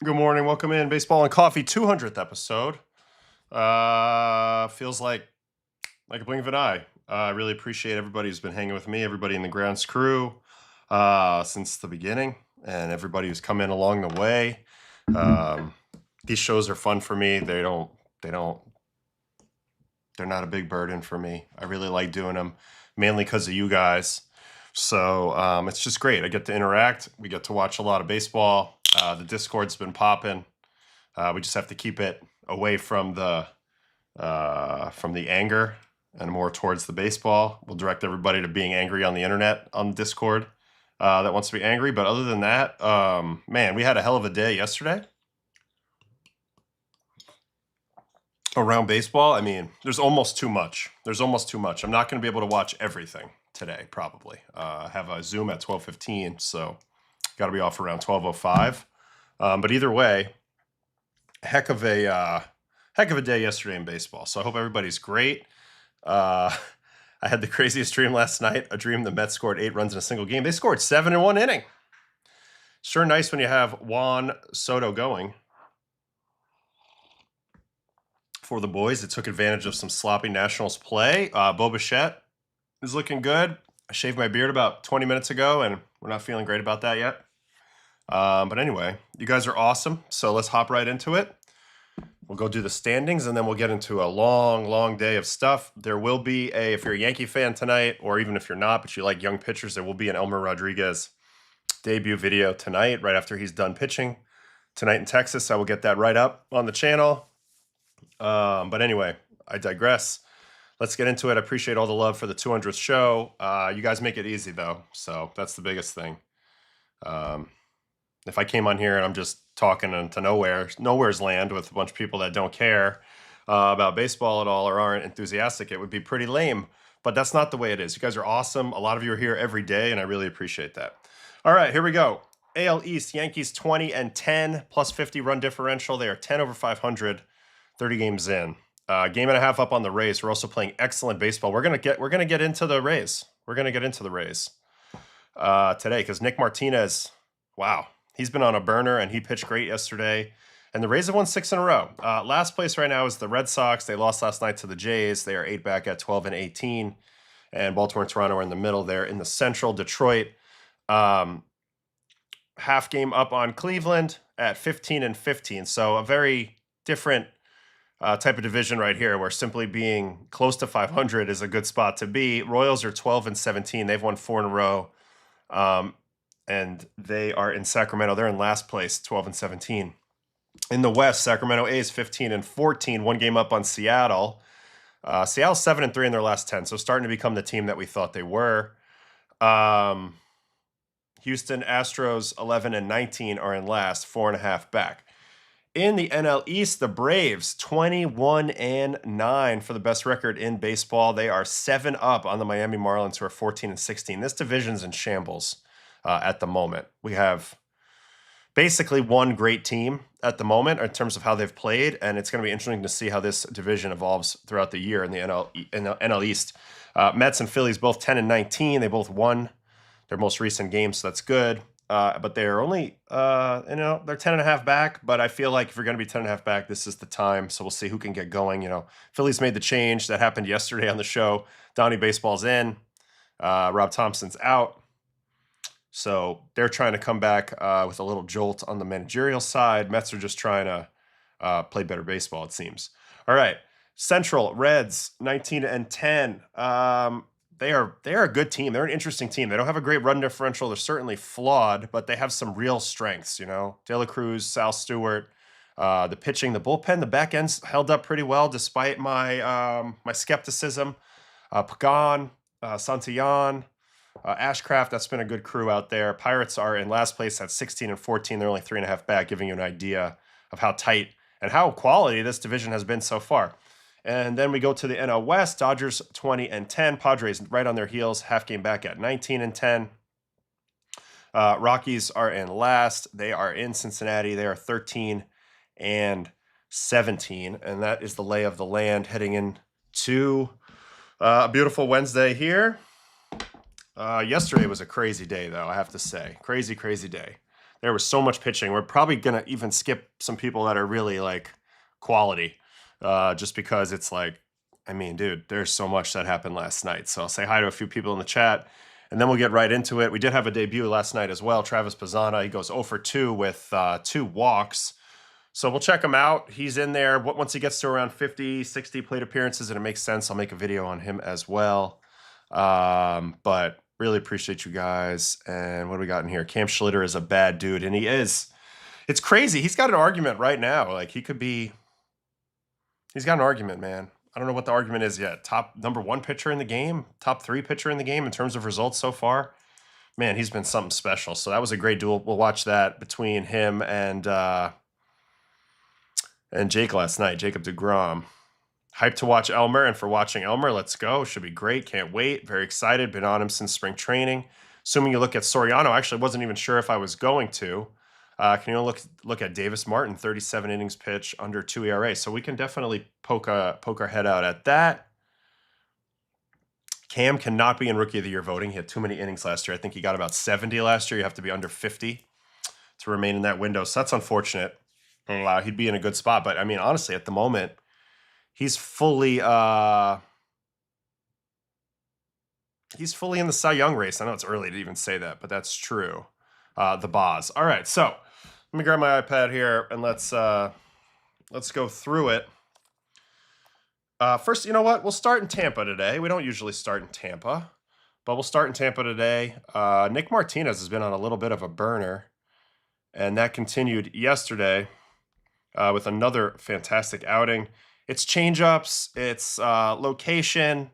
Good morning. Welcome in. Baseball and Coffee 200th episode. Feels like a blink of an eye. I really appreciate everybody who's been hanging with me, everybody in the grounds crew since the beginning, and everybody who's come in along the way. These shows are fun for me. They're not a big burden for me. I really like doing them, mainly because of you guys. So it's just great. I get to interact. We get to watch a lot of baseball. The Discord's been popping. We just have to keep it away from the anger and more towards the baseball. We'll direct everybody to being angry on the internet on Discord that wants to be angry. But other than that, man, we had a hell of a day yesterday around baseball. I mean, there's almost too much. I'm not going to be able to watch everything today, probably. I have a Zoom at 12:15, so got to be off around 12:05. But either way, heck of a day yesterday in baseball. So I hope everybody's great. I had the craziest dream last night. A dream the Mets scored 8 runs in a single game. They scored 7 in one inning. Sure nice when you have Juan Soto going for the boys. It took advantage of some sloppy Nationals play. Bo Bichette is looking good. I shaved my beard about 20 minutes ago, and we're not feeling great about that yet. But anyway, you guys are awesome. So let's hop right into it. We'll go do the standings, and then we'll get into a long day of stuff. There will be if you're a Yankee fan tonight, or even if you're not, but you like young pitchers, there will be an Elmer Rodriguez debut video tonight, right after he's done pitching tonight in Texas. I will get that right up on the channel. But anyway, I digress. Let's get into it. I appreciate all the love for the 200th show. You guys make it easy, though, so that's the biggest thing. If I came on here and I'm just talking into nowhere's land with a bunch of people that don't care about baseball at all or aren't enthusiastic, it would be pretty lame. But that's not the way it is. You guys are awesome. A lot of you are here every day, and I really appreciate that. All right, here we go. AL East, Yankees 20-10, plus 50 run differential. They are 10 over 500, 30 games in. Game and a half up on the Rays. We're also playing excellent baseball. We're gonna get into the Rays. Today because Nick Martinez, wow. He's been on a burner, and he pitched great yesterday. And the Rays have won 6 in a row. Last place right now is the Red Sox. They lost last night to the Jays. They are 8 back at 12-18. And Baltimore and Toronto are in the middle there. In the Central, Detroit, half game up on Cleveland at 15-15. So a very different type of division right here, where simply being close to 500 is a good spot to be. Royals are 12-17. They've won 4 in a row. And they are in Sacramento. They're in last place, 12-17. In the West, Sacramento A's 15-14, 1 game up on Seattle. Seattle's 7-3 in their last 10, so starting to become the team that we thought they were. Houston Astros 11-19 are in last, 4.5 back. In the NL East, the Braves 21-9 for the best record in baseball. They are 7 up on the Miami Marlins, who are 14-16. This division's in shambles. At the moment, we have basically one great team at the moment in terms of how they've played, and it's going to be interesting to see how this division evolves throughout the year in the NL East. Mets and Phillies both 10-19. They both won their most recent games, so that's good. But they're only, they're 10.5 back. But I feel like if you're going to be 10.5 back, this is the time. So we'll see who can get going. Phillies made the change that happened yesterday on the show. Donnie Baseball's in. Rob Thompson's out. So they're trying to come back with a little jolt on the managerial side. Mets are just trying to play better baseball, it seems. All right, Central, Reds, 19-10. They are a good team. They're an interesting team. They don't have a great run differential. They're certainly flawed, but they have some real strengths, De La Cruz, Sal Stewart, the pitching, the bullpen, the back end's held up pretty well despite my skepticism. Pagan, Santillan, Ashcraft, that's been a good crew out there. Pirates are in last place at 16-14. They're only 3.5 back, giving you an idea of how tight and how quality this division has been so far. And then we go to the NL West. Dodgers 20-10. Padres right on their heels, half game back at 19-10. Rockies are in last. They are in Cincinnati. They are 13-17. And that is the lay of the land heading into a beautiful Wednesday here. Yesterday was a crazy day, though, I have to say. Crazy day. There was so much pitching. We're probably going to even skip some people that are really like quality just because it's like, I mean, dude, there's so much that happened last night. So I'll say hi to a few people in the chat and then we'll get right into it. We did have a debut last night as well. Travis Bazanna, he goes 0 for 2 with 2 walks. So we'll check him out. He's in there. Once he gets to around 50, 60 plate appearances and it makes sense, I'll make a video on him as well. But really appreciate you guys. And what do we got in here? Cam Schlittler is a bad dude, and he is. It's crazy. He's got an argument right now. Like, he could be... He's got an argument, man. I don't know what the argument is yet. Top #1 pitcher in the game, top 3 pitcher in the game in terms of results so far. Man, he's been something special. So that was a great duel. We'll watch that between him and Jake last night, Jacob DeGrom. Hyped to watch Elmer, and for watching Elmer, let's go. Should be great. Can't wait. Very excited. Been on him since spring training. Assuming you look at Soriano, I actually wasn't even sure if I was going to. Can you look at Davis Martin, 37 innings pitch, under 2 ERA. So we can definitely poke our head out at that. Cam cannot be in Rookie of the Year voting. He had too many innings last year. I think he got about 70 last year. You have to be under 50 to remain in that window. So that's unfortunate. He'd be in a good spot. But, I mean, honestly, at the moment, he's fully in the Cy Young race. I know it's early to even say that, but that's true. The Boz. All right, so let me grab my iPad here and let's go through it. First, you know what? We'll start in Tampa today. We don't usually start in Tampa, but we'll start in Tampa today. Nick Martinez has been on a little bit of a burner, and that continued yesterday with another fantastic outing. It's changeups, it's location.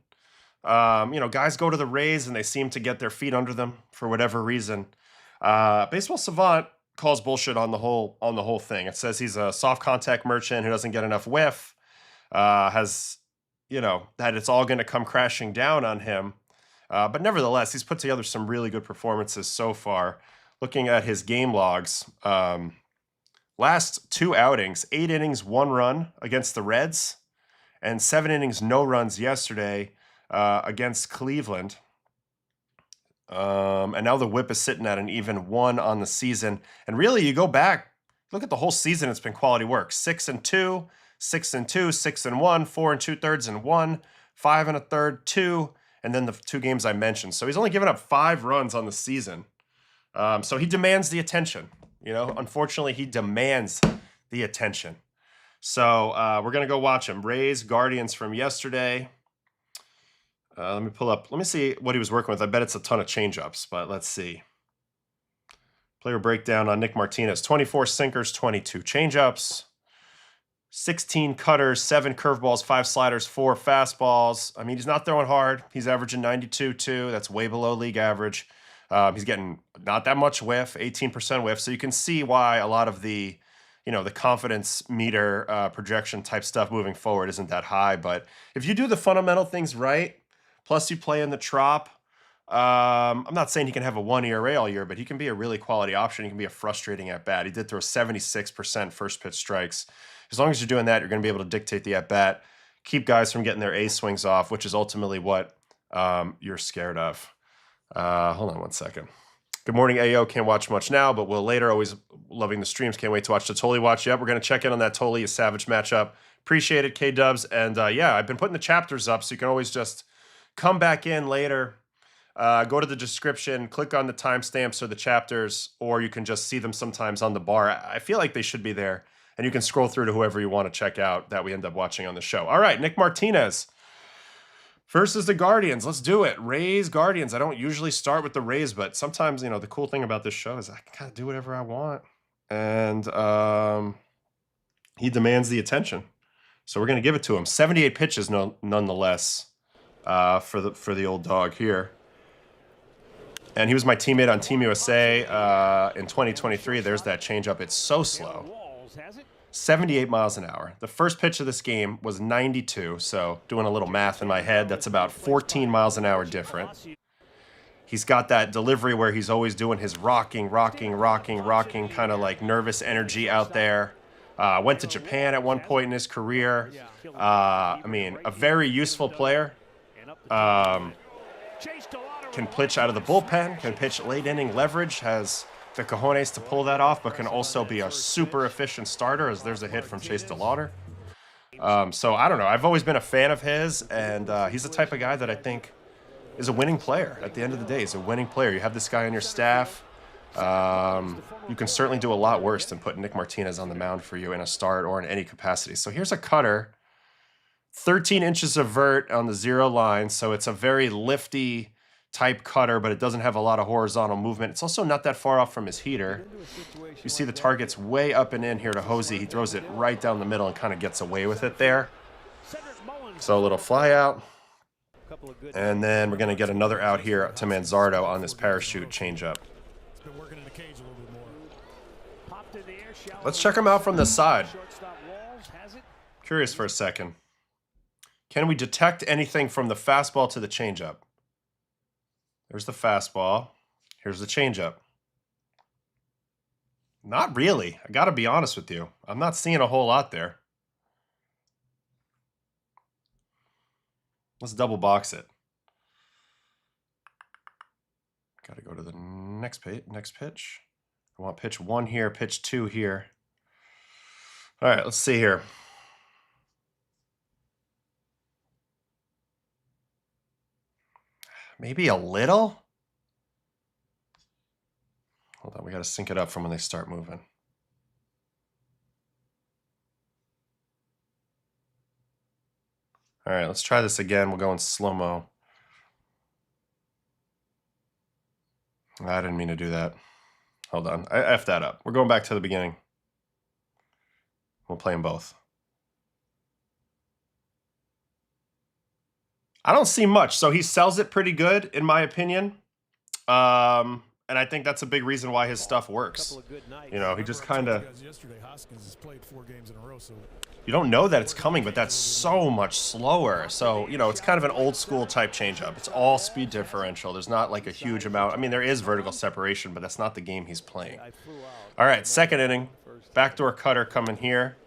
Guys go to the Rays and they seem to get their feet under them for whatever reason. Baseball Savant calls bullshit on the whole thing. It says he's a soft contact merchant who doesn't get enough whiff. That it's all going to come crashing down on him. But nevertheless, he's put together some really good performances so far. Looking at his game logs, last 2 outings, 8 innings, 1 run against the Reds, and 7 innings, no runs yesterday against Cleveland. And now the whip is sitting at an even 1 on the season. And really, you go back, look at the whole season, it's been quality work. 6-2, 6-2, 6-1, 4 2/3 and 1, 5 1/3, 2, and then the 2 games I mentioned. So he's only given up 5 runs on the season. So he demands the attention. Unfortunately, he demands the attention. So we're going to go watch him. Rays, Guardians from yesterday. Let me see what he was working with. I bet it's a ton of changeups, but let's see. Player breakdown on Nick Martinez. 24 sinkers, 22 changeups, 16 cutters, 7 curveballs, 5 sliders, 4 fastballs. I mean, he's not throwing hard. He's averaging 92 too. That's way below league average. He's getting not that much whiff, 18% whiff. So you can see why a lot of the confidence meter projection type stuff moving forward isn't that high. But if you do the fundamental things right, plus you play in the trop, I'm not saying he can have a 1 ERA all year, but he can be a really quality option. He can be a frustrating at-bat. He did throw 76% first pitch strikes. As long as you're doing that, you're going to be able to dictate the at-bat, keep guys from getting their A swings off, which is ultimately what you're scared of. Hold on one second. Good morning, AO. Can't watch much now, but will later. Always loving the streams. Can't wait to watch the Tolle watch. Yep, we're going to check in on that Tolle Yesavage matchup. Appreciate it, K-Dubs. And yeah, I've been putting the chapters up, so you can always just come back in later. Go to the description, click on the timestamps or the chapters, or you can just see them sometimes on the bar. I feel like they should be there, and you can scroll through to whoever you want to check out that we end up watching on the show. All right, Nick Martinez versus the Guardians. Let's do it. Rays, Guardians. I don't usually start with the Rays, but sometimes, the cool thing about this show is I can kind of do whatever I want. And he demands the attention. So we're going to give it to him. 78 pitches nonetheless for the old dog here. And he was my teammate on Team USA in 2023. There's that changeup. It's so slow. 78 miles an hour. The first pitch of this game was 92. So doing a little math in my head, that's about 14 miles an hour different. He's got that delivery where he's always doing his rocking, kind of like nervous energy out there. Went to Japan at one point in his career. I mean, a very useful player. Can pitch out of the bullpen, can pitch late inning leverage, has the cojones to pull that off, but can also be a super efficient starter, as there's a hit from Chase DeLauder. So I don't know. I've always been a fan of his, and he's the type of guy that I think is a winning player. At the end of the day, he's a winning player. You have this guy on your staff. You can certainly do a lot worse than put Nick Martinez on the mound for you in a start or in any capacity. So here's a cutter, 13 inches of vert on the 0 line. So it's a very lifty type cutter, but it doesn't have a lot of horizontal movement. It's also not that far off from his heater. You see the target's way up and in here to Hosey. He throws it right down the middle and kind of gets away with it there. So a little fly out. And then we're going to get another out here to Manzardo on this parachute changeup. Let's check him out from the side. Curious for a second. Can we detect anything from the fastball to the changeup? There's the fastball. Here's the changeup. Not really. I got to be honest with you. I'm not seeing a whole lot there. Let's double box it. Got to go to the next pitch. I want pitch 1 here, pitch 2 here. All right, let's see here. Maybe a little? Hold on, we got to sync it up from when they start moving. All right, let's try this again. We'll go in slow-mo. I didn't mean to do that. Hold on. I effed that up. We're going back to the beginning. We'll play them both. I don't see much. So he sells it pretty good, in my opinion. And I think that's a big reason why his stuff works. You know, he just kind of... You don't know that it's coming, but that's so much slower. So, you know, it's kind of an old school type changeup. It's all speed differential. There's not like a huge amount. I mean, there is vertical separation, but that's not the game he's playing. All right, second inning. Backdoor cutter coming here.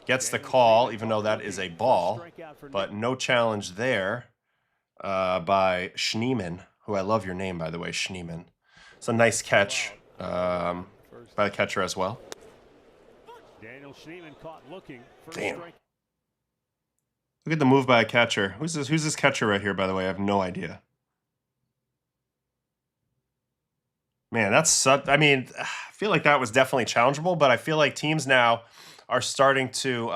Gets the call, even though that is a ball. But no challenge there by Schneeman, who I love your name, by the way, Schneeman. It's a nice catch by the catcher as well. Damn. Look at the move by a catcher. Who's this catcher right here, by the way? I have no idea. Man, that's such... I mean, I feel like that was definitely challengeable, but I feel like teams now are starting to,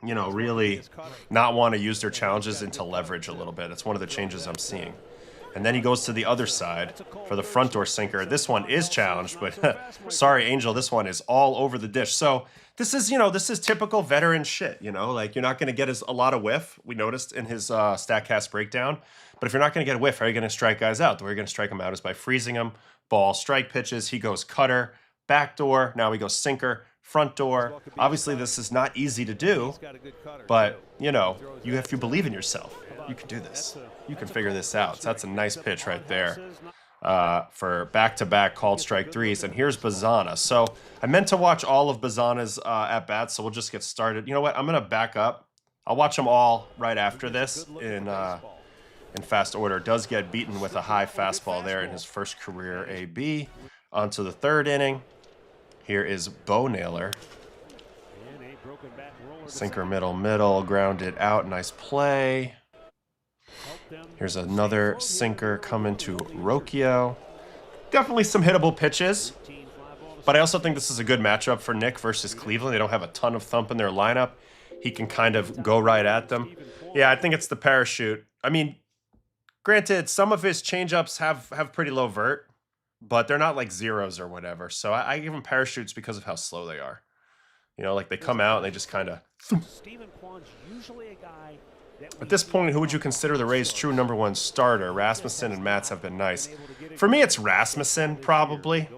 you know, really not want to use their challenges into leverage a little bit. It's one of the changes I'm seeing. And then he goes to the other side for the front door sinker. This one is challenged, but sorry, Angel, this one is all over the dish. So this is, you know, this is typical veteran shit, you know? Like, you're not going to get a lot of whiff, we noticed in his StatCast breakdown. But if you're not going to get a whiff, how are you going to strike guys out? The way you're going to strike them out is by freezing them. Ball, strike pitches. He goes cutter, back door. Now we go sinker, front door. Obviously, this is not easy to do, but, you know, if you believe in yourself, you can do this. You can figure this out. So that's a nice pitch right there for back-to-back called strike threes. And here's Bazanna. So I meant to watch all of Bazanna's at-bats, so we'll just get started. You know what? I'm going to back up. I'll watch them all right after this in fast order. Does get beaten with a high fastball there in his first career AB. On to the third inning. Here is Bo Naylor. Sinker middle, grounded out. Nice play. Here's another sinker coming to Rocchio. Definitely some hittable pitches. But I also think this is a good matchup for Nick versus Cleveland. They don't have a ton of thump in their lineup. He can kind of go right at them. Yeah, I think it's the parachute. I mean, granted, some of his changeups have pretty low vert, but they're not like zeros or whatever. So I give him parachutes because of how slow they are. You know, like they come out and they just kind of... At this point, who would you consider the Rays' true #1 starter? Rasmussen and Matz have been nice. For me, it's Rasmussen, probably.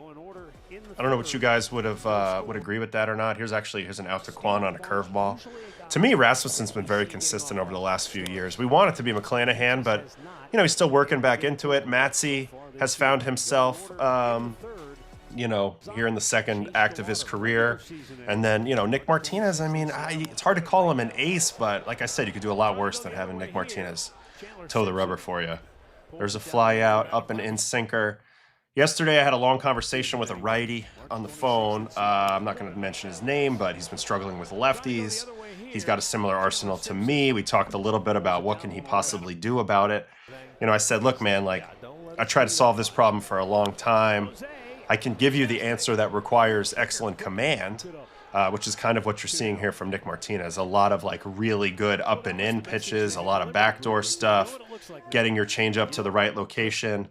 I don't know what you guys would agree with that or not. Here's an out to Quan on a curveball. To me, Rasmussen's been very consistent over the last few years. We want it to be McClanahan, but, you know, he's still working back into it. Matzy has found himself, you know, here in the second act of his career. And then, you know, Nick Martinez, I mean, it's hard to call him an ace, but like I said, you could do a lot worse than having Nick Martinez toe the rubber for you. There's a fly out, up and in sinker. Yesterday, I had a long conversation with a righty on the phone. I'm not going to mention his name, but he's been struggling with lefties. He's got a similar arsenal to me. We talked a little bit about what can he possibly do about it. You know, I said, look, man, like, I tried to solve this problem for a long time. I can give you the answer that requires excellent command, which is kind of what you're seeing here from Nick Martinez. A lot of, like, really good up and in pitches, a lot of backdoor stuff, getting your changeup to the right location.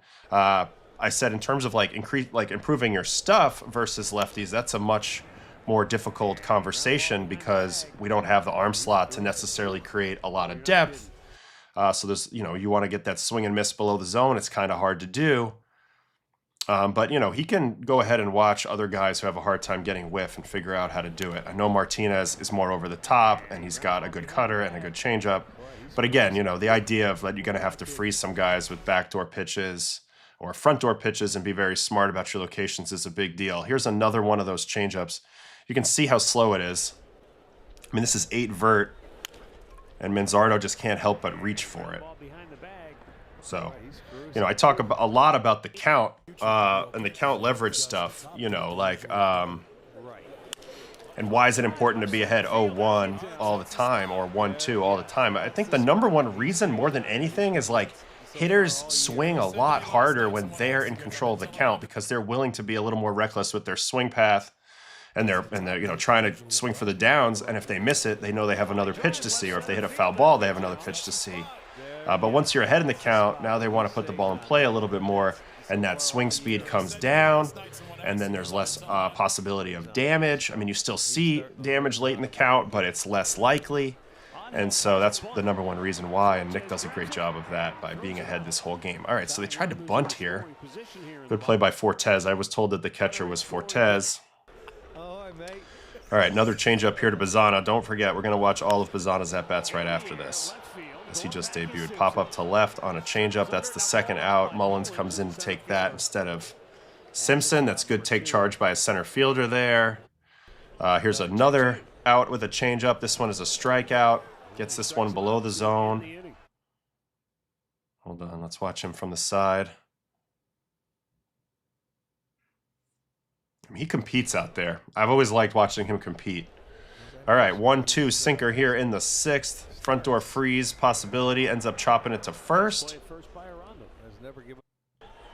I said in terms of improving your stuff versus lefties, that's a much more difficult conversation because we don't have the arm slot to necessarily create a lot of depth. So there's, you want to get that swing and miss below the zone. It's kind of hard to do. But, he can go ahead and watch other guys who have a hard time getting whiff and figure out how to do it. I know Martinez is more over the top and he's got a good cutter and a good changeup. But again, the idea of that you're going to have to freeze some guys with backdoor pitches or front door pitches and be very smart about your locations is a big deal. Here's another one of those changeups. You can see how slow it is. I mean, this is 8 vert, and Manzardo just can't help but reach for it. So, I talk a lot about the count and the count leverage stuff, and why is it important to be ahead 0-1 all the time or 1-2 all the time? I think the number one reason more than anything is hitters swing a lot harder when they're in control of the count because they're willing to be a little more reckless with their swing path, and they're trying to swing for the downs. And if they miss it, they know they have another pitch to see, or if they hit a foul ball, they have another pitch to see. But once you're ahead in the count, now they want to put the ball in play a little bit more, and that swing speed comes down, and then there's less possibility of damage. I mean, you still see damage late in the count, but it's less likely. And so that's the number one reason why, and Nick does a great job of that by being ahead this whole game. All right, so they tried to bunt here. Good play by Fortes. I was told that the catcher was Fortes. All right, another changeup here to Bazanna. Don't forget, we're going to watch all of Bazanna's at-bats right after this, as he just debuted. Pop up to left on a changeup. That's the second out. Mullins comes in to take that instead of Simpson. That's good take charge by a center fielder there. Here's another out with a changeup. This one is a strikeout. Gets this one below the zone. Hold on, let's watch him from the side. I mean, he competes out there. I've always liked watching him compete. All right, 1-2 sinker here in the 6th. Front door freeze possibility. Ends up chopping it to first.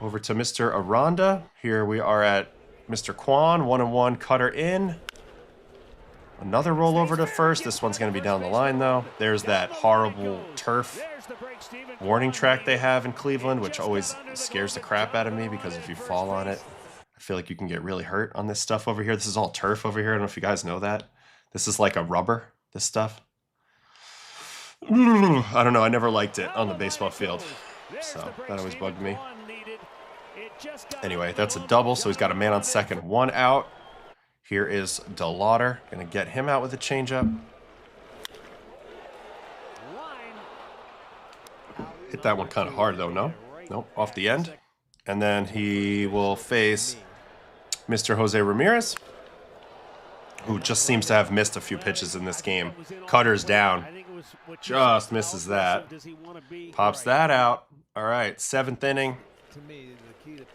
Over to Mr. Aranda. Here we are at Mr. Kwan. 1-1 cutter in. Another roll over to first. This one's going to be down the line, though. There's that horrible turf warning track they have in Cleveland, which always scares the crap out of me because if you fall on it, I feel like you can get really hurt on this stuff over here. This is all turf over here. I don't know if you guys know that. This is like a rubber, this stuff. I don't know. I never liked it on the baseball field, so that always bugged me. Anyway, that's a double, so he's got a man on second, 1 out. Here is DeLauder. Going to get him out with a changeup. Hit that one kind of hard, though, no? Nope, off the end. And then he will face Mr. Jose Ramirez, who just seems to have missed a few pitches in this game. Cutter's down. Just misses that. Pops that out. All right, 7th inning.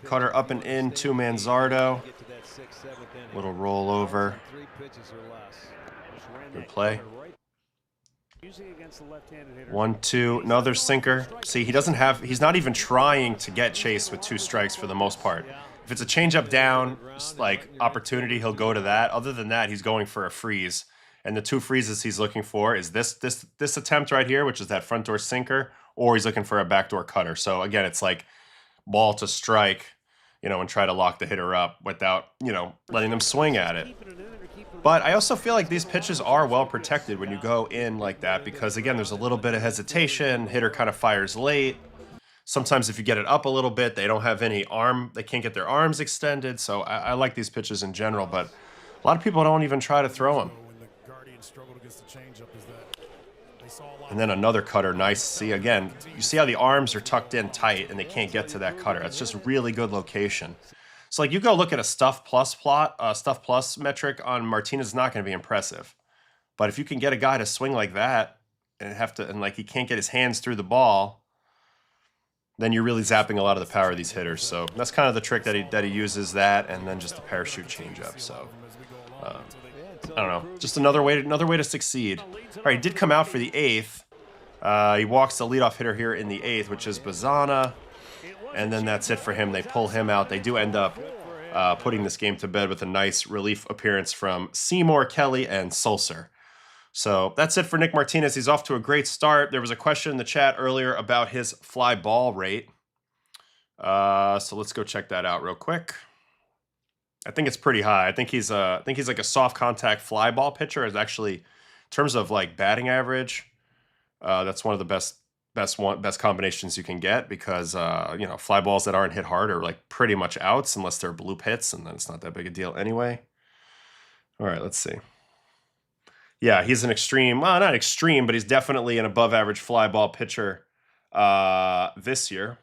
Cutter up and in to Manzardo. Little rollover. Good play. 1-2, another sinker. See, he's not even trying to get Chase with 2 strikes for the most part. If it's a changeup down, opportunity, he'll go to that. Other than that, he's going for a freeze. And the 2 freezes he's looking for is this attempt right here, which is that front door sinker, or he's looking for a backdoor cutter. So again, it's like ball to strike, and try to lock the hitter up without, letting them swing at it. But I also feel like these pitches are well protected when you go in like that because, again, there's a little bit of hesitation. Hitter kind of fires late. Sometimes if you get it up a little bit, they don't have any they can't get their arms extended. So I like these pitches in general, but a lot of people don't even try to throw them. And then another cutter, nice. See, again, you see how the arms are tucked in tight and they can't get to that cutter. That's just really good location. So, you go look at a Stuff Plus metric on Martinez, is not going to be impressive. But if you can get a guy to swing like that and he can't get his hands through the ball, then you're really zapping a lot of the power of these hitters. So that's kind of the trick that he uses, that, and then just the parachute changeup. So I don't know, just another way to succeed. All right, he did come out for the 8th. He walks the leadoff hitter here in the 8th, which is Bazanna, and then that's it for him. They pull him out. They do end up putting this game to bed with a nice relief appearance from Seymour, Kelly, and Sulcer. So that's it for Nick Martinez. He's off to a great start. There was a question in the chat earlier about his fly ball rate. So let's go check that out real quick. I think it's pretty high. I think he's like a soft contact fly ball pitcher. Is actually, in terms of like batting average, that's one of the best combinations you can get, because you know, fly balls that aren't hit hard are like pretty much outs unless they're bloop hits, and then it's not that big a deal anyway. All right, let's see. Yeah, he's an extreme, well, not extreme, but he's definitely an above average fly ball pitcher this year.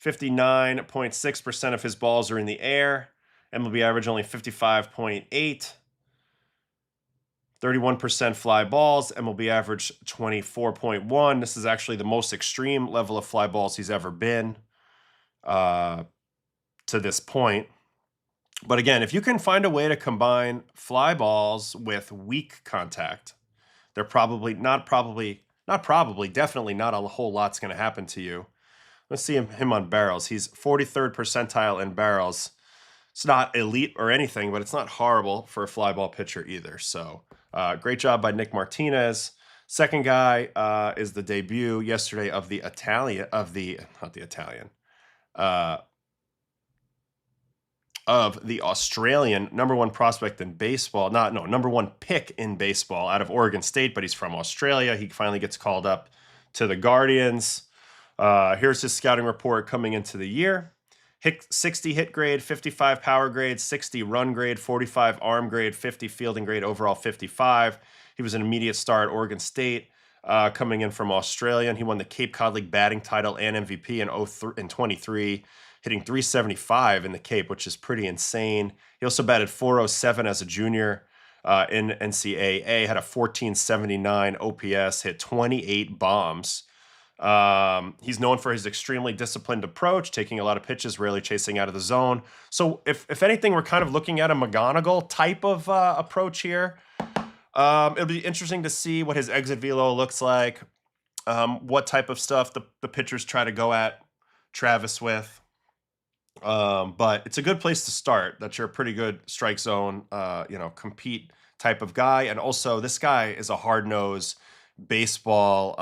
59.6% of his balls are in the air. MLB average only 55.8. 31% fly balls. MLB average 24.1. This is actually the most extreme level of fly balls he's ever been to this point. But again, if you can find a way to combine fly balls with weak contact, they're definitely not a whole lot's going to happen to you. Let's see him on barrels. He's 43rd percentile in barrels. It's not elite or anything, but it's not horrible for a fly ball pitcher either. So great job by Nick Martinez. Second guy is the debut yesterday of the Australian #1 prospect in baseball. #1 pick in baseball out of Oregon State, but he's from Australia. He finally gets called up to the Guardians. Here's his scouting report coming into the year. 60 hit grade, 55 power grade, 60 run grade, 45 arm grade, 50 fielding grade, overall 55. He was an immediate star at Oregon State, coming in from Australia, and he won the Cape Cod League batting title and MVP in 23, hitting 375 in the Cape, which is pretty insane. He also batted 407 as a junior in NCAA, had a 1479 OPS, hit 28 bombs. He's known for his extremely disciplined approach, taking a lot of pitches, rarely chasing out of the zone. So if anything, we're kind of looking at a McGonigal type of approach here. It'll be interesting to see what his exit velo looks like, what type of stuff the pitchers try to go at Travis with. But it's a good place to start, that you're a pretty good strike zone, compete type of guy. And also, this guy is a hard-nosed baseball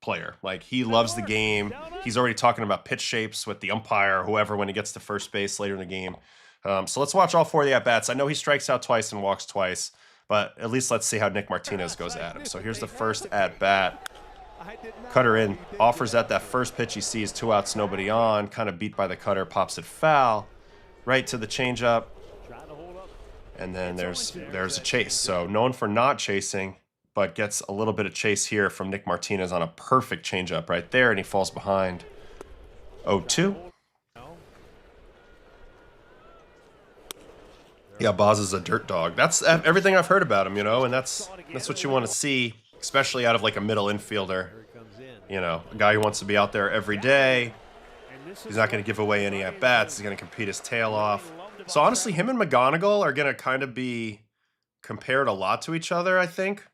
player. Like, he loves the game. He's already talking about pitch shapes with the umpire or whoever when he gets to first base later in the game. So let's watch all 4 of the at-bats. I know he strikes out twice and walks twice, but at least let's see how Nick Martinez goes at him. So here's the first at-bat. Cutter in, offers at that first pitch he sees, 2 outs, nobody on, kind of beat by the cutter, pops it foul, right to the changeup, and then there's a chase. So known for not chasing, but gets a little bit of chase here from Nick Martinez on a perfect changeup right there, and he falls behind 0-2. Yeah, Boz is a dirt dog. That's everything I've heard about him, and that's what you want to see, especially out of like a middle infielder. A guy who wants to be out there every day. He's not going to give away any at-bats. He's going to compete his tail off. So honestly, him and McGonigal are going to kind of be compared a lot to each other, I think.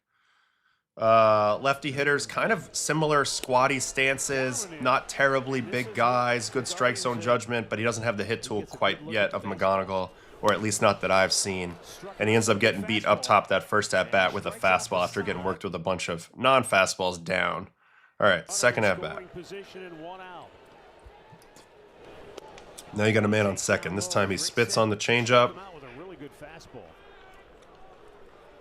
Lefty hitters, kind of similar squatty stances, not terribly big guys, good strike zone judgment, but he doesn't have the hit tool quite yet of McGonigal, or at least not that I've seen. And he ends up getting beat up top that first at-bat with a fastball after getting worked with a bunch of non-fastballs down. All right, second at-bat. Now you got a man on second. This time he spits on the changeup.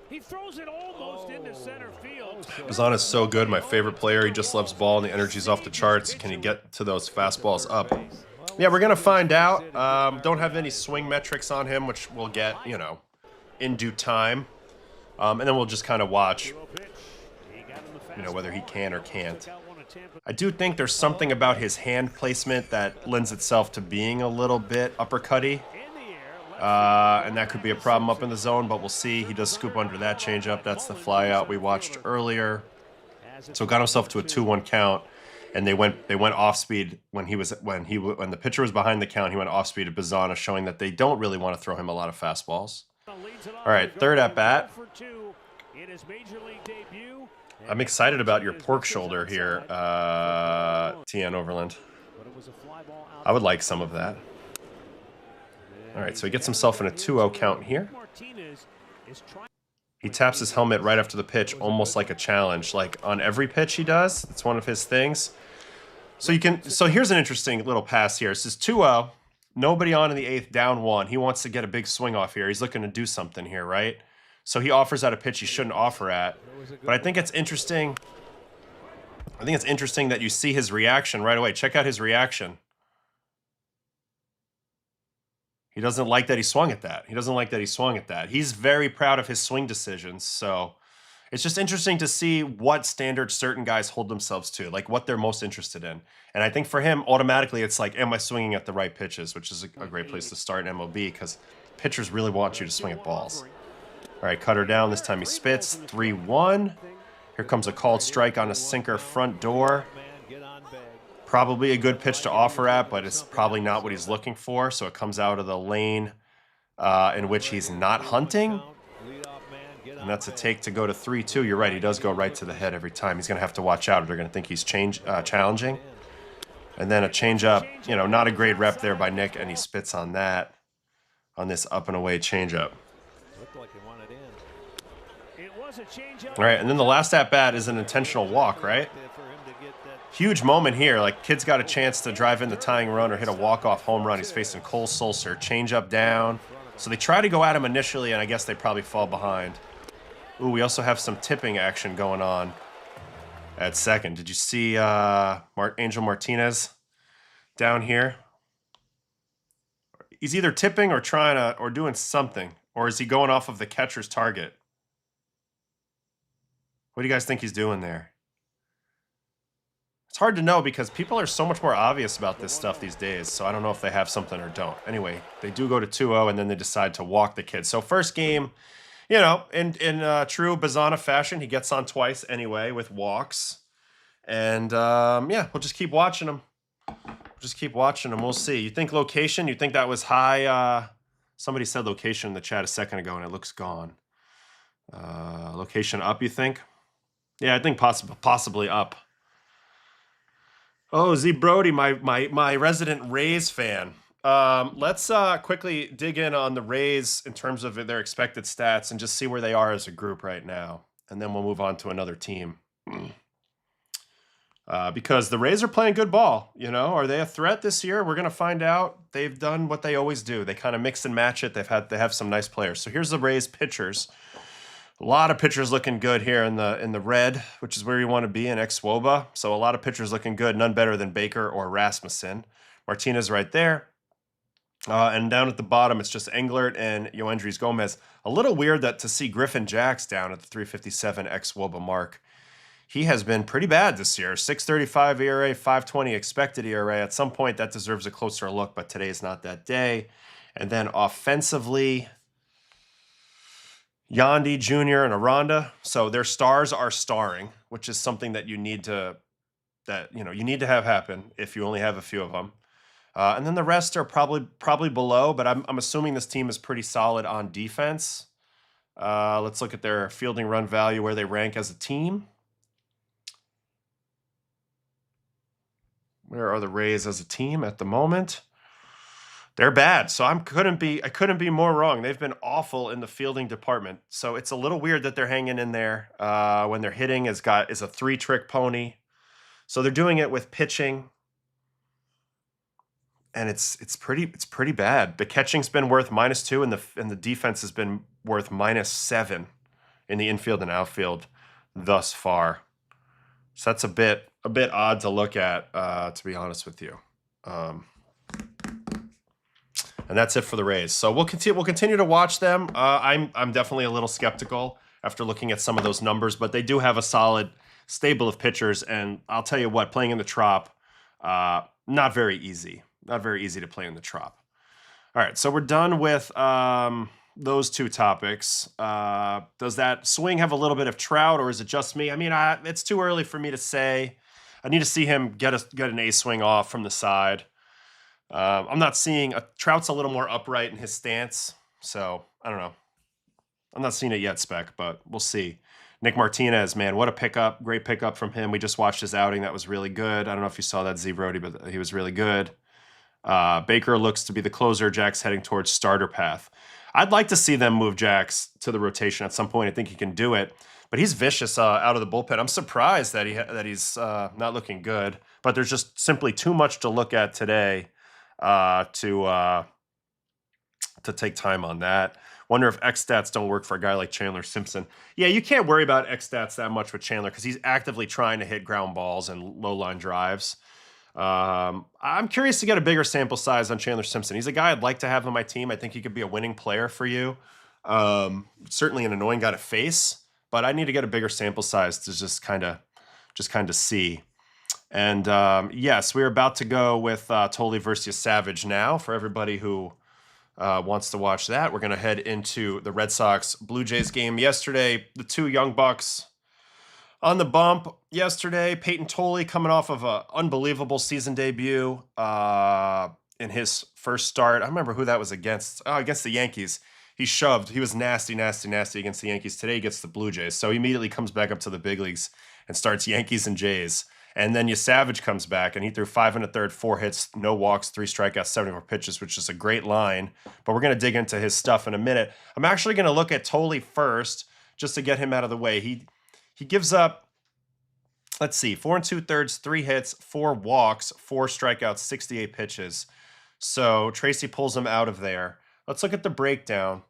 He throws it almost into center field. Bazanna's so good, my favorite player. He just loves ball, and the energy's off the charts. Can he get to those fastballs up? Yeah, we're going to find out. Don't have any swing metrics on him, which we'll get, in due time. And then we'll just kind of watch, whether he can or can't. I do think there's something about his hand placement that lends itself to being a little bit uppercutty. And that could be a problem up in the zone, but we'll see. He does scoop under that changeup. That's the fly out we watched earlier. So got himself to a 2-1 count. and they went off speed when the pitcher was behind the count. He went off speed to Bazanna, showing that they don't really want to throw him a lot of fastballs. All right, third at bat. I'm excited about your pork shoulder here, TN Overland. I would like some of that. All right, so he gets himself in a 2-0 count here. He taps his helmet right after the pitch, almost like a challenge. Like on every pitch he does. It's one of his things. So here's an interesting little pass here. It says 2-0. Nobody on in the 8th, down 1. He wants to get a big swing off here. He's looking to do something here, right? So he offers out a pitch he shouldn't offer at. But I think it's interesting. I think it's interesting that you see his reaction right away. Check out his reaction. He doesn't like that he swung at that. He doesn't like that he swung at that. He's very proud of his swing decisions. So it's just interesting to see what standards certain guys hold themselves to, like what they're most interested in. And I think for him, automatically, it's like, am I swinging at the right pitches, which is a great place to start in MLB because pitchers really want you to swing at balls. All right, cutter down. This time he spits. 3-1. Here comes a called strike on a sinker front door. Probably a good pitch to offer at, but it's probably not what he's looking for. So it comes out of the lane in which he's not hunting. And that's a take to go to 3-2. You're right. He does go right to the head every time. He's going to have to watch out or they're going to think he's challenging. And then a changeup. You know, not a great rep there by Nick, and he spits on that on this up and away changeup. All right, and then the last at-bat is an intentional walk, right? Huge moment here. Like, kid's got a chance to drive in the tying run or hit a walk-off home run. He's facing Cole Sulcer. Changeup down. So they try to go at him initially, and I guess they probably fall behind. Ooh, we also have some tipping action going on at second. Did you see Angel Martinez down here? He's either tipping or trying to, or doing something. Or is he going off of the catcher's target? What do you guys think he's doing there? It's hard to know because people are so much more obvious about this stuff these days, so I don't know if they have something or don't. Anyway, they do go to 2-0, and then they decide to walk the kid. So first game, you know, in true Bazzana fashion, he gets on twice anyway with walks. And, yeah, we'll just keep watching him. We'll see. You think location? You think that was high? Somebody said location in the chat a second ago, and it looks gone. Location up, you think? Yeah, I think possibly up. Oh, Z Brody, my resident Rays fan. Let's quickly dig in on the Rays in terms of their expected stats and just see where they are as a group right now. And then we'll move on to another team. Because the Rays are playing good ball. You know, are they a threat this year? We're going to find out. They've done what they always do. They kind of mix and match it. They have some nice players. So here's the Rays pitchers. A lot of pitchers looking good here in the red, which is where you want to be in ex-Woba. So a lot of pitchers looking good. None better than Baker or Rasmussen. Martinez right there. And down at the bottom, it's just Englert and Yoendrys Gomez. A little weird to see Griffin Jacks down at the 357 ex-Woba mark. He has been pretty bad this year. 6.35 ERA, 5.20 expected ERA. At some point, that deserves a closer look, but today is not that day. And then offensively, Yandy Jr. and Aranda. So their stars are starring, which is something that you need to have happen if you only have a few of them. And then the rest are probably below, but I'm assuming this team is pretty solid on defense. Let's look at their fielding run value, where they rank as a team. Where are the Rays as a team at the moment? They're bad, so I couldn't be more wrong. They've been awful in the fielding department. So it's a little weird that they're hanging in there when their hitting is a 3-trick pony. So they're doing it with pitching, and it's pretty bad. The catching's been worth -2, and the defense has been worth -7 in the infield and outfield thus far. So that's a bit odd to look at, to be honest with you. And that's it for the Rays. So we'll continue to watch them. I'm definitely a little skeptical after looking at some of those numbers, but they do have a solid stable of pitchers. And I'll tell you what, playing in the Trop, not very easy. Not very easy to play in the Trop. All right, so we're done with those two topics. Does that swing have a little bit of Trout, or is it just me? I mean, it's too early for me to say. I need to see him get an A swing off from the side. I'm not seeing Trout's a little more upright in his stance, so I don't know. I'm not seeing it yet, Spec, but we'll see. Nick Martinez, man, what a pickup. Great pickup from him. We just watched his outing. That was really good. I don't know if you saw that, Z Brody, but he was really good. Baker looks to be the closer. Jack's heading towards starter path. I'd like to see them move Jax to the rotation at some point. I think he can do it, but he's vicious out of the bullpen. I'm surprised that he's not looking good, but there's just simply too much to look at today to take time on that. Wonder if X stats don't work for a guy like Chandler Simpson. Yeah, you can't worry about X stats that much with Chandler because he's actively trying to hit ground balls and low line drives. I'm curious to get a bigger sample size on Chandler Simpson. He's a guy I'd like to have on my team. I think he could be a winning player for you. Certainly an annoying guy to face, but I need to get a bigger sample size to just kind of see. And yes, we're about to go with Tolle versus Yesavage now. For everybody who wants to watch that, we're going to head into the Red Sox Blue Jays game yesterday. The two young bucks on the bump yesterday. Payton Tolle coming off of an unbelievable season debut in his first start. I remember who that was against. Oh, against the Yankees. He shoved. He was nasty against the Yankees. Today he gets the Blue Jays. So he immediately comes back up to the big leagues and starts Yankees and Jays. And then Yesavage comes back, and he threw 5 1/3, 4 hits, no walks, 3 strikeouts, 74 pitches, which is a great line. But we're going to dig into his stuff in a minute. I'm actually going to look at Tolle first, just to get him out of the way. He gives up, let's see, 4 2/3, 3 hits, 4 walks, 4 strikeouts, 68 pitches. So Tracy pulls him out of there. Let's look at the breakdown,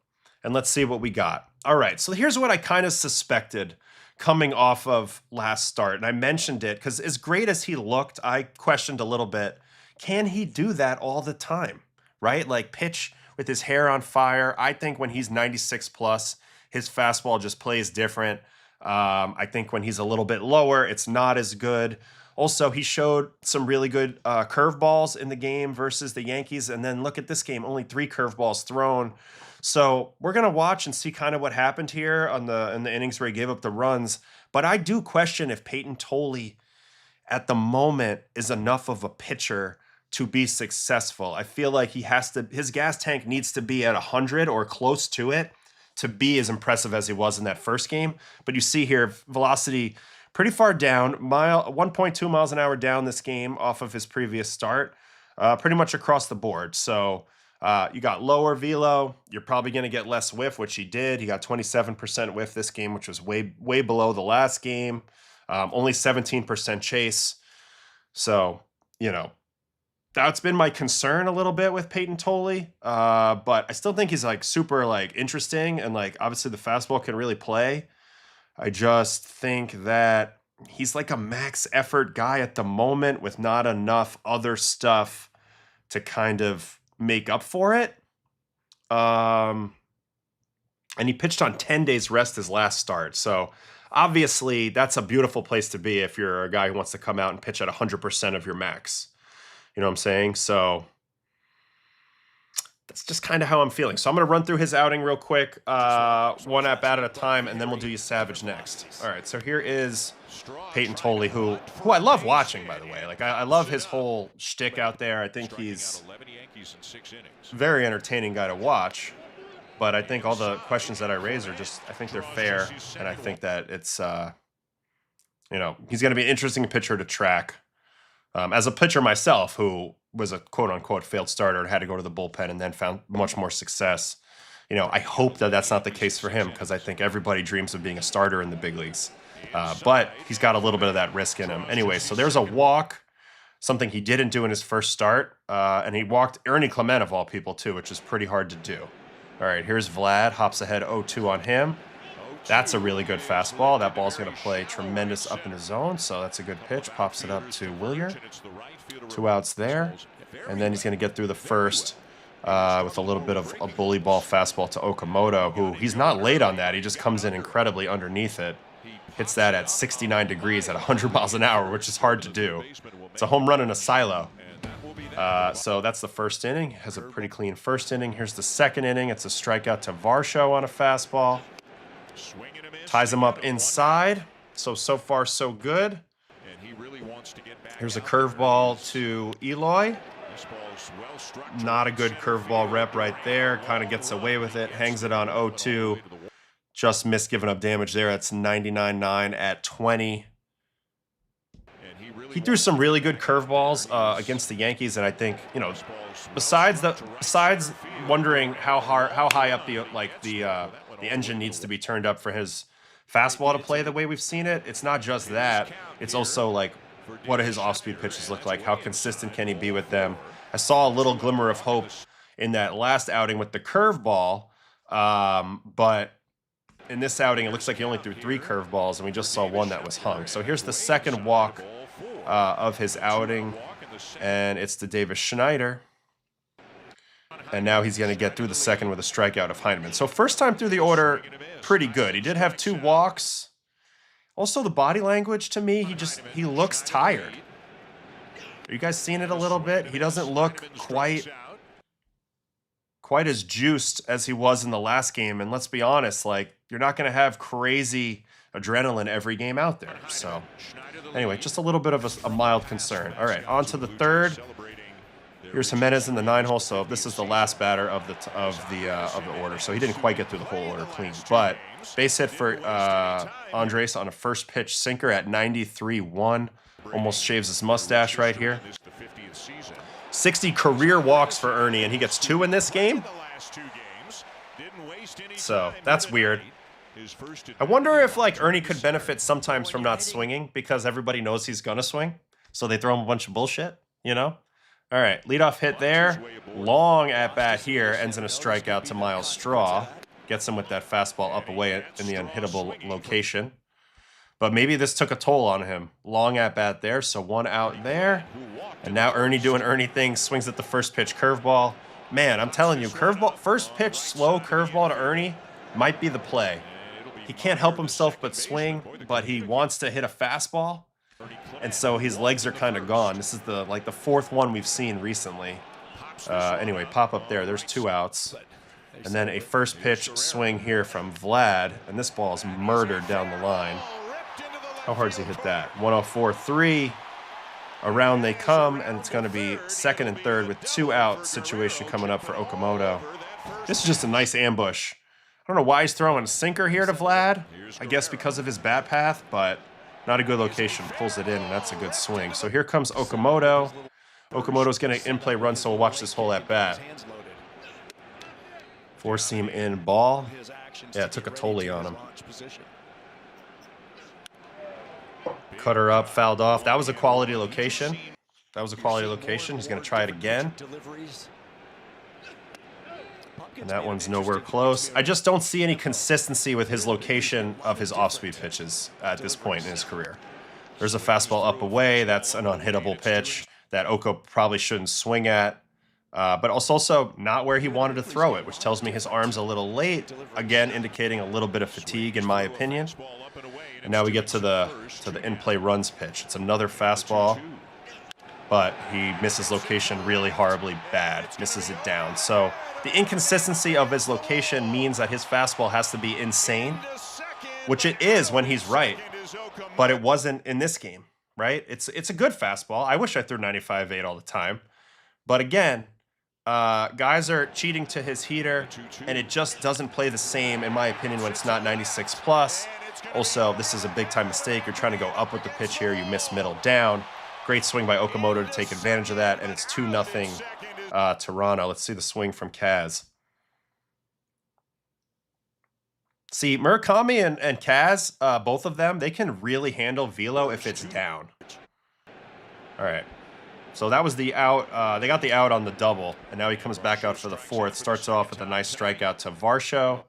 and let's see what we got. All right, so here's what I kind of suspected coming off of last start. And I mentioned it because as great as he looked, I questioned a little bit, can he do that all the time, right? Like pitch with his hair on fire. I think when he's 96 plus, his fastball just plays different. I think when he's a little bit lower, it's not as good. Also, he showed some really good curveballs in the game versus the Yankees. And then look at this game, only 3 curveballs thrown. So we're going to watch and see kind of what happened here in the innings where he gave up the runs. But I do question if Payton Tolle at the moment is enough of a pitcher to be successful. I feel like his gas tank needs to be at 100 or close to it to be as impressive as he was in that first game. But you see here, velocity pretty far down, 1.2 miles an hour down this game off of his previous start, pretty much across the board. So you got lower velo. You're probably going to get less whiff, which he did. He got 27% whiff this game, which was way below the last game. Only 17% chase. So, that's been my concern a little bit with Payton Tolle. But I still think he's super interesting, and obviously the fastball can really play. I just think that he's a max effort guy at the moment with not enough other stuff to kind of make up for it. And he pitched on 10 days rest his last start. So obviously that's a beautiful place to be if you're a guy who wants to come out and pitch at 100% of your max. You know what I'm saying? So that's just kind of how I'm feeling. So I'm going to run through his outing real quick, one at bat at a time, and then we'll do Yesavage next. All right, so here is Payton Tolle, who I love watching, by the way. I love his whole shtick out there. I think he's a very entertaining guy to watch. But I think all the questions that I raise are I think they're fair, and I think that it's, he's going to be an interesting pitcher to track. As a pitcher myself, who was a quote-unquote failed starter and had to go to the bullpen and then found much more success, I hope that that's not the case for him because I think everybody dreams of being a starter in the big leagues. But he's got a little bit of that risk in him. Anyway, so there's a walk, something he didn't do in his first start, and he walked Ernie Clement of all people too, which is pretty hard to do. All right, here's Vlad, hops ahead 0-2 on him. That's a really good fastball. That ball's going to play tremendous up in the zone, so that's a good pitch. Pops it up to Willier. 2 outs there. And then he's going to get through the first with a little bit of a bully ball fastball to Okamoto, who he's not late on that. He just comes in incredibly underneath it. Hits that at 69 degrees at 100 miles an hour, which is hard to do. It's a home run in a silo. So that's the first inning. Has a pretty clean first inning. Here's the second inning. It's a strikeout to Varsho on a fastball. Ties him up inside. So far, so good. Here's a curveball to Eloy. Not a good curveball rep right there. Kind of gets away with it. Hangs it on 0-2. Just missed giving up damage there. That's 99.9 at 20. He threw some really good curveballs against the Yankees, and I think, you know, besides wondering how high up the engine needs to be turned up for his fastball to play the way we've seen it, it's not just that. It's also like, what do his off-speed pitches look like? How consistent can he be with them? I saw a little glimmer of hope in that last outing with the curveball, but in this outing, it looks like he only threw 3 curveballs, and we just saw one that was hung. So here's the second walk of his outing, and it's to Davis Schneider. And now he's going to get through the second with a strikeout of Heineman. So first time through the order, pretty good. He did have 2 walks. Also, the body language to me, he looks tired. Are you guys seeing it a little bit? He doesn't look quite as juiced as he was in the last game. And let's be honest, like, you're not going to have crazy adrenaline every game out there. So anyway, just a little bit of a mild concern. All right, on to the third. Here's Jimenez in the 9-hole. So this is the last batter of the order. So he didn't quite get through the whole order clean. But base hit for Andres on a first pitch sinker at 93-1. Almost shaves his mustache right here. 60 career walks for Ernie, and he gets 2 in this game. So that's weird. I wonder if like Ernie could benefit sometimes from not swinging because everybody knows he's gonna swing, so they throw him a bunch of bullshit, you know? All right, leadoff hit there. Long at bat here, ends in a strikeout to Miles Straw. Gets him with that fastball up away in the unhittable location. But maybe this took a toll on him. Long at bat there, so 1 out there. And now Ernie doing Ernie things, swings at the first pitch curveball. Man, I'm telling you, curveball, first pitch slow curveball to Ernie might be the play. He can't help himself but swing, but he wants to hit a fastball. And so his legs are kind of gone. This is the 4th one we've seen recently. Anyway, pop up there. There's 2 outs. And then a first pitch swing here from Vlad. And this ball is murdered down the line. How hard does he hit that? 104-3. Around they come, and it's going to be second and third with 2 out situation coming up for Okamoto. This is just a nice ambush. I don't know why he's throwing a sinker here to Vlad. I guess because of his bat path, but not a good location. Pulls it in, and that's a good swing. So here comes Okamoto. Okamoto's going to in-play run, so we'll watch this whole at-bat. 4-seam in ball. Yeah, it took a Tolle on him. Cutter up, fouled off. That was a quality location. He's going to try it again. And that one's nowhere close. I just don't see any consistency with his location of his off-speed pitches at this point in his career. There's a fastball up away. That's an unhittable pitch that Oko probably shouldn't swing at. But also not where he wanted to throw it, which tells me his arm's a little late. Again, indicating a little bit of fatigue, in my opinion. And now we get to the in-play runs pitch. It's another fastball, but he misses location really horribly bad. Misses it down. So the inconsistency of his location means that his fastball has to be insane, which it is when he's right, but it wasn't in this game, right? It's a good fastball. I wish I threw 95-8 all the time. But again, guys are cheating to his heater, and it just doesn't play the same, in my opinion, when it's not 96 plus. Also, this is a big-time mistake. You're trying to go up with the pitch here. You miss middle down. Great swing by Okamoto to take advantage of that, and it's 2-0 Toronto. Let's see the swing from Kaz. See, Murakami and Kaz, both of them, they can really handle velo if it's down. All right. So that was the out. They got the out on the double, and now he comes back out for the 4th. Starts off with a nice strikeout to Varsho.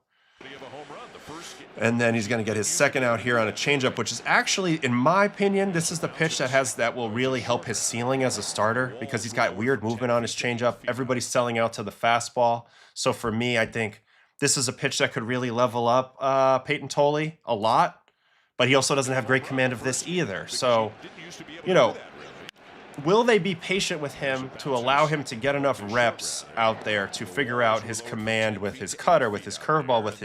And then he's going to get his second out here on a changeup, which is actually, in my opinion, this is the pitch that will really help his ceiling as a starter because he's got weird movement on his changeup. Everybody's selling out to the fastball. So for me, I think this is a pitch that could really level up Payton Tolle a lot, but he also doesn't have great command of this either. So, you know, will they be patient with him to allow him to get enough reps out there to figure out his command with his cutter, with his curveball, with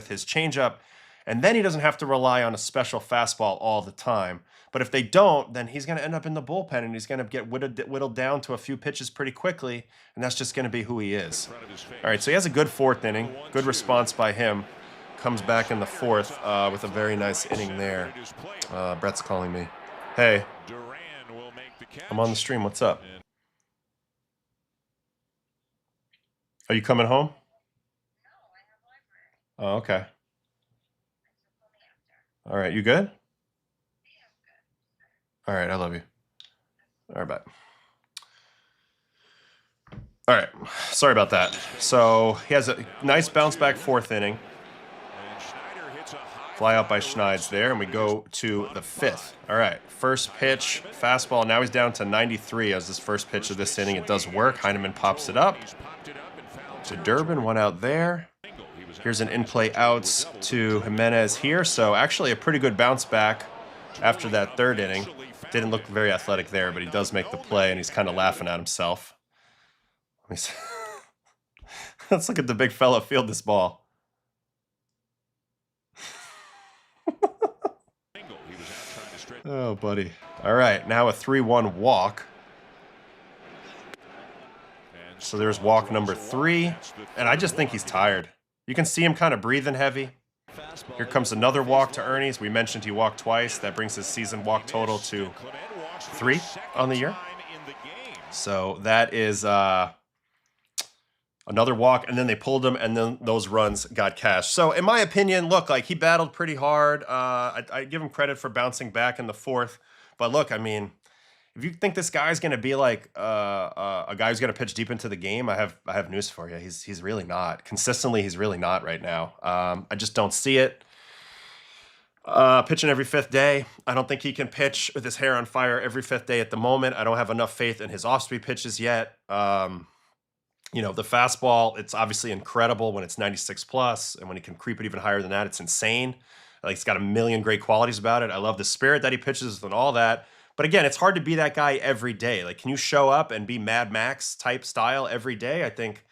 his changeup, And then he doesn't have to rely on a special fastball all the time. But if they don't, then he's going to end up in the bullpen and he's going to get whittled down to a few pitches pretty quickly. And that's just going to be who he is. All right, so he has a good 4th inning. Good response by him. Comes back in the 4th with a very nice inning there. Brett's calling me. Hey, I'm on the stream. What's up? Are you coming home? Oh, okay. All right, you good? All right, I love you. All right, bye. All right, sorry about that. So he has a nice bounce back 4th inning. Fly out by Schneid's there, and we go to the 5th. All right, first pitch, fastball. Now he's down to 93 as his first pitch of this inning. It does work. Heineman pops it up to Durbin, 1 out there. Here's an in-play outs to Jimenez here. So actually a pretty good bounce back after that 3rd inning. Didn't look very athletic there, but he does make the play, and he's kind of laughing at himself. Let's look at the big fella field this ball. Oh, buddy. All right, now a 3-1 walk. So there's walk number 3, and I just think he's tired. You can see him kind of breathing heavy. Here comes another walk to Ernie's. We mentioned he walked twice. That brings his season walk total to 3 on the year. So that is another walk, and then they pulled him, and then those runs got cashed. So in my opinion, look, like he battled pretty hard. I give him credit for bouncing back in the 4th. But look, I mean, if you think this guy's going to be like a guy who's going to pitch deep into the game, I have news for you. He's really not. Consistently, he's really not right now. I just don't see it. Pitching every 5th day. I don't think he can pitch with his hair on fire every 5th day at the moment. I don't have enough faith in his off-speed pitches yet. You know, the fastball, it's obviously incredible when it's 96 plus, and when he can creep it even higher than that, it's insane. Like, he's got a million great qualities about it. I love the spirit that he pitches and all that. But again, it's hard to be that guy every day. Like, can you show up and be Mad Max type style every day? I think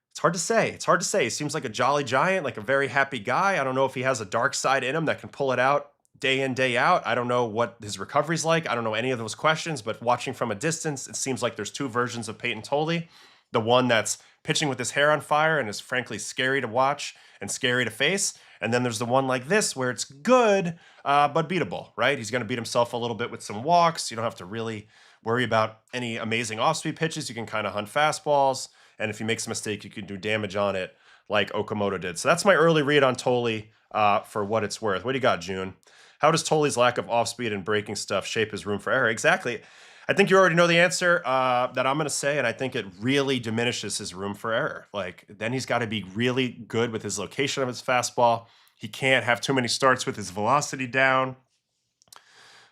it's hard to say. It's hard to say. He seems like a jolly giant, like a very happy guy. I don't know if he has a dark side in him that can pull it out day in, day out. I don't know what his recovery's like. I don't know any of those questions, but watching from a distance, it seems like there's 2 versions of Payton Tolle. The one that's pitching with his hair on fire and is frankly scary to watch and scary to face. And then there's the one like this where it's good, but beatable, right? He's going to beat himself a little bit with some walks. You don't have to really worry about any amazing off-speed pitches. You can kind of hunt fastballs. And if he makes a mistake, you can do damage on it like Okamoto did. So that's my early read on Tolle for what it's worth. What do you got, June? How does Tolle's lack of off-speed and breaking stuff shape his room for error? Exactly. I think you already know the answer that I'm going to say, and I think it really diminishes his room for error. Like, then he's got to be really good with his location of his fastball. He can't have too many starts with his velocity down.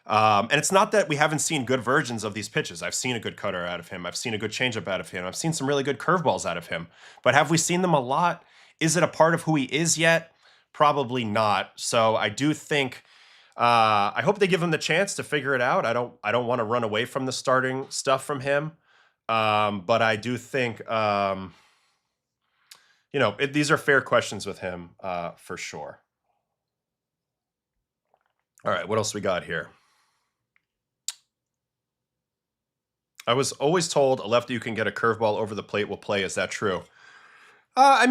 And it's not that we haven't seen good versions of these pitches. I've seen a good cutter out of him. I've seen a good changeup out of him. I've seen some really good curveballs out of him. But have we seen them a lot? Is it a part of who he is yet? Probably not. So I do think... I hope they give him the chance to figure it out. I don't want to run away from the starting stuff from him. But I do think, these are fair questions with him for sure. All right, what else we got here? I was always told a lefty who can get a curveball over the plate will play. Is that true? I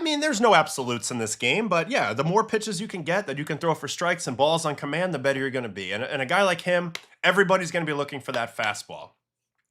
mean, there's no absolutes in this game, but yeah, the more pitches you can get that you can throw for strikes and balls on command, the better you're going to be. And a guy like him, everybody's going to be looking for that fastball.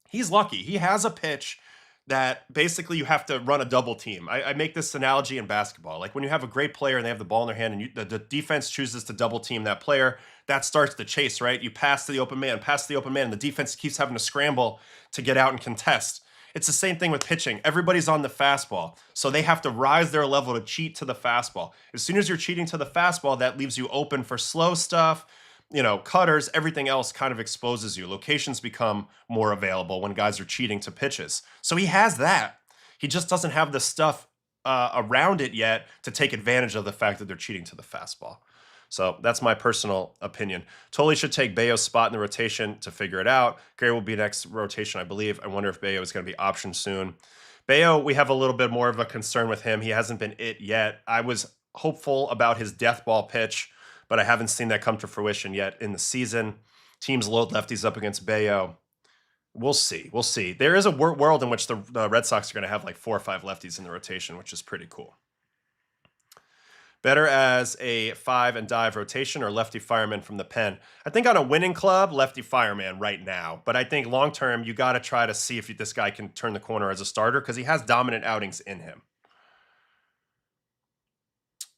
He's lucky. He has a pitch that basically you have to run a double team. I make this analogy in basketball. Like when you have a great player and they have the ball in their hand and the defense chooses to double team that player, that starts the chase, right? You pass to the open man, and the defense keeps having to scramble to get out and contest. It's the same thing with pitching. Everybody's on the fastball, so they have to rise their level to cheat to the fastball. As soon as you're cheating to the fastball, that leaves you open for slow stuff, cutters, everything else kind of exposes you. Locations become more available when guys are cheating to pitches. So he has that. He just doesn't have the stuff around it yet to take advantage of the fact that they're cheating to the fastball. So that's my personal opinion. Tolle should take Bayo's spot in the rotation to figure it out. Gray will be next rotation, I believe. I wonder if Bayo is going to be optioned soon. Bayo, we have a little bit more of a concern with him. He hasn't been it yet. I was hopeful about his death ball pitch, but I haven't seen that come to fruition yet in the season. Teams load lefties up against Bayo. We'll see. We'll see. There is a world in which the Red Sox are going to have like 4 or 5 lefties in the rotation, which is pretty cool. Better as a 5 and dive rotation or lefty fireman from the pen? I think on a winning club, lefty fireman right now. But I think long term, you got to try to see if this guy can turn the corner as a starter because he has dominant outings in him.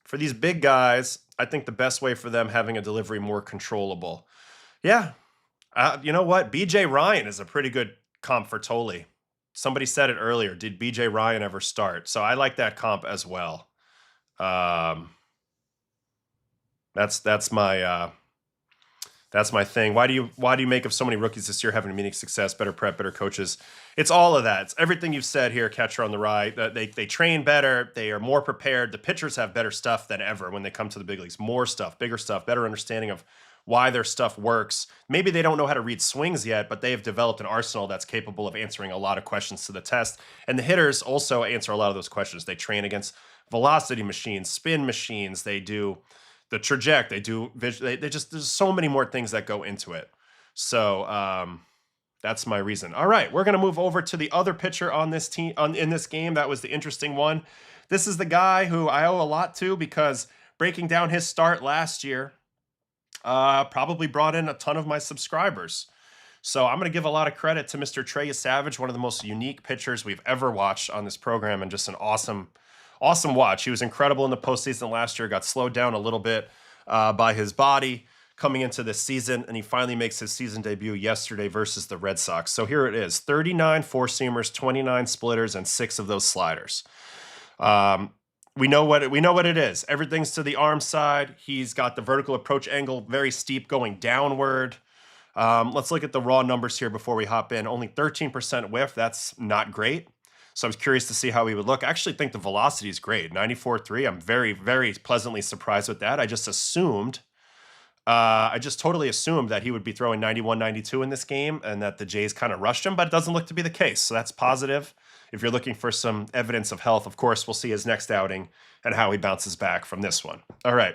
For these big guys, I think the best way for them having a delivery more controllable. Yeah. You know what? BJ Ryan is a pretty good comp for Tolle. Somebody said it earlier. Did BJ Ryan ever start? So I like that comp as well. That's my thing. Why do you make of so many rookies this year having immediate success, better prep, better coaches? It's all of that. It's everything you've said here, catcher on the right. They train better. They are more prepared. The pitchers have better stuff than ever when they come to the big leagues. More stuff, bigger stuff, better understanding of why their stuff works. Maybe they don't know how to read swings yet, but they have developed an arsenal that's capable of answering a lot of questions to the test. And the hitters also answer a lot of those questions. They train against velocity machines, spin machines. They do the trajectory. They do there's so many more things that go into it. So that's my reason. All right, we're gonna move over to the other pitcher on this team in this game. That was the interesting one. This is the guy who I owe a lot to because breaking down his start last year probably brought in a ton of my subscribers. So I'm going to give a lot of credit to Mr. Trey Yesavage, one of the most unique pitchers we've ever watched on this program, and just an awesome watch. He was incredible in the postseason last year, got slowed down a little bit by his body coming into this season, and he finally makes his season debut yesterday versus the Red Sox. So here it is, 39 four-seamers, 29 splitters, and 6 of those sliders. We know what it is. Everything's to the arm side. He's got the vertical approach angle very steep going downward. Let's look at the raw numbers here before we hop in. Only 13% whiff. That's not great. So I was curious to see how he would look. I actually think the velocity is great. 94.3. I'm very, very pleasantly surprised with that. I just totally assumed that he would be throwing 91, 92 in this game and that the Jays kind of rushed him, but it doesn't look to be the case. So that's positive. If you're looking for some evidence of health, of course, we'll see his next outing and how he bounces back from this one. All right.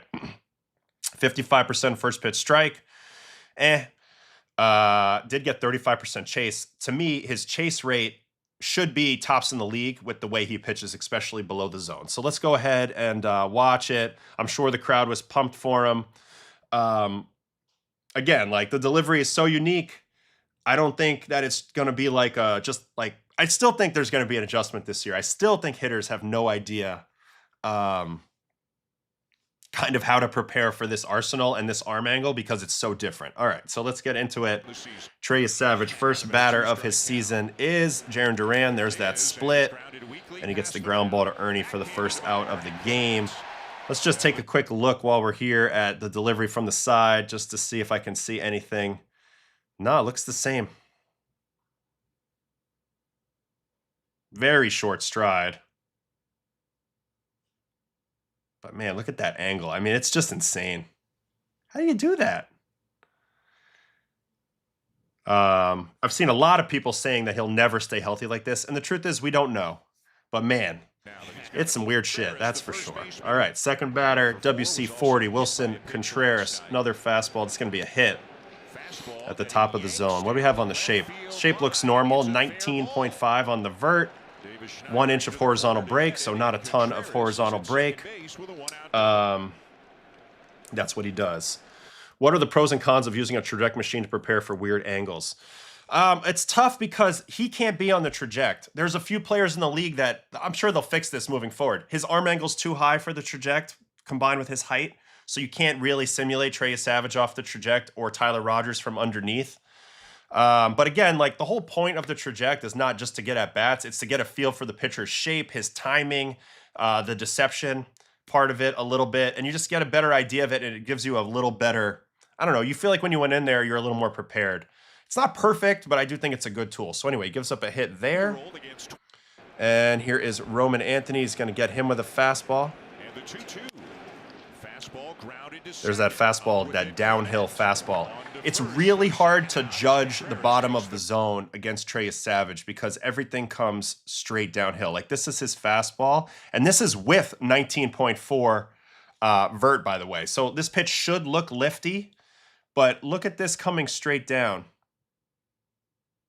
55% first pitch strike. Did get 35% chase. To me, his chase rate should be tops in the league with the way he pitches, especially below the zone. So let's go ahead and watch it. I'm sure the crowd was pumped for him. Again, like the delivery is so unique. I don't think that it's going to be like I still think there's going to be an adjustment this year. I still think hitters have no idea kind of how to prepare for this arsenal and this arm angle because it's so different. All right, so let's get into it. Trey Yesavage, first batter of his season is Jarren Duran. There's that split, and he gets the ground ball to Ernie for the first out of the game. Let's just take a quick look while we're here at the delivery from the side just to see if I can see anything. No, it looks the same. Very short stride. But man, look at that angle. I mean, it's just insane. How do you do that? I've seen a lot of people saying that he'll never stay healthy like this. And the truth is we don't know. But man, it's some weird shit. That's for sure. All right, second batter, WC40, Wilson Contreras. Another fastball. It's going to be a hit at the top of the zone. What do we have on the shape? Shape looks normal. 19.5 on the vert. 1 inch of horizontal break, so not a ton of horizontal break. That's what he does. What are the pros and cons of using a traject machine to prepare for weird angles? It's tough because he can't be on the traject. There's a few players in the league that I'm sure they'll fix this moving forward. His arm angle's too high for the traject combined with his height, so you can't really simulate Trey Yesavage off the traject or Tyler Rogers from underneath. But again, like the whole point of the traject is not just to get at bats, it's to get a feel for the pitcher's shape, his timing, the deception part of it a little bit, and you just get a better idea of it, and it gives you a little better, I don't know, you feel like when you went in there, you're a little more prepared. It's not perfect, but I do think it's a good tool. So anyway, he gives up a hit there. And here is Roman Anthony. He's going to get him with a fastball. There's that fastball, that downhill fastball. It's really hard to judge the bottom of the zone against Trey Yesavage because everything comes straight downhill. Like this is his fastball, and this is with 19.4 vert, by the way. So this pitch should look lifty, but look at this coming straight down.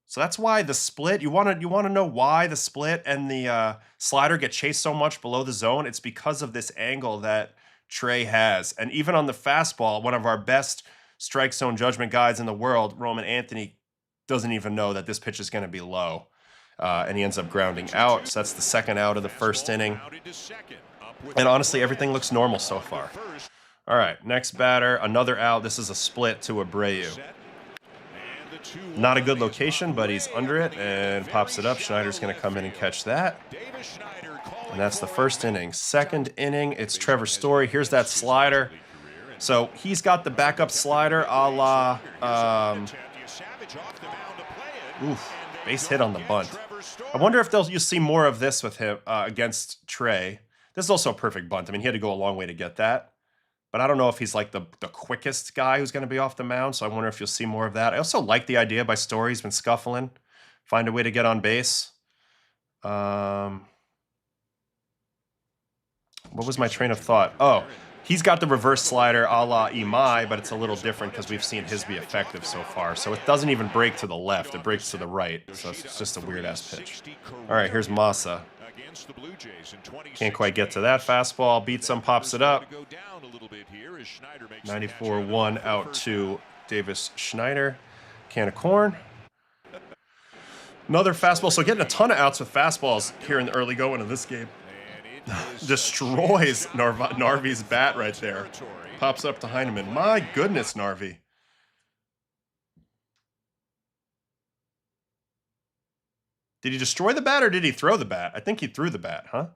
So that's why the split, you want to know why the split and the slider get chased so much below the zone. It's because of this angle that Trey has. And even on the fastball, one of our best strike zone judgment guys in the world, Roman Anthony, doesn't even know that this pitch is going to be low. And he ends up grounding out. So that's the second out of the first inning. And honestly, everything looks normal so far. All right, next batter, another out. This is a split to Abreu. Not a good location, but he's under it and pops it up. Schneider's going to come in and catch that. And that's the first inning. Second inning, it's Trevor Story. Here's that slider. So he's got the backup slider a la... base hit on the bunt. I wonder if you'll see more of this with him against Trey. This is also a perfect bunt. I mean, he had to go a long way to get that. But I don't know if he's like the quickest guy who's going to be off the mound, so I wonder if you'll see more of that. I also like the idea by Story. He's been scuffling. Find a way to get on base. What was my train of thought? Oh, he's got the reverse slider a la Imai, but it's a little different because we've seen his be effective so far. So it doesn't even break to the left. It breaks to the right. So it's just a weird-ass pitch. All right, here's Massa. Can't quite get to that fastball. Beats him, pops it up. 94-1 out to Davis Schneider. Can of corn. Another fastball. So getting a ton of outs with fastballs here in the early going of this game. Destroys Narvi's bat right there. Pops up to Heineman. My goodness, Narvi. Did he destroy the bat or did he throw the bat? I think he threw the bat, huh?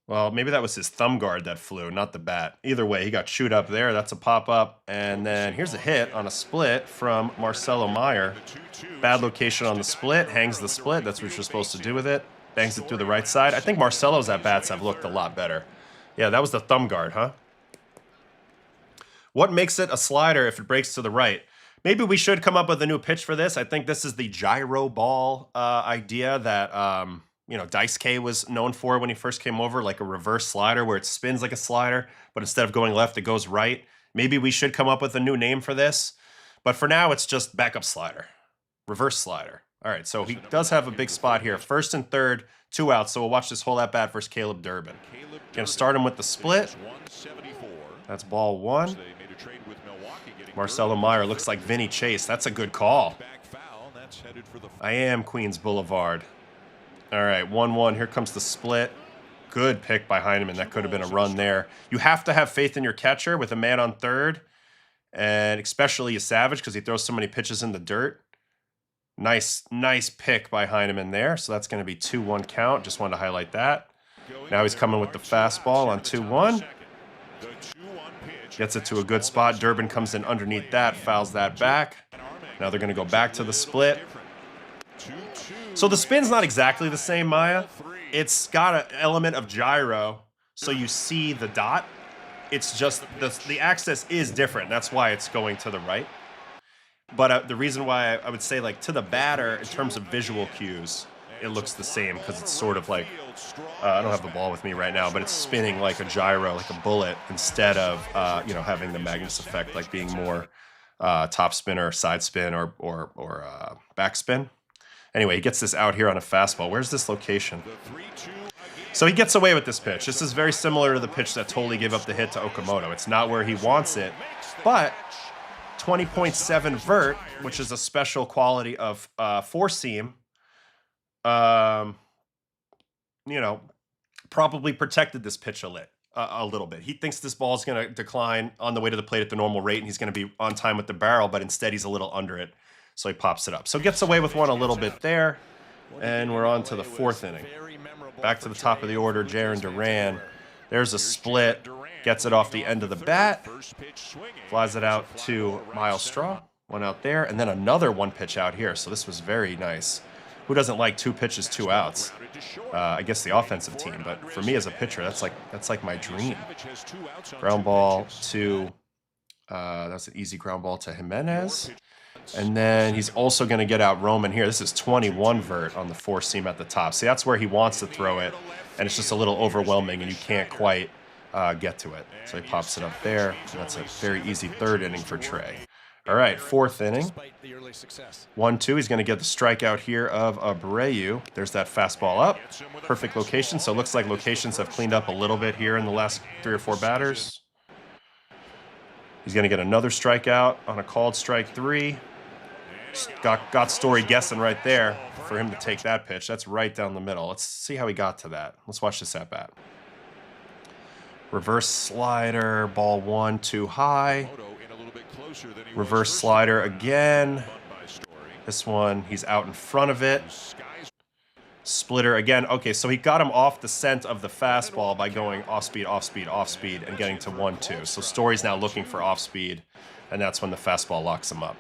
Well, maybe that was his thumb guard that flew, not the bat. Either way, he got chewed up there. That's a pop-up. And then here's a hit on a split from Marcelo Meyer. Bad location on the split. Hangs the split. That's what you're supposed to do with it. Bangs it through the right side. I think Marcelo's at-bats have looked a lot better. Yeah, that was the thumb guard, huh? What makes it a slider if it breaks to the right? Maybe we should come up with a new pitch for this. I think this is the gyro ball idea that, Dice K was known for when he first came over, like a reverse slider where it spins like a slider, but instead of going left, it goes right. Maybe we should come up with a new name for this. But for now, it's just backup slider, reverse slider. All right, so he does have a big spot here. First and third, 2 outs. So we'll watch this whole at-bat versus Caleb Durbin. Going to start him with the split. That's ball 1. Marcelo Meyer looks like Vinny Chase. That's a good call. I am Queens Boulevard. All right, 1-1. Here comes the split. Good pick by Heineman. That could have been a run there. You have to have faith in your catcher with a man on third, and especially Yesavage because he throws so many pitches in the dirt. Nice pick by Heineman there. So that's going to be 2-1 count. Just wanted to highlight that. Now he's coming with the fastball on 2-1. Gets it to a good spot. Durbin comes in underneath that, fouls that back. Now they're going to go back to the split. So the spin's not exactly the same, Maya. It's got an element of gyro, so you see the dot. It's just the axis is different. That's why it's going to the right. But the reason why I would say, like, to the batter, in terms of visual cues, it looks the same because it's sort of like, I don't have the ball with me right now, but it's spinning like a gyro, like a bullet, instead of, having the Magnus effect, like being more top spin or side spin or back spin. Anyway, he gets this out here on a fastball. Where's this location? So he gets away with this pitch. This is very similar to the pitch that Tolle gave up the hit to Okamoto. It's not where he wants it, but 20.7 vert, which is a special quality of four-seam, probably protected this pitch a little bit. He thinks this ball is going to decline on the way to the plate at the normal rate, and he's going to be on time with the barrel, but instead he's a little under it, so he pops it up. So gets away with one a little bit there, and we're on to the 4th inning. Back to the top of the order, Jarren Duran. There's a split, gets it off the end of the bat, flies it out to Miles Straw, one out there, and then another one pitch out here. So this was very nice. Who doesn't like 2 pitches, 2 outs? I guess the offensive team, but for me as a pitcher, that's like my dream. Ground ball to that's an easy ground ball to Jimenez. And then he's also going to get out Roman here. This is 21 vert on the 4-seam at the top. See, that's where he wants to throw it, and it's just a little overwhelming, and you can't quite get to it. So he pops it up there. And that's a very easy 3rd inning for Trey. All right, 4th inning. 1-2. He's going to get the strikeout here of Abreu. There's that fastball up. Perfect location. So it looks like locations have cleaned up a little bit here in the last 3 or 4 batters. He's going to get another strikeout on a called strike 3. Got Story guessing right there for him to take that pitch. That's right down the middle. Let's see how he got to that. Let's watch this at bat. Reverse slider, ball 1 too high. Reverse slider again. This one, he's out in front of it. Splitter again. Okay, so he got him off the scent of the fastball by going off speed, off speed, off speed, and getting to 1-2. So Story's now looking for off speed, and that's when the fastball locks him up.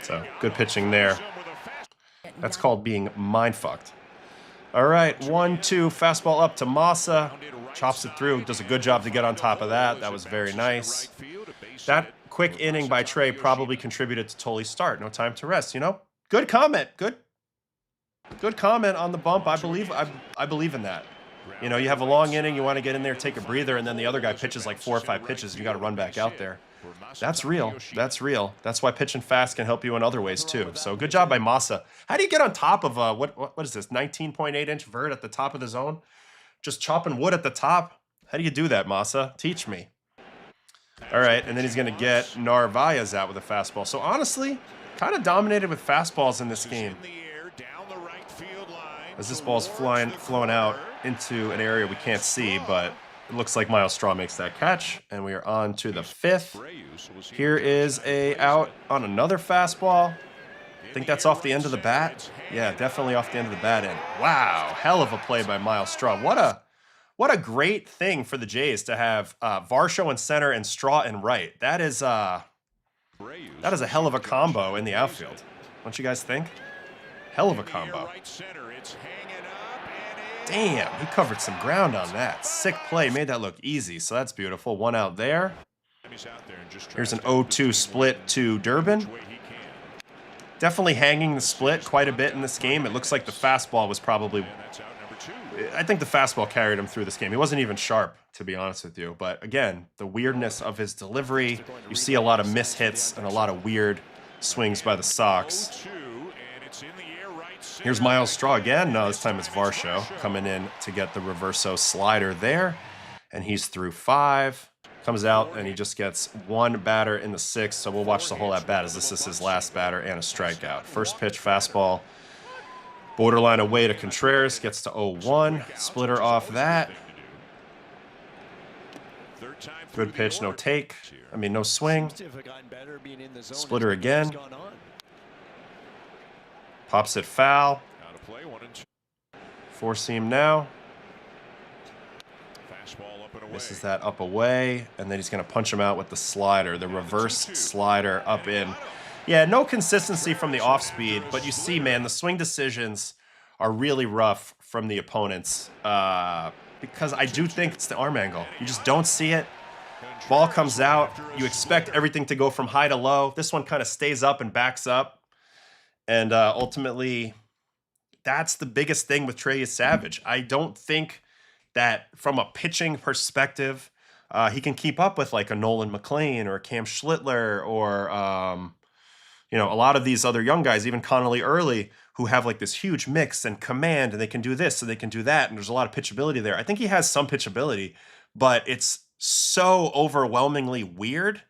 So good pitching there. That's called being mind-fucked. All right, 1-2, fastball up to Massa. Chops it through, does a good job to get on top of that. That was very nice. That quick inning by Trey probably contributed to Tolle's start. No time to rest, you know? Good comment. Good comment on the bump. I believe in that. You know, you have a long inning, you want to get in there, take a breather, and then the other guy pitches like 4 or 5 pitches, and you got to run back out there. That's real. That's real. That's why pitching fast can help you in other ways too. So good job by Massa. How do you get on top of what is this? 19.8-inch vert at the top of the zone? Just chopping wood at the top? How do you do that, Massa? Teach me. All right, and then he's going to get Narvaez out with a fastball. So honestly, kind of dominated with fastballs in this game. As this ball's flowing out into an area we can't see, but it looks like Miles Straw makes that catch, and we are on to the 5th. Here is a out on another fastball. I think that's off the end of the bat. Yeah, definitely off the end of the bat end. Wow, hell of a play by Miles Straw. What a great thing for the Jays to have Varsho in center and Straw in right. That is a hell of a combo in the outfield. Don't you guys think? Hell of a combo. Damn, he covered some ground on that. Sick play, made that look easy, so that's beautiful. 1 out there. Here's an 0-2 split to Durbin. Definitely hanging the split quite a bit in this game. It looks like the fastball was probably... I think the fastball carried him through this game. He wasn't even sharp, to be honest with you. But again, the weirdness of his delivery. You see a lot of mishits and a lot of weird swings by the Sox. Here's Miles Straw again. No, this time it's Varsho coming in to get the reverso slider there. And he's through 5. Comes out, and he just gets 1 batter in the 6th. So we'll watch the whole at-bat as this is his last batter and a strikeout. First pitch, fastball. Borderline away to Contreras. Gets to 0-1. Splitter off that. Good pitch, no take. I mean, no swing. Splitter again. Pops it foul. 4-seam now. Misses that up away, and then he's going to punch him out with the slider, the reverse slider up in. Yeah, no consistency from the off-speed, but you see, man, the swing decisions are really rough from the opponents because I do think it's the arm angle. You just don't see it. Ball comes out. You expect everything to go from high to low. This one kind of stays up and backs up. And ultimately, that's the biggest thing with Trey Yesavage. I don't think that from a pitching perspective, he can keep up with like a Nolan McLean or a Cam Schlittler or, you know, a lot of these other young guys, even Connolly Early, who have like this huge mix and command, and they can do this and they can do that. And there's a lot of pitchability there. I think he has some pitchability, but it's so overwhelmingly weird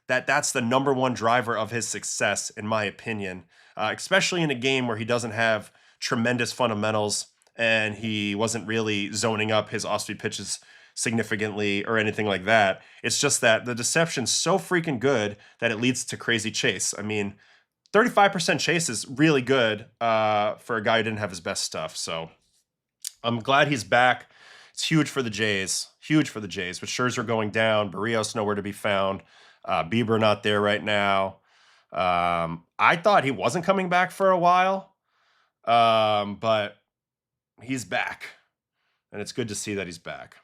that that's the #1 driver of his success, in my opinion. Especially in a game where he doesn't have tremendous fundamentals and he wasn't really zoning up his off-speed pitches significantly or anything like that. It's just that the deception's so freaking good that it leads to crazy chase. I mean, 35% chase is really good for a guy who didn't have his best stuff. So I'm glad he's back. It's huge for the Jays. Huge for the Jays. With Scherzer going down, Barrios nowhere to be found. Bieber not there right now. I thought he wasn't coming back for a while, but he's back, and it's good to see that he's back.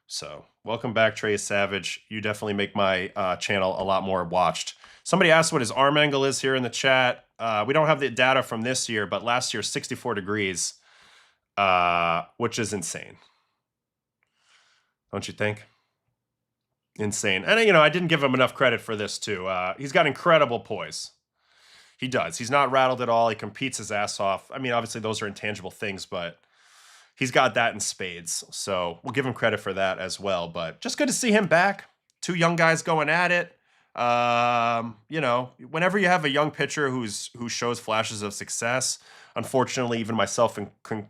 So welcome back, Trey Yesavage. You definitely make my channel a lot more watched. Somebody asked what his arm angle is here in the chat. We don't have the data from this year, but last year, 64 degrees, which is insane. Don't you think? Insane. And, you know, I didn't give him enough credit for this, too. He's got incredible poise. He does. He's not rattled at all. He competes his ass off. I mean, obviously, those are intangible things, but he's got that in spades. So we'll give him credit for that as well. But just good to see him back. Two young guys going at it. You know, whenever you have a young pitcher who shows flashes of success, unfortunately, even myself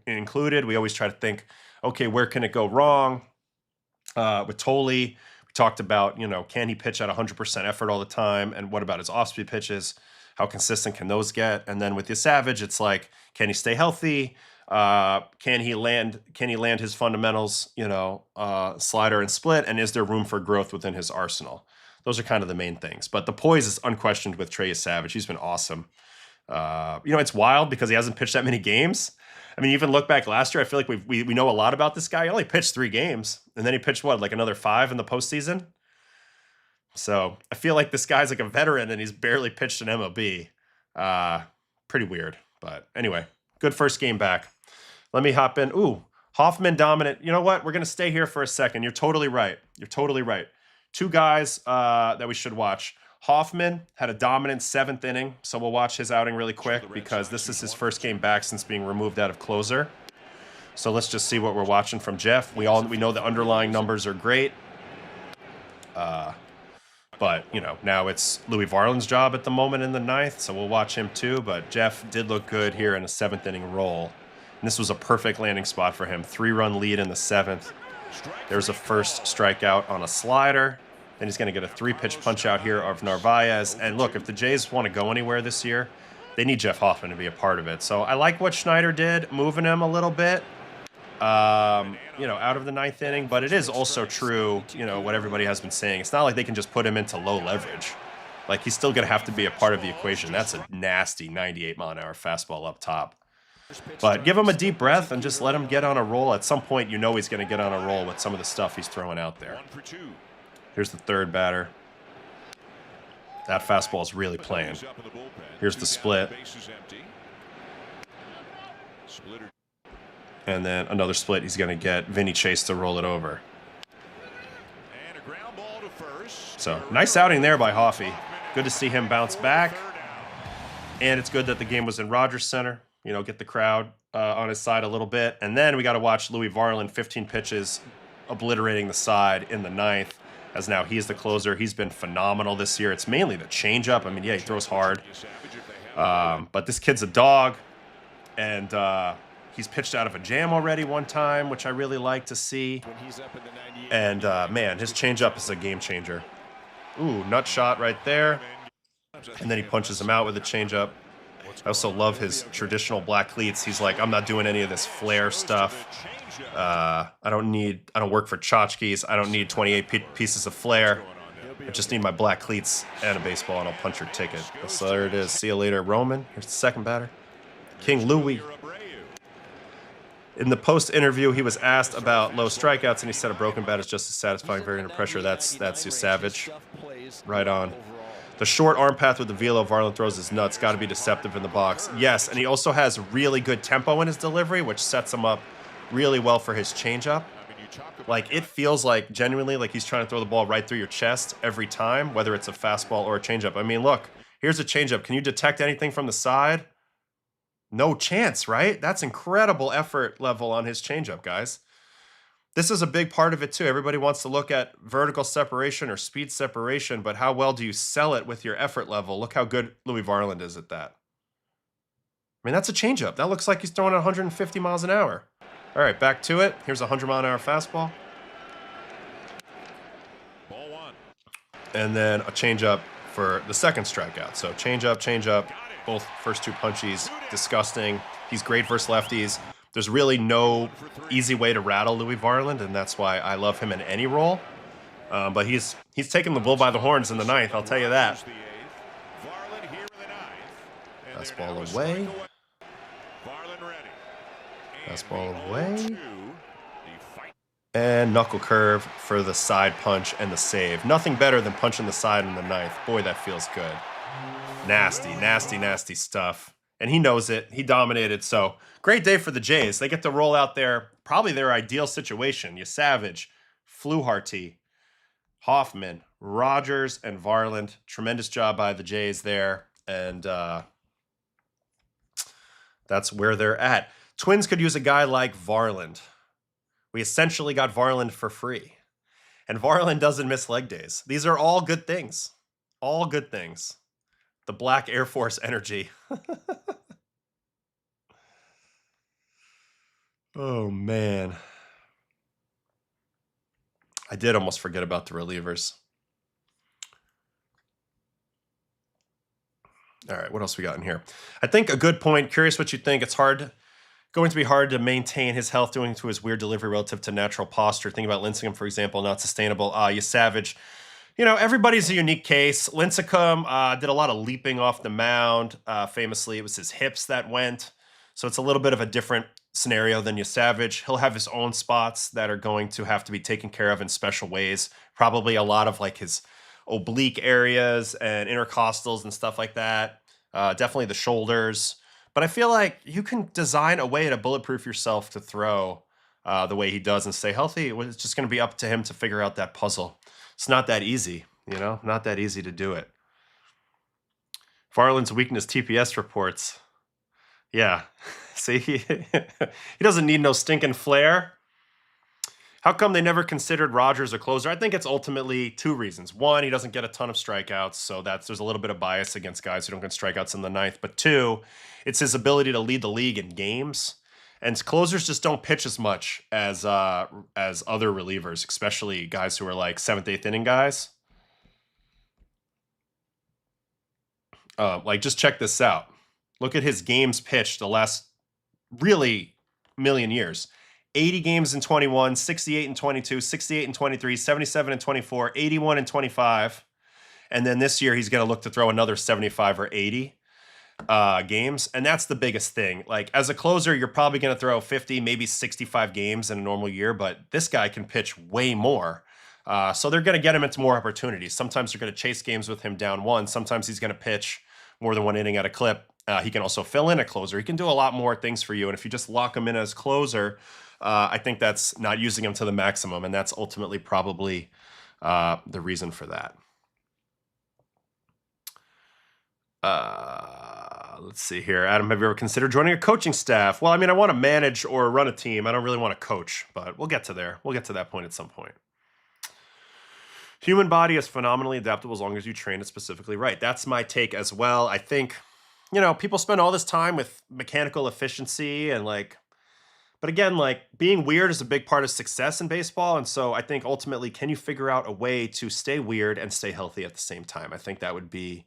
included, we always try to think, okay, where can it go wrong? With Tolle, we talked about, you know, can he pitch at 100% effort all the time? And what about his off-speed pitches? How consistent can those get? And then with Yesavage, it's like, can he stay healthy? Can he land his fundamentals, you know, slider and split? And is there room for growth within his arsenal? Those are kind of the main things. But the poise is unquestioned with Trey Yesavage. He's been awesome. You know, it's wild because he hasn't pitched that many games. I mean, even look back last year, I feel like we know a lot about this guy. He only pitched 3 games, and then he pitched, what, like another 5 in the postseason? So I feel like this guy's like a veteran, and he's barely pitched an MLB. Pretty weird. But anyway, good first game back. Let me hop in. Ooh, Hoffman dominant. You know what? We're going to stay here for a second. You're totally right. You're totally right. 2 guys that we should watch. Hoffman had a dominant 7th inning, so we'll watch his outing really quick because this is his first game back since being removed out of closer. So let's just see what we're watching from Jeff. We know the underlying numbers are great. But, you know, now it's Louis Varland's job at the moment in the 9th, so we'll watch him too. But Jeff did look good here in a 7th inning role. And this was a perfect landing spot for him. 3-run lead in the 7th. There's a first strikeout on a slider. Then he's going to get a 3-pitch punch out here of Narvaez. And look, if the Jays want to go anywhere this year, they need Jeff Hoffman to be a part of it. So I like what Schneider did, moving him a little bit, you know, out of the 9th inning. But it is also true, you know, what everybody has been saying. It's not like they can just put him into low leverage. Like, he's still going to have to be a part of the equation. That's a nasty 98-mile-an-hour fastball up top. But give him a deep breath and just let him get on a roll. At some point, you know he's going to get on a roll with some of the stuff he's throwing out there. Here's the 3rd batter. That fastball is really playing. Here's the split. And then another split. He's going to get Vinny Chase to roll it over. So, nice outing there by Hoffy. Good to see him bounce back. And it's good that the game was in Rogers Center. You know, get the crowd on his side a little bit. And then we got to watch Louis Varland, 15 pitches, obliterating the side in the 9th. As now he's the closer. He's been phenomenal this year. It's mainly the changeup. I mean, yeah, he throws hard. But this kid's a dog. And he's pitched out of a jam already one time, which I really like to see. And, man, his changeup is a game changer. Ooh, nut shot right there. And then he punches him out with a changeup. I also love his traditional black cleats. He's like, I'm not doing any of this flare stuff. I don't work for tchotchkes. I don't need 28 pieces of flair. I just need my black cleats and a baseball, and I'll punch your ticket. So there it is. See you later, Roman. Here's the 2nd batter. King Louis. In the post-interview, he was asked about low strikeouts, and he said a broken bat is just as satisfying, very under pressure. That's Yesavage. Right on. The short arm path with the velo Varland throws is nuts. Got to be deceptive in the box. Yes, and he also has really good tempo in his delivery, which sets him up really well for his changeup. Like, it feels like, genuinely, like he's trying to throw the ball right through your chest every time, whether it's a fastball or a changeup. I mean, look, here's a changeup. Can you detect anything from the side? No chance, right? That's incredible effort level on his changeup, guys. This is a big part of it, too. Everybody wants to look at vertical separation or speed separation, but how well do you sell it with your effort level? Look how good Louis Varland is at that. I mean, that's a changeup. That looks like he's throwing at 150 miles an hour. All right, back to it. Here's a 100-mile-an-hour fastball. Ball 1. And then a changeup for the 2nd strikeout. So changeup, both first 2 punchies, disgusting. He's great versus lefties. There's really no easy way to rattle Louis Varland, and that's why I love him in any role. But he's taken the bull by the horns in the 9th, I'll tell you that. Fastball away. Fastball away. And knuckle curve for the side punch and the save. Nothing better than punching the side in the ninth. Boy, that feels good. Nasty, nasty, nasty stuff. And he knows it. He dominated. So great day for the Jays. They get to roll out there, probably their ideal situation. Yesavage, Fluharty, Hoffman, Rogers, and Varland. Tremendous job by the Jays there. And that's where they're at. Twins could use a guy like Varland. We essentially got Varland for free. And Varland doesn't miss leg days. These are all good things. All good things. The Black Air Force energy. Oh, man. I did almost forget about the relievers. All right, what else we got in here? I think a good point. Curious what you think. It's going to be hard to maintain his health due to his weird delivery relative to natural posture. Think about Lincecum, for example, not sustainable. Yesavage, everybody's a unique case. Lincecum did a lot of leaping off the mound. Famously, it was his hips that went. So it's a little bit of a different scenario than Yesavage. He'll have his own spots that are going to have to be taken care of in special ways. Probably a lot of like his oblique areas and intercostals and stuff like that. Definitely the shoulders. But I feel like you can design a way to bulletproof yourself to throw the way he does and stay healthy. It's just going to be up to him to figure out that puzzle. It's not that easy, not that easy to do it. Varland's weakness TPS reports. Yeah, see, he doesn't need no stinking flair. How come they never considered Rogers a closer? I think it's ultimately two reasons. One, he doesn't get a ton of strikeouts, so there's a little bit of bias against guys who don't get strikeouts in the ninth. But two, it's his ability to lead the league in games. And closers just don't pitch as much as other relievers, especially guys who are like 7th, 8th inning guys. Just check this out. Look at his games pitched the last really million years. 80 games in 21, 68 in 22, 68 in 23, 77 in 24, 81 in 25. And then this year he's going to look to throw another 75 or 80 games. And that's the biggest thing. Like as a closer, you're probably going to throw 50, maybe 65 games in a normal year, but this guy can pitch way more. So they're going to get him into more opportunities. Sometimes they're going to chase games with him down one. Sometimes he's going to pitch more than one inning at a clip. He can also fill in a closer. He can do a lot more things for you. And if you just lock him in as closer, I think that's not using him to the maximum. And that's ultimately probably the reason for that. Let's see here. Adam, have you ever considered joining a coaching staff? Well, I mean, I want to manage or run a team. I don't really want to coach, but we'll get to there. We'll get to that point at some point. Human body is phenomenally adaptable as long as you train it specifically right. That's my take as well. I think, people spend all this time with mechanical efficiency and but again, being weird is a big part of success in baseball. And so I think ultimately, can you figure out a way to stay weird and stay healthy at the same time? I think that would be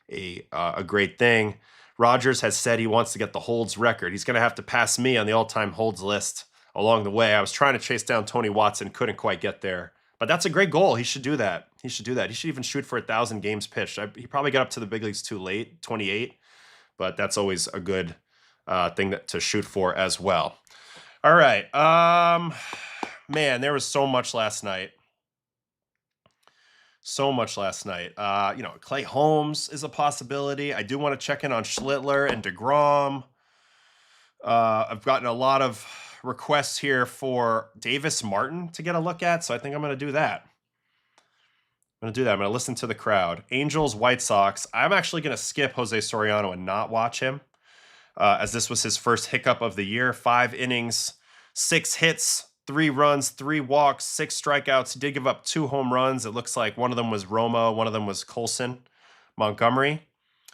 a great thing. Rogers has said he wants to get the holds record. He's going to have to pass me on the all-time holds list along the way. I was trying to chase down Tony Watson, couldn't quite get there. But that's a great goal. He should do that. He should even shoot for 1,000 games pitched. He probably got up to the big leagues too late, 28. But that's always a good thing to shoot for as well. All right. Man, there was so much last night. Clay Holmes is a possibility. I do want to check in on Schlittler and DeGrom. I've gotten a lot of requests here for Davis Martin to get a look at, so I think I'm going to do that. I'm going to listen to the crowd. Angels, White Sox. I'm actually going to skip Jose Soriano and not watch him, as this was his first hiccup of the year. 5 innings, 6 hits, 3 runs, 3 walks, 6 strikeouts. He did give up 2 home runs. It looks like one of them was Romo, one of them was Colson Montgomery.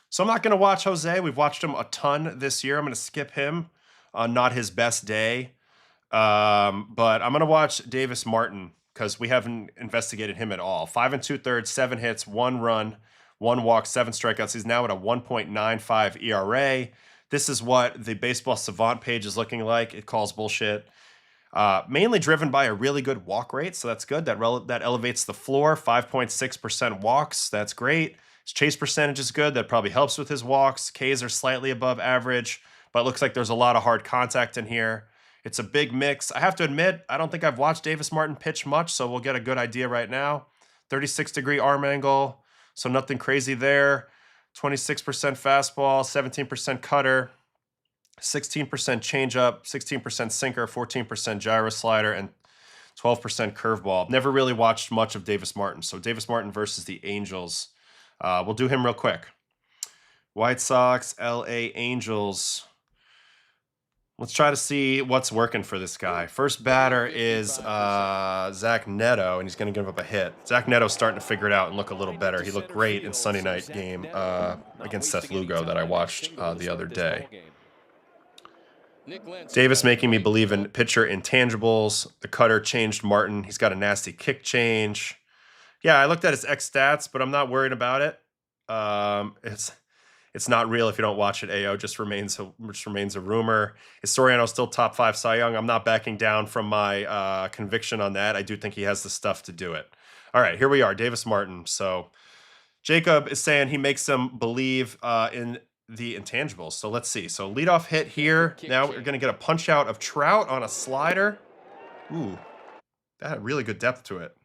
So I'm not going to watch Jose. We've watched him a ton this year. I'm going to skip him on not his best day. But I'm going to watch Davis Martin because we haven't investigated him at all. 5 2/3, 7 hits, 1 run, 1 walk, 7 strikeouts. He's now at a 1.95 ERA. This is what the Baseball Savant page is looking like. It calls bullshit. Mainly driven by a really good walk rate, so that's good. That elevates the floor. 5.6% walks. That's great. His chase percentage is good. That probably helps with his walks. Ks are slightly above average, but it looks like there's a lot of hard contact in here. It's a big mix. I have to admit, I don't think I've watched Davis Martin pitch much, so we'll get a good idea right now. 36-degree arm angle, so nothing crazy there. 26% fastball, 17% cutter, 16% changeup, 16% sinker, 14% gyro slider, and 12% curveball. Never really watched much of Davis Martin. So Davis Martin versus the Angels. We'll do him real quick. White Sox, LA Angels. Let's try to see what's working for this guy. First batter is Zach Neto, and he's going to give up a hit. Zach Neto's starting to figure it out and look a little better. He looked great in Sunday night game against Seth Lugo that I watched the other day. Davis making me believe in pitcher intangibles. The cutter changed Martin. He's got a nasty kick change. Yeah, I looked at his X stats, but I'm not worried about it. It's not real if you don't watch it. AO just remains a rumor. Is Soriano still top 5 Cy Young? I'm not backing down from my conviction on that. I do think he has the stuff to do it. All right, here we are, Davis Martin. So Jacob is saying he makes them believe in the intangibles. So let's see. So leadoff hit here. Now we're going to get a punch out of Trout on a slider. Ooh, that had really good depth to it.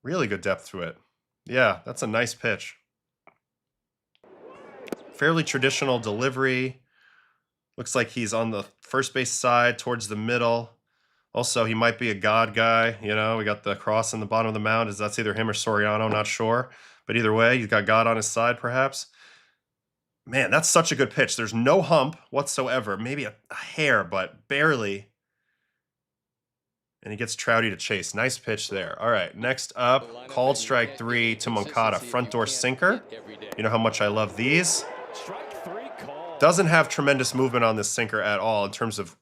Really good depth to it. Yeah, that's a nice pitch. Fairly traditional delivery. Looks like he's on the first base side towards the middle. Also, he might be a God guy. You know, we got the cross in the bottom of the mound. That's either him or Soriano, not sure. But either way, he's got God on his side, perhaps. Man, that's such a good pitch. There's no hump whatsoever. Maybe a hair, but barely. And he gets Trouty to chase. Nice pitch there. All right, next up, called strike 3 to Moncada. Front door sinker. You know how much I love these. Doesn't have tremendous movement on this sinker at all in terms of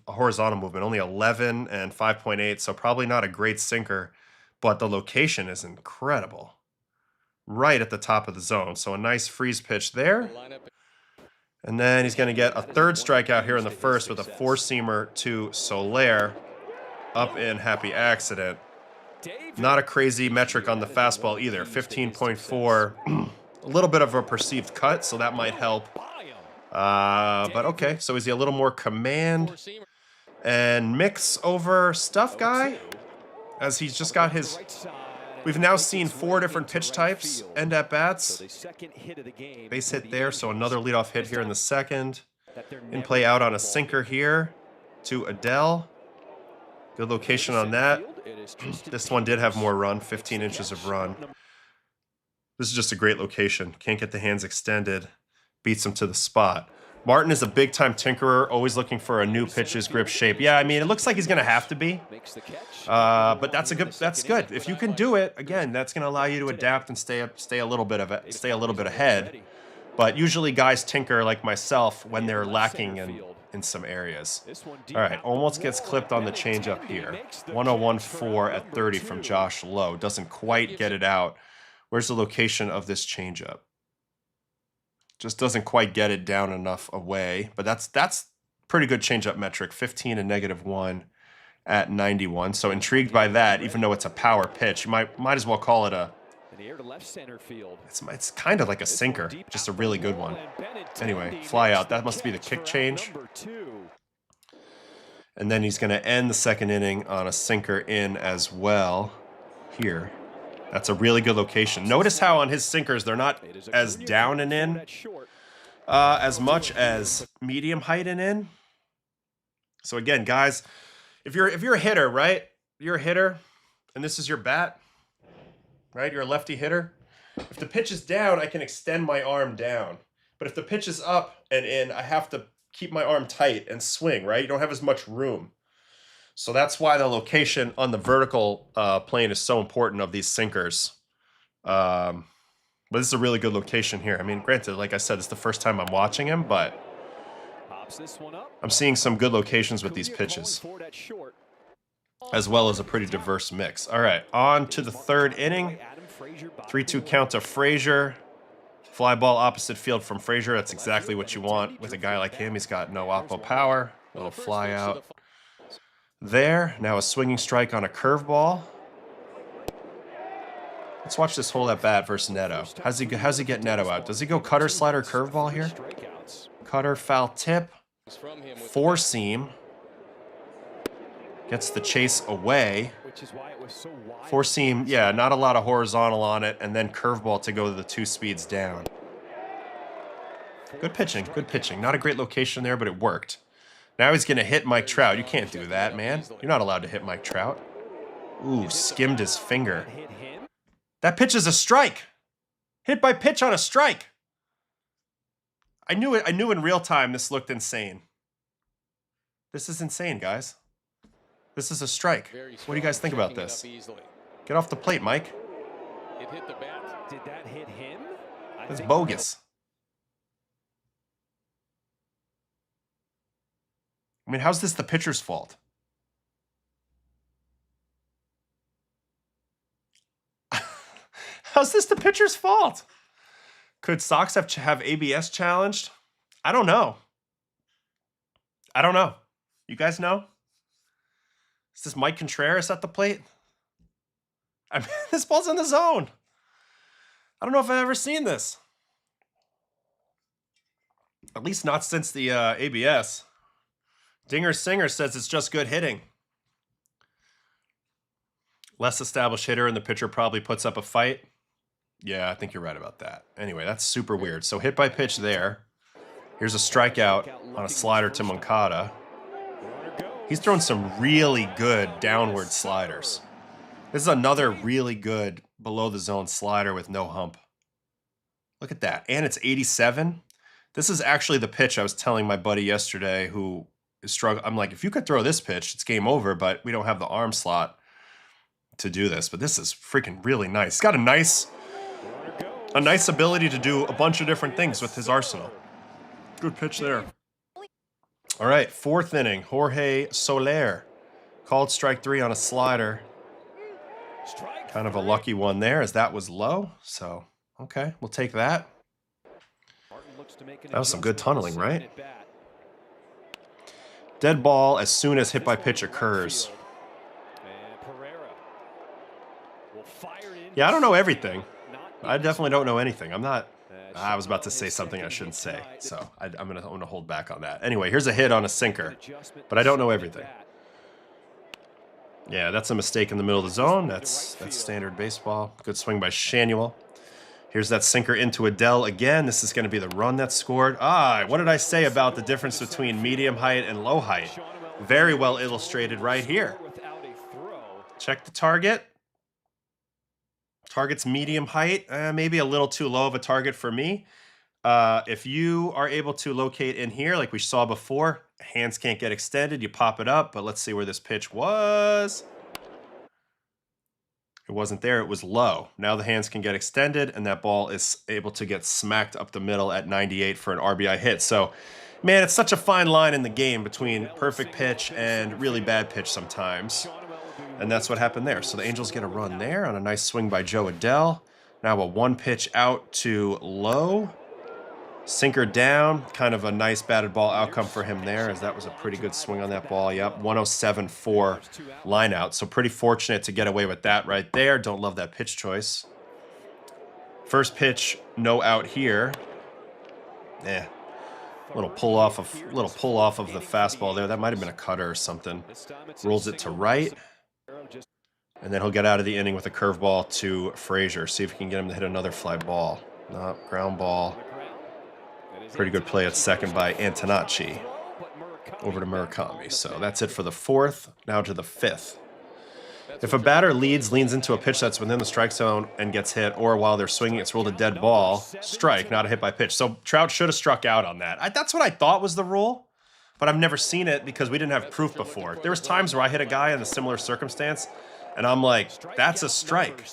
horizontal movement. Only 11 and 5.8, so probably not a great sinker. But the location is incredible. Right at the top of the zone. So a nice freeze pitch there. And then he's going to get a third strikeout here in the first with a four-seamer to Soler. Up in happy accident. Not a crazy metric on the fastball either. 15.4. A little bit of a perceived cut, so that might help. But okay, so is he a little more command and mix over stuff guy? As he's just got his... We've now seen 4 different pitch types end at bats. Base hit there, so another leadoff hit here in the second. In play out on a sinker here to Adele. Good location on that. This one did have more run, 15 inches of run. This is just a great location. Can't get the hands extended. Beats him to the spot. Martin is a big-time tinkerer, always looking for a new pitches, grip, shape. Yeah, I mean, it looks like he's going to have to be. But that's good. If you can do it, again, that's going to allow you to adapt and stay a little bit ahead. But usually guys tinker like myself when they're lacking in some areas. All right, almost gets clipped on the changeup here. 101.4 at 30 from Josh Lowe. Doesn't quite get it out. Where's the location of this changeup? Just doesn't quite get it down enough away. But that's pretty good changeup metric. 15 and -1 at 91. So intrigued by that, even though it's a power pitch. You might as well call it a... It's kind of like a sinker, just a really good one. Anyway, fly out. That must be the kick change. And then he's going to end the second inning on a sinker in as well here. That's a really good location. Notice how on his sinkers, they're not as down and in as much as medium height and in. So again, guys, if you're a hitter, right? You're a hitter, and this is your bat, right? You're a lefty hitter. If the pitch is down, I can extend my arm down. But if the pitch is up and in, I have to keep my arm tight and swing, right? You don't have as much room. So that's why the location on the vertical plane is so important of these sinkers. But this is a really good location here. I mean, granted, like I said, it's the first time I'm watching him, but I'm seeing some good locations with these pitches, as well as a pretty diverse mix. All right, on to the third inning. 3-2 count to Frazier. Fly ball opposite field from Frazier. That's exactly what you want with a guy like him. He's got no oppo power. A little fly out. There, now a swinging strike on a curveball. Let's watch this whole at bat versus Neto. How's he get Neto out? Does he go cutter, slider, curveball here? Cutter, foul tip. Four seam. Gets the chase away. Four seam, yeah, not a lot of horizontal on it, and then curveball to go to the 2 speeds down. Good pitching, good pitching. Not a great location there, but it worked. Now he's going to hit Mike Trout. You can't do that, man. You're not allowed to hit Mike Trout. Ooh, skimmed his finger. That pitch is a strike. Hit by pitch on a strike. I knew it. I knew in real time this looked insane. This is insane, guys. This is a strike. What do you guys think about this? Get off the plate, Mike. It hit the bat. Did that hit him? That's bogus. I mean, how's this the pitcher's fault? How's this the pitcher's fault? Could Sox have ABS challenged? I don't know. I don't know. You guys know? Is this Mike Contreras at the plate? I mean, this ball's in the zone. I don't know if I've ever seen this. At least not since the ABS. Dinger Singer says it's just good hitting. Less established hitter and the pitcher probably puts up a fight. Yeah, I think you're right about that. Anyway, that's super weird. So hit by pitch there. Here's a strikeout on a slider to Moncada. He's thrown some really good downward sliders. This is another really good below the zone slider with no hump. Look at that. And it's 87. This is actually the pitch I was telling my buddy yesterday who is struggling. I'm like, if you could throw this pitch, it's game over, but we don't have the arm slot to do this. But this is freaking really nice. He's got a nice ability to do a bunch of different things with his arsenal. Good pitch there. All right, 4th inning. Jorge Soler called strike 3 on a slider. Kind of a lucky one there as that was low. So, okay, we'll take that. That was some good tunneling, right? Dead ball as soon as hit by pitch occurs. Yeah, I don't know everything. I definitely don't know anything. I was about to say something I shouldn't say, so I'm gonna hold back on that. Anyway, here's a hit on a sinker, but I don't know everything. Yeah, that's a mistake in the middle of the zone. That's standard baseball. Good swing by Shanuel. Here's that sinker into Adele again. This is going to be the run that's scored. What did I say about the difference between medium height and low height? Very well illustrated right here. Check the target. Target's medium height, maybe a little too low of a target for me. If you are able to locate in here, like we saw before, hands can't get extended, you pop it up, but let's see where this pitch was. It wasn't there, it was low. Now the hands can get extended, and that ball is able to get smacked up the middle at 98 for an RBI hit. So, man, it's such a fine line in the game between perfect pitch and really bad pitch sometimes. And that's what happened there. So the Angels get a run there on a nice swing by Joe Adele. Now a 1-pitch out to low. Sinker down. Kind of a nice batted ball outcome for him there, as that was a pretty good swing on that ball. Yep, 107 for line out. So pretty fortunate to get away with that right there. Don't love that pitch choice. First pitch, no out here. Little pull off of the fastball there. That might have been a cutter or something. Rolls it to right. And then he'll get out of the inning with a curveball to Frazier. See if he can get him to hit another fly ball. No, ground ball. Pretty good play at second by Antonacci. Over to Murakami. So that's it for the 4th. Now to the 5th. If a batter leans into a pitch that's within the strike zone and gets hit, or while they're swinging, it's ruled a dead ball. Strike, not a hit by pitch. So Trout should have struck out on that. That's what I thought was the rule, but I've never seen it because we didn't have proof before. There was times where I hit a guy in a similar circumstance, and I'm like, that's a strike,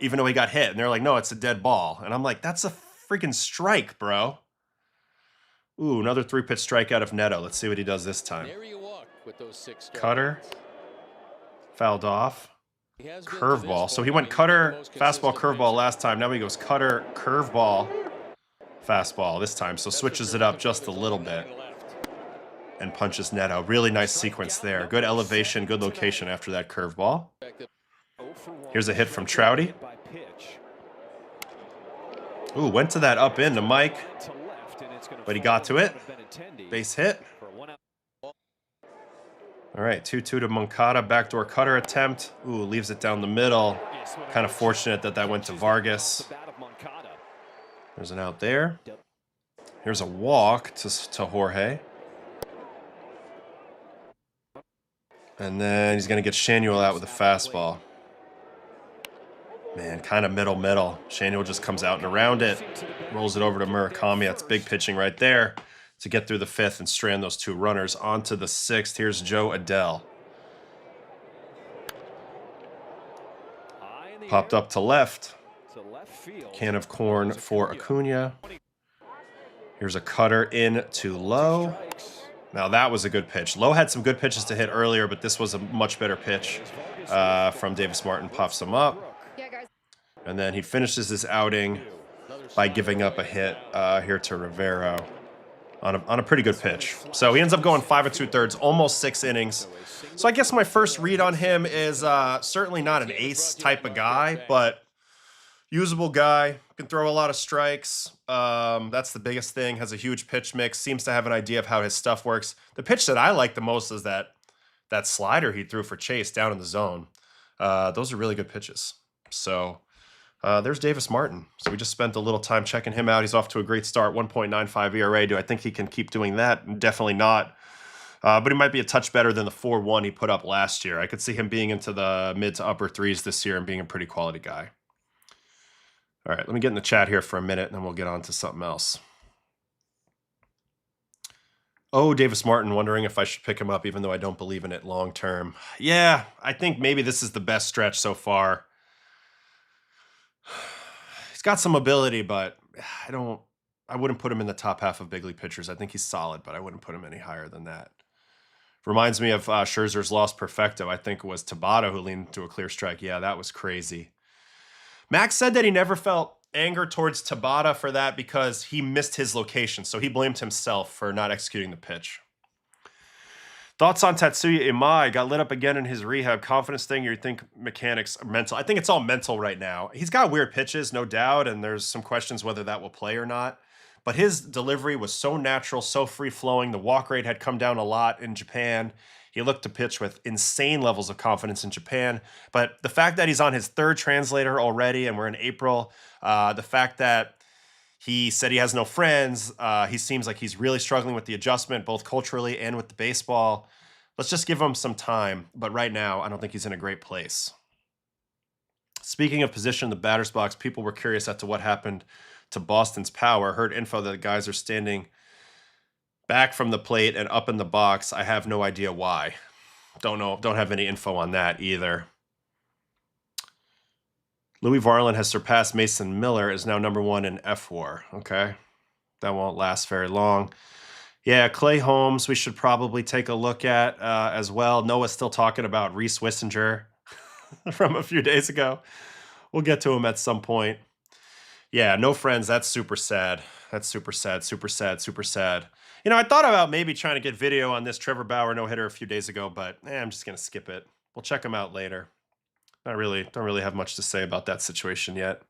even though he got hit. And they're like, no, it's a dead ball. And I'm like, that's a freaking strike, bro. Ooh, another 3-pitch strikeout of Neto. Let's see what he does this time. Cutter. Fouled off. Curveball. So he went cutter, fastball, curveball last time. Now he goes cutter, curveball, fastball this time. So switches it up just a little bit and punches Neto. Really nice sequence there. Good elevation, good location after that curveball. Here's a hit from Trouty. Ooh, went to that up in to Mike. but he got to it. Base hit. All right, 2-2 to Moncada. Backdoor cutter attempt. Ooh, leaves it down the middle. Kind of fortunate that that went to Vargas. There's an out there. Here's a walk to Jorge. And then he's going to get Shanuel out with a fastball. Man, kind of middle. Shanuel just comes out and around it. Rolls it over to Murakami. That's big pitching right there to get through the fifth and strand those two runners onto the sixth. Here's Joe Adele. Popped up to left. Can of corn for Acuna. Here's a cutter in to Lowe. Now that was a good pitch. Lowe had some good pitches to hit earlier, but this was a much better pitch from Davis Martin. Pops him up. And then he finishes his outing by giving up a hit here to Rivero on a pretty good pitch. So he ends up going 5 2/3, almost 6 innings. So I guess my first read on him is certainly not an ace type of guy, but usable guy, can throw a lot of strikes. That's the biggest thing. Has a huge pitch mix. Seems to have an idea of how his stuff works. The pitch that I like the most is that slider he threw for Chase down in the zone. Those are really good pitches. So there's Davis Martin. So we just spent a little time checking him out. He's off to a great start, 1.95 ERA. Do I think he can keep doing that? Definitely not. But he might be a touch better than the 4.1 he put up last year. I could see him being into the mid to upper threes this year and being a pretty quality guy. All right, let me get in the chat here for a minute, and then we'll get on to something else. Oh, Davis Martin, wondering if I should pick him up, even though I don't believe in it long term. Yeah, I think maybe this is the best stretch so far. He's got some ability, but I wouldn't put him in the top half of big league pitchers. I think he's solid, but I wouldn't put him any higher than that. Reminds me of Scherzer's lost perfecto. I think it was Tabata who leaned into a clear strike. Yeah, that was crazy. Max said that he never felt anger towards Tabata for that because he missed his location, so he blamed himself for not executing the pitch. Thoughts on Tatsuya Imai? Got lit up again in his rehab. Confidence thing, you think mechanics are mental? I think it's all mental right now. He's got weird pitches, no doubt, and there's some questions whether that will play or not. But his delivery was so natural, so free-flowing. The walk rate had come down a lot in Japan. He looked to pitch with insane levels of confidence in Japan. But the fact that he's on his third translator already, and we're in April, the fact that he said he has no friends, he seems like he's really struggling with the adjustment, both culturally and with the baseball. Let's just give him some time. But right now, I don't think he's in a great place. Speaking of position in the batter's box, people were curious as to what happened to Boston's power. Heard info that the guys are standing back from the plate and up in the box. I have no idea why. Don't know. Don't have any info on that either. Louis Varland has surpassed Mason Miller, is now #1 in F-WAR. Okay. That won't last very long. Yeah, Clay Holmes we should probably take a look at as well. Noah's still talking about Reese Wissinger from a few days ago. We'll get to him at some point. Yeah, no friends. That's super sad. That's super sad, super sad, super sad. You know, I thought about maybe trying to get video on this Trevor Bauer no-hitter a few days ago, but I'm just going to skip it. We'll check him out later. Don't really have much to say about that situation yet.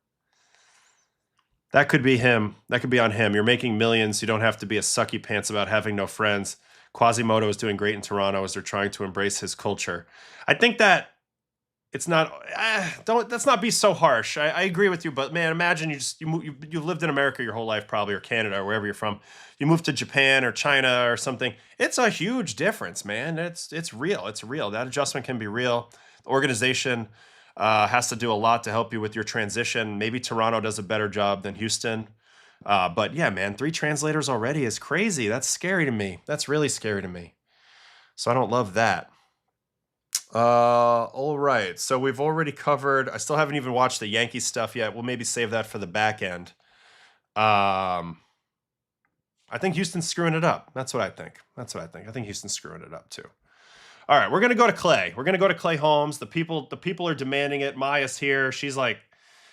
That could be him. That could be on him. You're making millions. You don't have to be a sucky pants about having no friends. Quasimodo is doing great in Toronto as they're trying to embrace his culture. I think that it's not, let's not be so harsh. I agree with you, but man, imagine you lived in America your whole life probably, or Canada, or wherever you're from. You move to Japan or China or something. It's a huge difference, man. It's real. It's real. That adjustment can be real. The organization has to do a lot to help you with your transition. Maybe Toronto does a better job than Houston. But yeah, man, 3 translators already is crazy. That's scary to me. That's really scary to me. So I don't love that. All right. So we've already covered. I still haven't even watched the Yankees stuff yet. We'll maybe save that for the back end. I think Houston's screwing it up. That's what I think. I think Houston's screwing it up too. All right, we're gonna go to Clay. We're gonna go to Clay Holmes. The people are demanding it. Maya's here. She's like,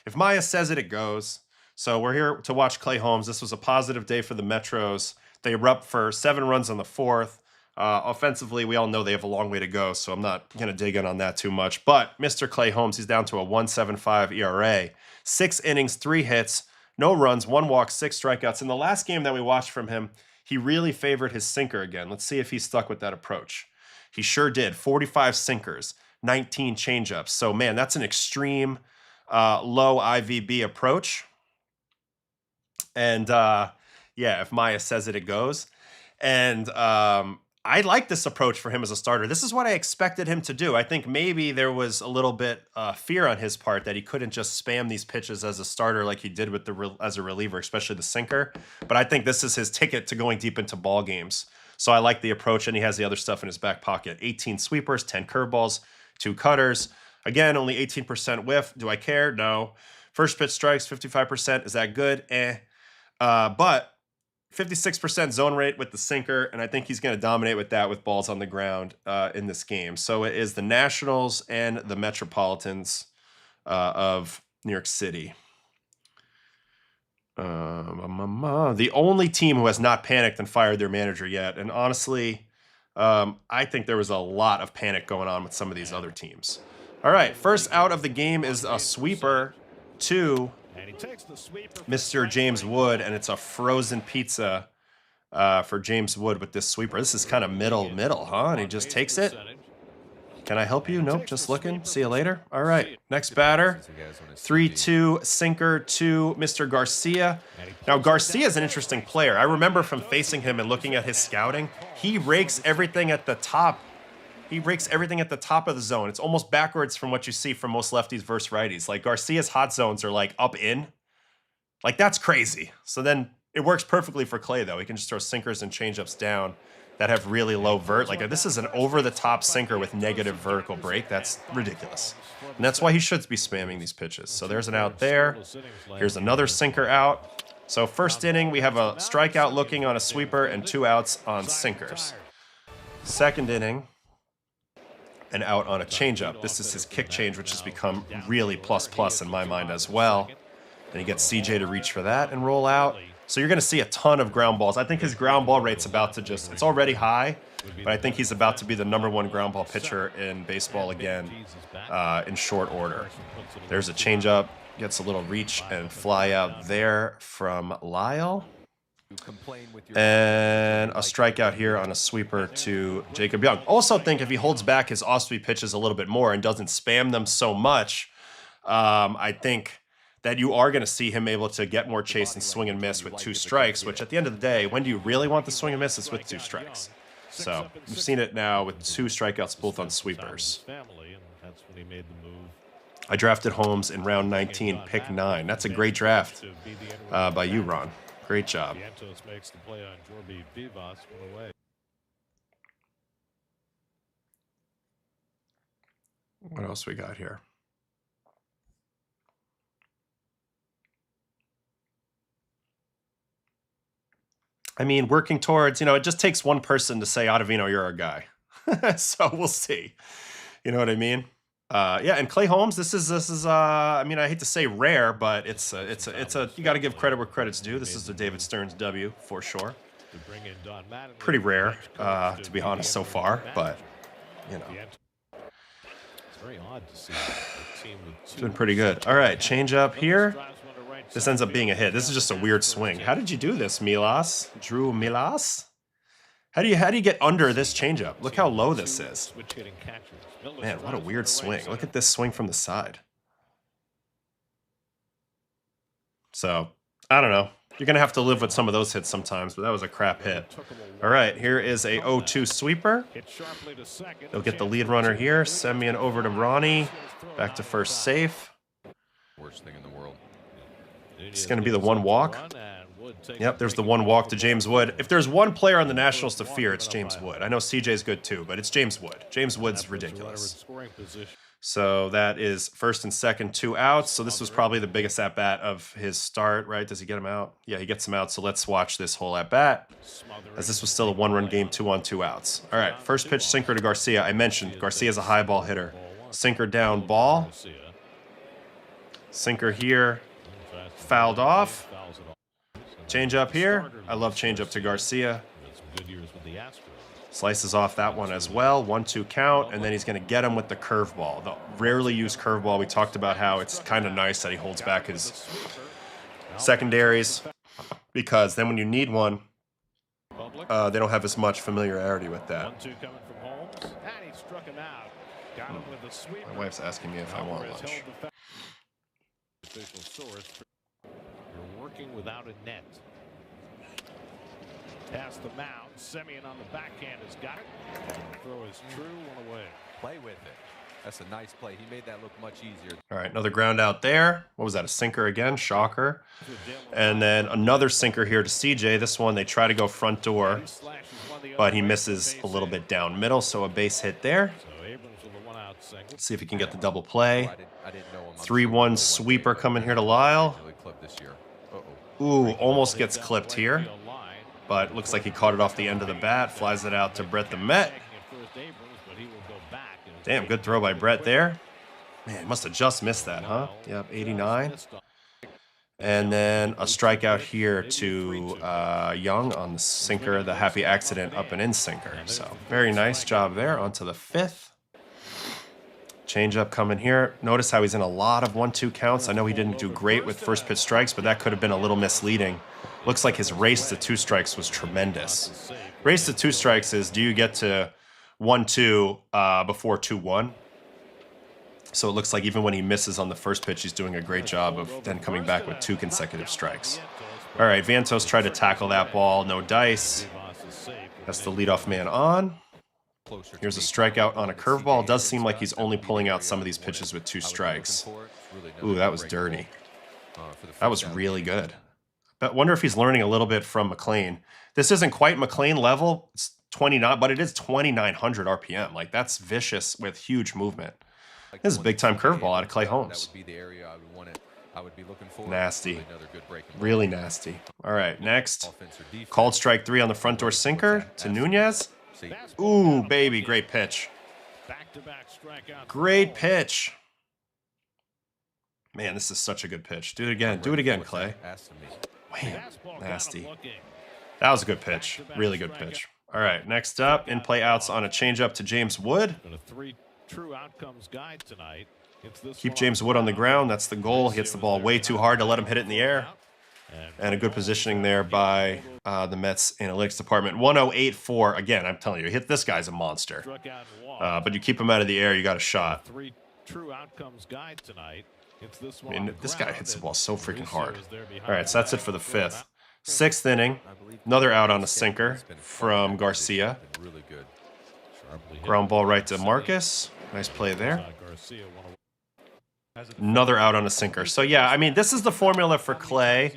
if Maya says it, it goes. So we're here to watch Clay Holmes. This was a positive day for the Metros. They erupt for 7 runs on the 4th. Offensively, we all know they have a long way to go, so I'm not going to dig in on that too much. But Mr. Clay Holmes, he's down to a 1.75 ERA. 6 innings, 3 hits, No runs, 1 walk, 6 strikeouts. In the last game that we watched from him, he really favored his sinker again. Let's see if he stuck with that approach. He sure did. 45 sinkers, 19 changeups. So, man, that's an extreme low IVB approach. And, yeah, if Maya says it, it goes. And I like this approach for him as a starter. This is what I expected him to do. I think maybe there was a little bit fear on his part that he couldn't just spam these pitches as a starter like he did with as a reliever, especially the sinker. But I think this is his ticket to going deep into ball games. So I like the approach, and he has the other stuff in his back pocket. 18 sweepers, 10 curveballs, 2 cutters. Again, only 18% whiff. Do I care? No. First pitch strikes, 55%. Is that good? But 56% zone rate with the sinker, and I think he's going to dominate with that with balls on the ground in this game. So it is the Nationals and the Metropolitans of New York City. The only team who has not panicked and fired their manager yet. And honestly, I think there was a lot of panic going on with some of these other teams. All right, first out of the game is a sweeper to Mr. James Wood, and it's a frozen pizza for James Wood with this sweeper. This is kind of middle, huh? And he just takes it. Can I help you? Nope, just looking. See you later. All right, next batter. 3-2 sinker to Mr. Garcia. Now, Garcia is an interesting player. I remember from facing him and looking at his scouting, he rakes everything at the top. He rakes everything at the top of the zone. It's almost backwards from what you see from most lefties versus righties. Like, Garcia's hot zones are like up in. Like, that's crazy. So then it works perfectly for Clay, though. He can just throw sinkers and changeups down that have really low vert. Like, if this is an over-the-top sinker with negative vertical break, that's ridiculous. And that's why he should be spamming these pitches. So there's an out there. Here's another sinker out. So first inning, we have a strikeout looking on a sweeper and 2 outs on sinkers. Second inning, an out on a changeup. This is his kick change, which has become really plus in my mind as well. Then he gets CJ to reach for that and roll out. So you're going to see a ton of ground balls. I think his ground ball rate's about to just, it's already high, but I think he's about to be the #1 ground ball pitcher in baseball again in short order. There's a changeup, gets a little reach and fly out there from Lyle. And a strikeout here on a sweeper to Jacob Young. Also think if he holds back his off-speed pitches a little bit more and doesn't spam them so much, I think that you are going to see him able to get more chase and swing and miss with 2 strikes, which at the end of the day, when do you really want the swing and miss? It's with 2 strikes. So we've seen it now with 2 strikeouts both on sweepers. I drafted Holmes in round 19, pick 9. That's a great draft by you, Ron. Great job. What else we got here? I mean, working towards, it just takes one person to say, Ottavino, you're our guy. So we'll see. You know what I mean? Yeah, and Clay Holmes, this is I mean, I hate to say rare, but it's a you got to give credit where credit's due. This is the David Stearns W for sure. Pretty rare, to be honest, so far, but It's very odd to see a team with doing pretty good. All right, change up here. This ends up being a hit. This is just a weird swing. How did you do this, Milas? Drew Milas? How do you get under this changeup? Look how low this is. Man, what a weird swing. Look at this swing from the side. So, I don't know. You're going to have to live with some of those hits sometimes, but that was a crap hit. All right, here is a 0-2 sweeper. They'll get the lead runner here. Semien over to Ronnie. Back to first safe. worst thing in the world. It's going to be the 1 walk. Yep, there's the 1 walk to James Wood. If there's one player on the Nationals to fear, it's James Wood. I know CJ's good too, but it's James Wood. James Wood's ridiculous. So that is first and second, 2 outs. So this was probably the biggest at-bat of his start, right? Does he get him out? Yeah, he gets him out. So let's watch this whole at-bat, as this was still a 1-run game, 2 on, 2 outs. All right, first pitch sinker to Garcia. I mentioned Garcia's a high ball hitter. Sinker down, ball. Sinker here, fouled off. Change up here. I love change up to Garcia. Slices off that one as well. 1-2 count, and then he's going to get him with the curveball. The rarely used curveball. We talked about how it's kind of nice that he holds back his secondaries, because then when you need one, they don't have as much familiarity with that. 1-2 coming from Holmes, and he struck him out. Got him with a sweep. My wife's asking me if I want lunch. Official source. You're working without a net. Past the mound, Semyon on the backhand has got it. Throw is true, one away. Play with it. That's a nice play. He made that look much easier. All right, another ground out there. What was that, a sinker again? Shocker. And then another sinker here to CJ. This one, they try to go front door, but he misses a little bit down middle, so a base hit there. Let's see if he can get the double play. 3-1 sweeper coming here to Lyle. Ooh, almost gets clipped here, but looks like he caught it off the end of the bat. Flies it out to Brett the Met. Damn, good throw by Brett there. Man, must have just missed that, huh? Yep, 89. And then a strikeout here to Young on the sinker, the happy accident up and in sinker. So very nice job there. On to the 5th. Changeup coming here. Notice how he's in a lot of 1-2 counts. I know he didn't do great with first pitch strikes, but that could have been a little misleading. Looks like his race to 2 strikes was tremendous. Race to 2 strikes is, do you get to 1-2 before 2-1? So it looks like even when he misses on the first pitch, he's doing a great job of then coming back with 2 consecutive strikes. All right, Vantos tried to tackle that ball. No dice. That's the leadoff man on. Here's a strikeout on a curveball. It does seem like he's only pulling out some of these pitches with 2 strikes. Ooh, that was dirty. That was really good. But wonder if he's learning a little bit from McLean. This isn't quite McLean level. It's 29, but it is 2,900 RPM. Like, that's vicious with huge movement. This is a big-time curveball out of Clay Holmes. Nasty. Really nasty. All right, next. Called strike 3 on the front door sinker to Nunez. Ooh, baby, great pitch. Great pitch. Man, this is such a good pitch. Do it again. Do it again, Clay. Wham. Nasty. That was a good pitch. Really good pitch. All right, next up, in-play outs on a changeup to James Wood. Keep James Wood on the ground. That's the goal. Hits the ball way too hard to let him hit it in the air. And a good positioning there by the Mets analytics department. 1084. Again, I'm telling you, hit this guy's a monster. But you keep him out of the air, you got a shot. I mean, this guy hits the ball so freaking hard. All right, so that's it for the 5th. 6th inning, another out on a sinker from Garcia. Ground ball right to Marcus. Nice play there. Another out on a sinker. So yeah, I mean, this is the formula for Clay.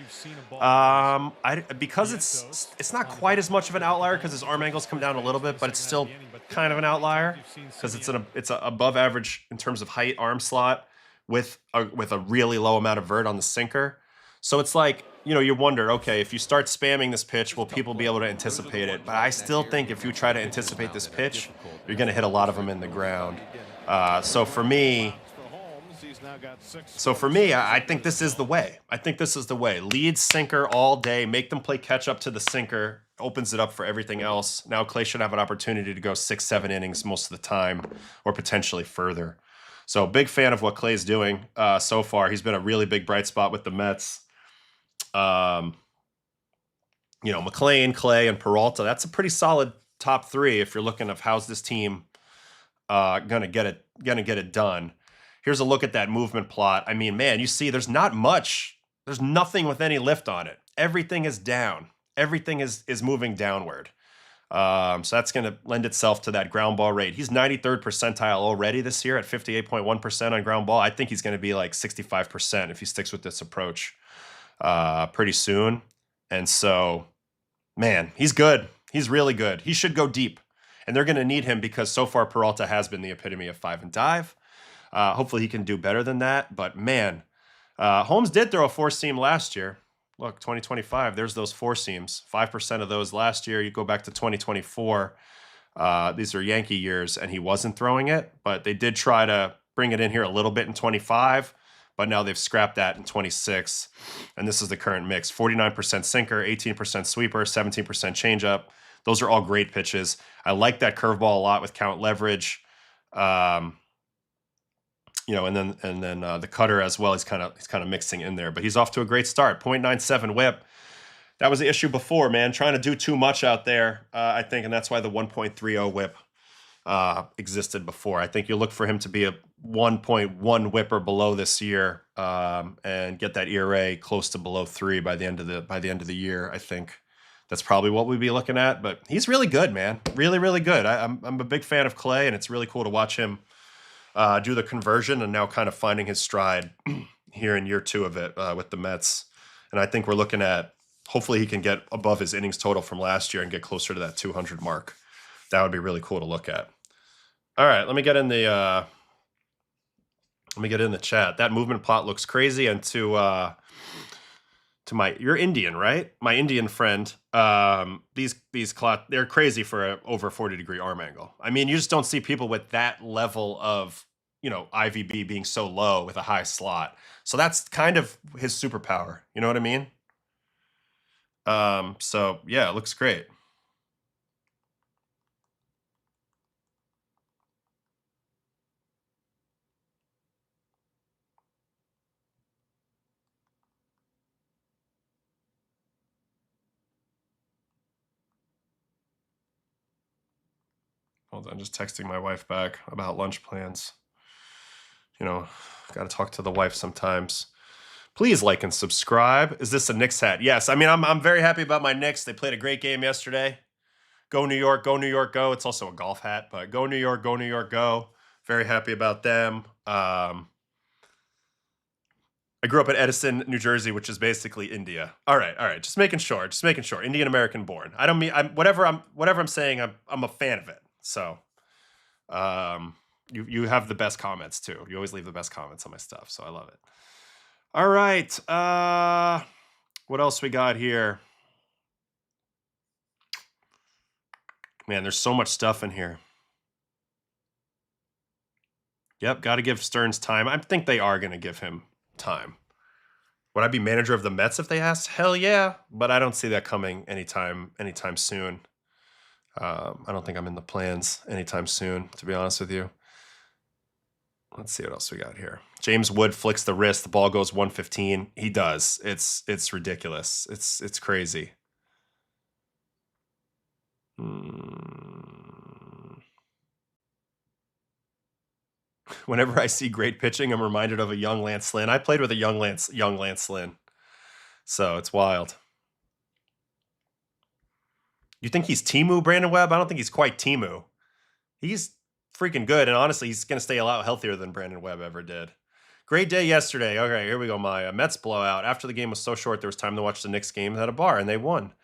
Because it's not quite as much of an outlier because his arm angles come down a little bit, but it's still kind of an outlier because it's an above average in terms of height arm slot with a really low amount of vert on the sinker. So it's like, you know, you wonder, okay, if you start spamming this pitch, will people be able to anticipate it? But I still think if you try to anticipate this pitch, you're going to hit a lot of them in the ground. So for me, I think this is the way. I think this is the way. Lead sinker all day. Make them play catch up to the sinker. Opens it up for everything else. Now Clay should have an opportunity to go 6-7 innings most of the time, or potentially further. So big fan of what Clay's doing so far. He's been a really big bright spot with the Mets. You know, McLean, Clay, and Peralta. That's a pretty solid top 3 if you're looking of how's this team gonna get it done. Here's a look at that movement plot. I mean, man, you see there's not much. There's nothing with any lift on it. Everything is down. Everything is moving downward. So that's going to lend itself to that ground ball rate. He's 93rd percentile already this year at 58.1% on ground ball. I think he's going to be like 65% if he sticks with this approach pretty soon. And so, man, he's good. He's really good. He should go deep. And they're going to need him because so far Peralta has been the epitome of 5 and dive. Hopefully he can do better than that. But, man, Holmes did throw a 4-seam last year. Look, 2025, there's those 4-seams. 5% of those last year. You go back to 2024. These are Yankee years, and he wasn't throwing it. But they did try to bring it in here a little bit in 25. But now they've scrapped that in 26. And this is the current mix. 49% sinker, 18% sweeper, 17% changeup. Those are all great pitches. I like that curveball a lot with count leverage. you know, and then the cutter as well. He's kind of mixing in there, but he's off to a great start. 0.97 whip. That was the issue before, man. Trying to do too much out there, I think, and that's why the 1.30 whip existed before. I think you look for him to be a 1.1 whipper below this year, and get that ERA close to below 3 by the end of the year. I think that's probably what we'd be looking at. But he's really good, man. Really, really good. I'm a big fan of Clay, and it's really cool to watch him do the conversion and now kind of finding his stride here in year 2 of it with the Mets. And I think we're looking at, hopefully he can get above his innings total from last year and get closer to that 200 mark. That would be really cool to look at. All right, let me get in the chat. That movement plot looks crazy. And to you're Indian, right? My Indian friend. These clots, they're crazy for a over 40-degree arm angle. I mean, you just don't see people with that level of, you know, IVB being so low with a high slot. So that's kind of his superpower. You know what I mean? So yeah, it looks great. Hold on, just texting my wife back about lunch plans. You know, got to talk to the wife sometimes. Please like and subscribe. Is this a Knicks hat? Yes. I mean, I'm very happy about my Knicks. They played a great game yesterday. Go New York, go New York, go. It's also a golf hat, but go New York, go New York, go. Very happy about them. I grew up in Edison, New Jersey, which is basically India. All right. Just making sure. Indian American born. I don't mean whatever I'm saying. I'm a fan of it. So, you have the best comments too. You always leave the best comments on my stuff, so I love it. All right. What else we got here? Man, there's so much stuff in here. Yep, got to give Stearns time. I think they are going to give him time. Would I be manager of the Mets if they asked? Hell yeah, but I don't see that coming anytime soon. I don't think I'm in the plans anytime soon, to be honest with you. Let's see what else we got here. James Wood flicks the wrist. The ball goes 115. He does. It's ridiculous. It's crazy. Whenever I see great pitching, I'm reminded of a young Lance Lynn. I played with a young Lance Lynn. So it's wild. You think he's Temu, Brandon Webb? I don't think he's quite Temu. He's freaking good, and honestly, he's going to stay a lot healthier than Brandon Webb ever did. Great day yesterday. Okay, here we go, Maya. Mets blowout. After the game was so short, there was time to watch the Knicks game at a bar, and they won.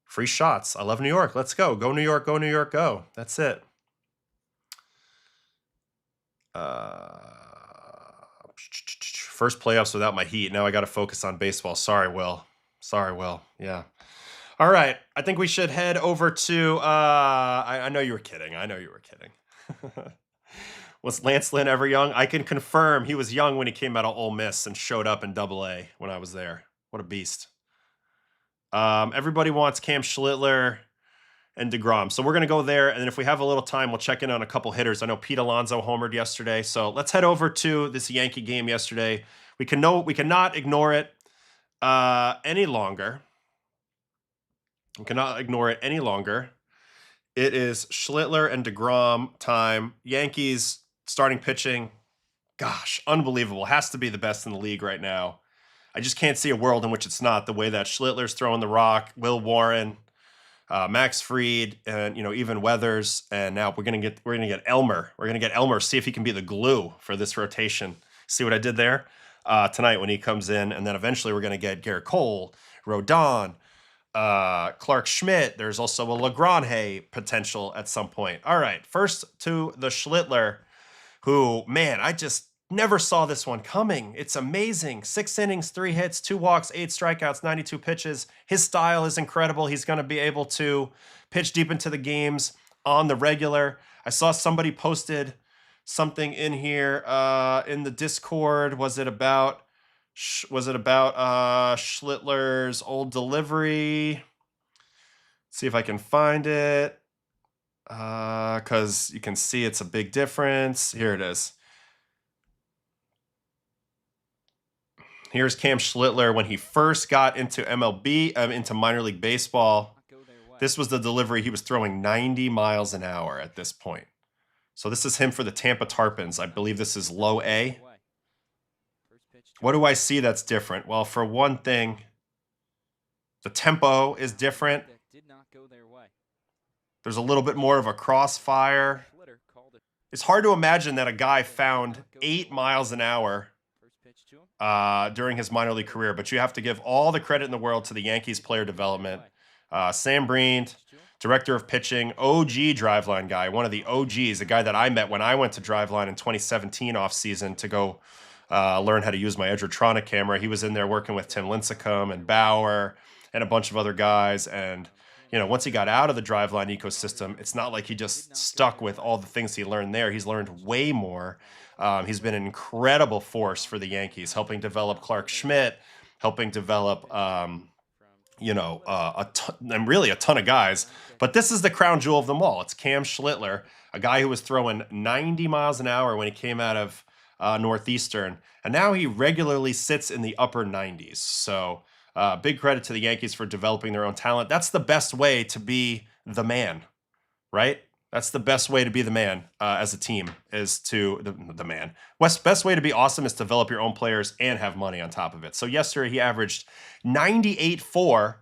Free shots. I love New York. Let's go. Go New York, go New York, go. That's it. First playoffs without my Heat. Now I got to focus on baseball. Sorry, Will. Yeah. All right. I think we should head over to I know you were kidding. Was Lance Lynn ever young? I can confirm he was young when he came out of Ole Miss and showed up in Double-A when I was there. What a beast. Everybody wants Cam Schlittler and DeGrom. So we're going to go there, and then if we have a little time, we'll check in on a couple hitters. I know Pete Alonso homered yesterday, so let's head over to this Yankee game yesterday. We cannot ignore it any longer. It is Schlittler and DeGrom time. Yankees starting pitching. Gosh, unbelievable. Has to be the best in the league right now. I just can't see a world in which it's not, the way that Schlittler's throwing the rock, Will Warren, Max Fried, and even Weathers, and now we're gonna get Elmer. We're gonna get Elmer. See if he can be the glue for this rotation. See what I did there tonight when he comes in, and then eventually we're gonna get Garrett Cole, Rodon, Clark Schmidt. There's also a LeGrand potential at some point. All right, first to the Schlittler, who, man, I just never saw this one coming. It's amazing. 6 innings, 3 hits, 2 walks, 8 strikeouts, 92 pitches. His style is incredible. He's going to be able to pitch deep into the games on the regular. I saw somebody posted something in here in the Discord. Was it about Schlittler's old delivery? Let's see if I can find it, because you can see it's a big difference. Here it is. Here's Cam Schlittler when he first got into MLB, into minor league baseball. This was the delivery. He was throwing 90 miles an hour at this point. So this is him for the Tampa Tarpons. I believe this is low A. What do I see that's different? Well, for one thing, the tempo is different. There's a little bit more of a crossfire. It's hard to imagine that a guy found 8 miles an hour during his minor league career, but you have to give all the credit in the world to the Yankees player development. Sam Breen, director of pitching, OG driveline guy, one of the OGs, a guy that I met when I went to driveline in 2017 offseason to go learn how to use my Edgertronic camera. He was in there working with Tim Lincecum and Bauer and a bunch of other guys. And, you know, once he got out of the driveline ecosystem, it's not like he just stuck with all the things he learned there. He's learned way more. He's been an incredible force for the Yankees, helping develop Clark Schmidt, helping develop, and really a ton of guys. But this is the crown jewel of them all. It's Cam Schlittler, a guy who was throwing 90 miles an hour when he came out of Northeastern, and now he regularly sits in the upper 90s. So big credit to the Yankees for developing their own talent. That's the best way to be the man, right? That's the best way to be the man as a team, is to the man. Best way to be awesome is develop your own players and have money on top of it. So yesterday he averaged 98.4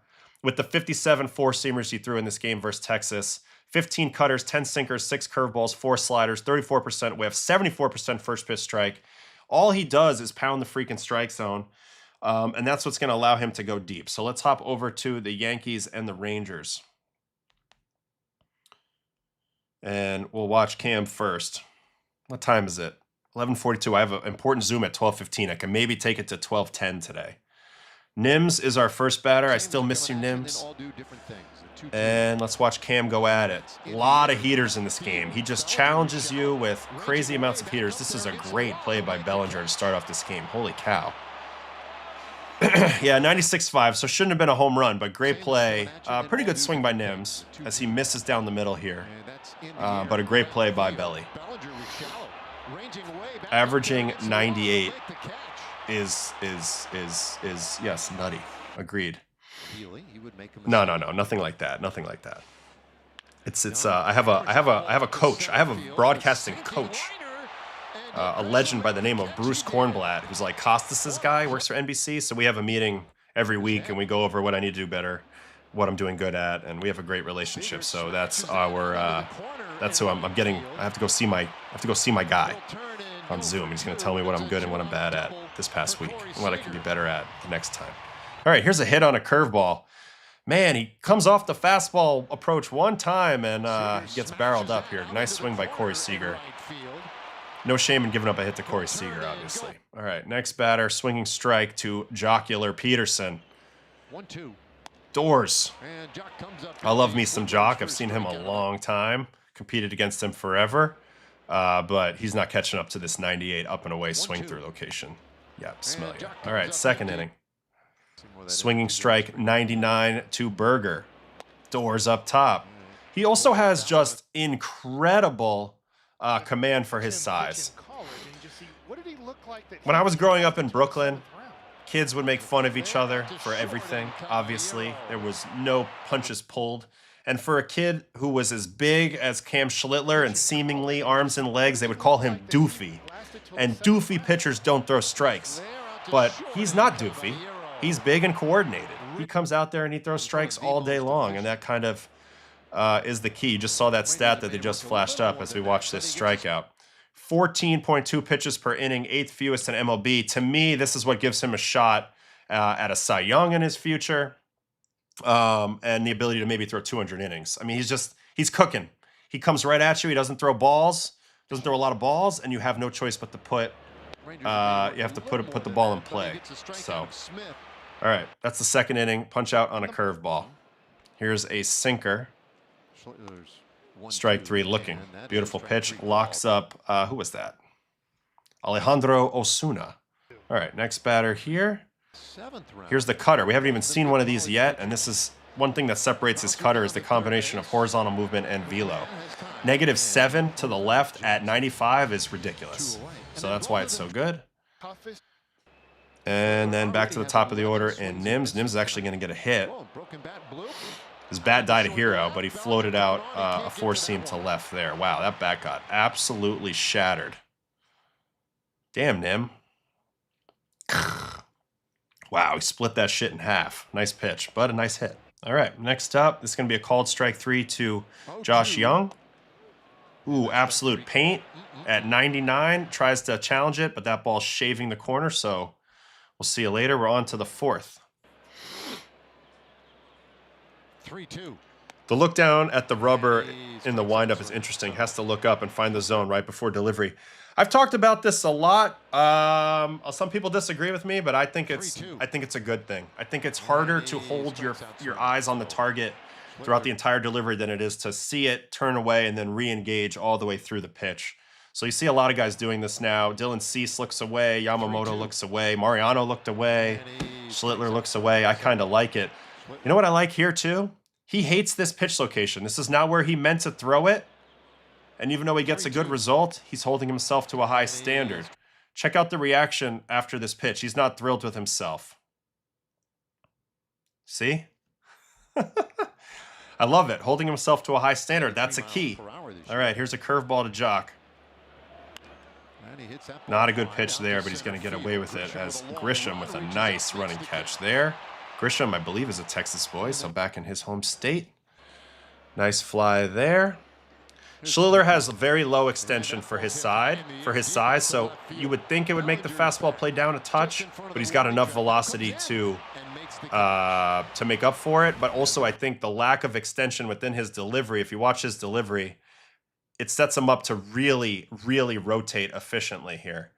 with the 57 four-seamers he threw in this game versus Texas. 15 cutters, 10 sinkers, 6 curveballs, 4 sliders, 34% whiff, 74% first pitch strike. All he does is pound the freaking strike zone, and that's what's going to allow him to go deep. So let's hop over to the Yankees and the Rangers. And we'll watch Cam first. What time is it? 11:42. I have an important Zoom at 12:15. I can maybe take it to 12:10 today. Nims is our first batter. I still miss you, Nims. And let's watch Cam go at it. A lot of heaters in this game. He just challenges you with crazy amounts of heaters. This is a great play by Bellinger to start off this game. Holy cow. Yeah, 96.5, so shouldn't have been a home run, but great play. Pretty good swing by Nims as he misses down the middle here. But a great play by Belly. Averaging 98 is yes, nutty. Agreed. No, nothing like that. Nothing like that. It's I have a coach. I have a broadcasting coach. A legend by the name of Bruce Kornblatt, who's like Costas's guy, works for NBC. So we have a meeting every week and we go over what I need to do better, what I'm doing good at, and we have a great relationship. So that's who I'm getting. I have to go see my guy on Zoom. He's going to tell me what I'm good and what I'm bad at this past week and what I can be better at the next time. All right, here's a hit on a curveball. Man, he comes off the fastball approach one time and he gets barreled up here. Nice swing by Corey Seager. No shame in giving up a hit to Corey Seager, obviously. All right, next batter, swinging strike to Jocular Peterson. 1-2. Doors. I love me some Jock. I've seen him a long time. Competed against him forever. But he's not catching up to this 98 up and away swing through location. Yep, smell you. All right, second inning. Swinging strike 99 to Berger. Doors up top. He also has just incredible command for his size. When I was growing up in Brooklyn, kids would make fun of each other for everything, obviously. There was no punches pulled. And for a kid who was as big as Cam Schlittler and seemingly arms and legs, they would call him doofy. And doofy pitchers don't throw strikes. But he's not doofy. He's big and coordinated. He comes out there and he throws strikes all day long, and that kind of is the key. You just saw that stat that they just flashed up as we watched this strikeout. 14.2 pitches per inning, 8th fewest in MLB. To me, this is what gives him a shot at a Cy Young in his future, and the ability to maybe throw 200 innings. I mean, he's cooking. He comes right at you. He doesn't throw balls, doesn't throw a lot of balls, and you have no choice but to put the ball in play. So, all right, that's the second inning. Punch out on a curveball. Here's a sinker. Strike 3 looking. Beautiful pitch. Locks up. Who was that? Alejandro Osuna. All right, next batter here. Here's the cutter. We haven't even seen one of these yet, and this is one thing that separates his cutter is the combination of horizontal movement and velo. -7 to the left at 95 is ridiculous. So that's why it's so good. And then back to the top of the order, and Nims. Nims is actually going to get a hit. His bat died a hero, but he floated out a four-seam to left there. Wow, that bat got absolutely shattered. Damn, Nim. Wow, he split that shit in half. Nice pitch, but a nice hit. All right, next up, this is going to be a called strike 3 to Josh Young. Ooh, absolute paint at 99. Tries to challenge it, but that ball's shaving the corner, so we'll see you later. We're on to the fourth. 3-2. The look down at the rubber in the windup is interesting. Has to look up and find the zone right before delivery. I've talked about this a lot. Some people disagree with me, but I think it's a good thing. I think it's harder to hold your eyes on the target throughout the entire delivery than it is to see it, turn away, and then re-engage all the way through the pitch. So you see a lot of guys doing this now. Dylan Cease looks away. Yamamoto looks away. Mariano looked away. Schlittler looks away. I kind of like it. You know what I like here too? He hates this pitch location. This is not where he meant to throw it. And even though he gets a good result, he's holding himself to a high standard. Check out the reaction after this pitch. He's not thrilled with himself. See? I love it. Holding himself to a high standard. That's a key. All right, here's a curveball to Jock. Not a good pitch there, but he's going to get away with it as Grisham with a nice running catch there. Grisham, I believe, is a Texas boy, so back in his home state. Nice fly there. Schlittler has a very low extension for his size, so you would think it would make the fastball play down a touch, but he's got enough velocity to make up for it. But also, I think the lack of extension within his delivery, if you watch his delivery, it sets him up to really, really rotate efficiently here.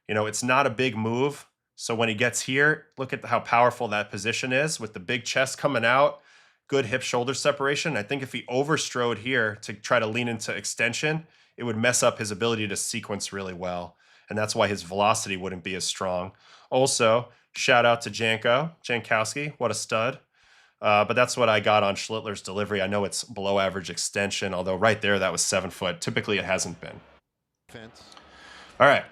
You know, it's not a big move. So when he gets here, look at how powerful that position is with the big chest coming out, good hip-shoulder separation. I think if he overstrode here to try to lean into extension, it would mess up his ability to sequence really well. And that's why his velocity wouldn't be as strong. Also, shout out to Jankowski. What a stud. But that's what I got on Schlittler's delivery. I know it's below average extension, although right there that was 7 foot. Typically it hasn't been. All right.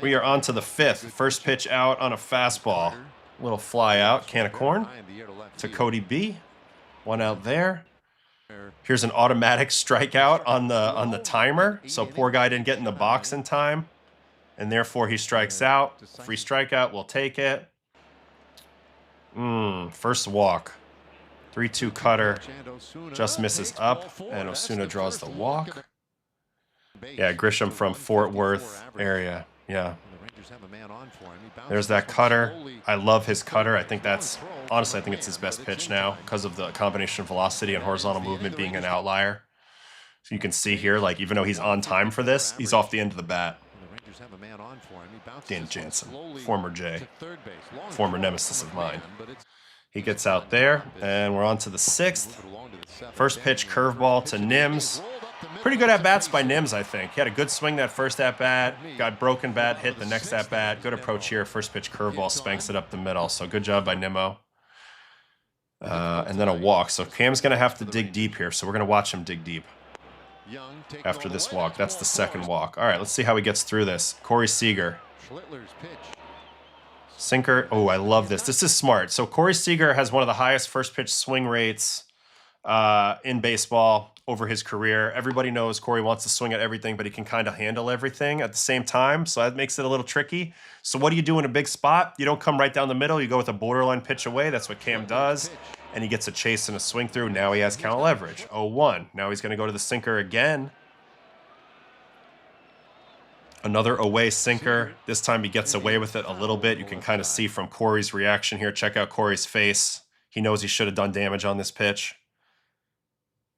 We are on to the fifth. First pitch out on a fastball. Little fly out, can of corn to Cody B. One out there. Here's an automatic strikeout on the timer. So poor guy didn't get in the box in time, and therefore he strikes out. Free strikeout, we'll take it. First walk. 3-2 cutter. Just misses up, and Osuna draws the walk. Yeah, Grisham from Fort Worth area. Yeah. There's that cutter. I love his cutter. I think honestly, I think it's his best pitch now because of the combination of velocity and horizontal movement being an outlier. So you can see here, like, even though he's on time for this, he's off the end of the bat. Dan Jansen, former J, former nemesis of mine. He gets out there, and we're on to the sixth. First pitch curveball to Nims. Pretty good at-bats by Nims, I think. He had a good swing that first at-bat, got broken bat, hit the next at-bat. Good approach here. First pitch curveball, spanks it up the middle. So good job by Nimmo. And then a walk. So Cam's going to have to dig deep here, so we're going to watch him dig deep after this walk. That's the second walk. All right, let's see how he gets through this. Corey Seager. Sinker. Oh, I love this. This is smart. So Corey Seager has one of the highest first pitch swing rates in baseball over his career. Everybody knows Corey wants to swing at everything, but he can kind of handle everything at the same time. So that makes it a little tricky. So what do you do in a big spot? You don't come right down the middle. You go with a borderline pitch away. That's what Cam does. And he gets a chase and a swing through. Now he has count leverage. 0-1. Now he's going to go to the sinker again. Another away sinker. This time he gets away with it a little bit. You can kind of see from Corey's reaction here. Check out Corey's face. He knows he should have done damage on this pitch.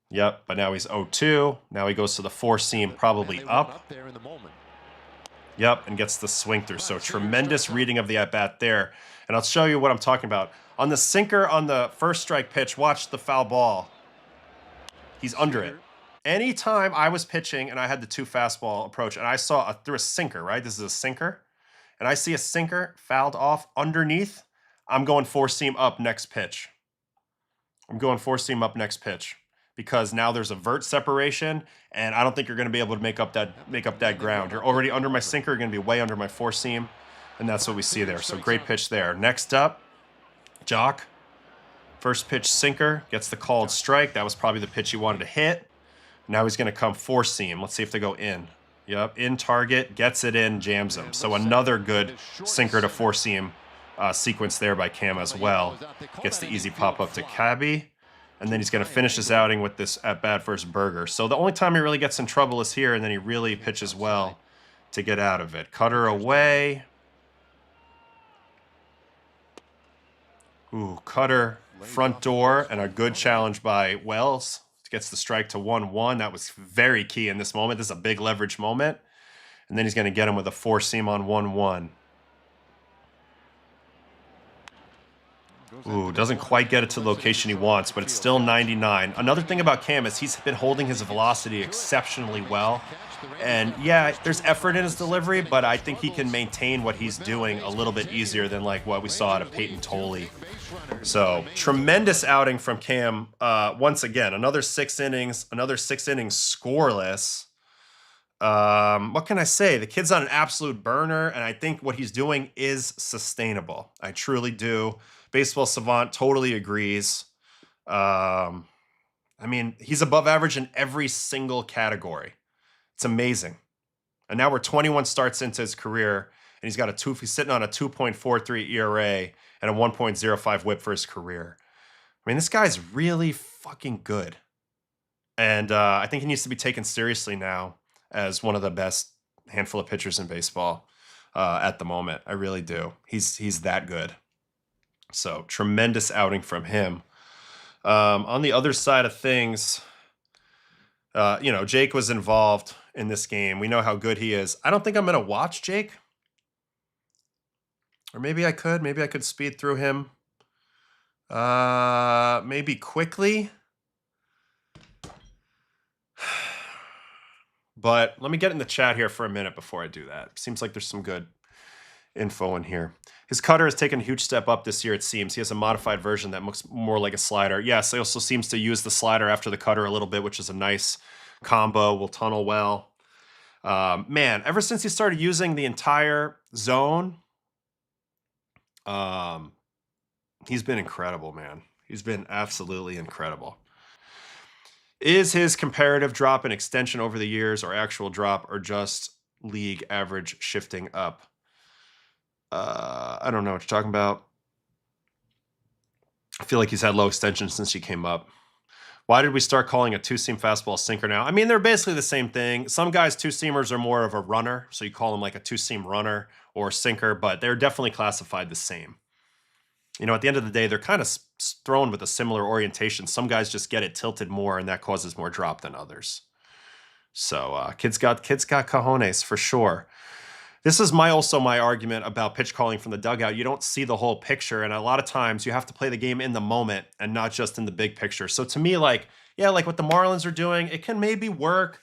Yep, but now he's 0-2. Now he goes to the four-seam, probably up. Yep, and gets the swing through. So tremendous reading of the at-bat there. And I'll show you what I'm talking about. On the sinker on the first strike pitch, watch the foul ball. He's under it. Anytime I was pitching and I had the two fastball approach and I saw through a sinker, right? This is a sinker. And I see a sinker fouled off underneath, I'm going four-seam up next pitch. I'm going four-seam up next pitch. Because now there's a vert separation, and I don't think you're going to be able to make up that ground. You're already under my sinker. You're going to be way under my four-seam. And that's what we see there. So great pitch there. Next up, Jock. First pitch sinker. Gets the called strike. That was probably the pitch he wanted to hit. Now he's going to come four seam. Let's see if they go in. Yep, in target. Gets it in. Jams him. So another good sinker to four seam sequence there by Cam as well. Gets the easy pop up to Cabby. And then he's going to finish his outing with this at-bat versus Berger. So the only time he really gets in trouble is here, and then he really pitches well to get out of it. Cutter away. Ooh, cutter, front door, and a good challenge by Wells. Gets the strike to 1-1. That was very key in this moment. This is a big leverage moment. And then he's going to get him with a four-seam on 1-1. Ooh, doesn't quite get it to the location he wants, but it's still 99. Another thing about Cam is he's been holding his velocity exceptionally well. And yeah, there's effort in his delivery, but I think he can maintain what he's doing a little bit easier than like what we saw out of Payton Tolle. So tremendous outing from Cam. Once again, another 6 innings scoreless. What can I say? The kid's on an absolute burner, and I think what he's doing is sustainable. I truly do. Baseball Savant totally agrees. I mean, he's above average in every single category. It's amazing. And now we're 21 starts into his career, and he's sitting on a 2.43 ERA and a 1.05 WHIP for his career. I mean, this guy's really fucking good. And I think he needs to be taken seriously now as one of the best handful of pitchers in baseball at the moment. I really do. He's that good. So tremendous outing from him. On the other side of things, Jake was involved in this game. We know how good he is. I don't think I'm going to watch Jake. Or maybe I could. Maybe I could speed through him. Maybe quickly. But let me get in the chat here for a minute before I do that. Seems like there's some good info in here. His cutter has taken a huge step up this year, it seems. He has a modified version that looks more like a slider. Yes, he also seems to use the slider after the cutter a little bit, which is a nice combo. Will tunnel well. Man, ever since he started using the entire zone, he's been incredible, man. He's been absolutely incredible. Is his comparative drop an extension over the years or actual drop or just league average shifting up? I don't know what you're talking about. I feel like he's had low extension since he came up. Why did we start calling a two-seam fastball sinker now? I mean, they're basically the same thing. Some guys, two-seamers are more of a runner, so you call them like a two-seam runner or sinker, but they're definitely classified the same. You know, at the end of the day, they're kind of thrown with a similar orientation. Some guys just get it tilted more, and that causes more drop than others. So kids got cojones for sure. This is also my argument about pitch calling from the dugout. You don't see the whole picture, and a lot of times you have to play the game in the moment and not just in the big picture. So to me, like what the Marlins are doing, it can maybe work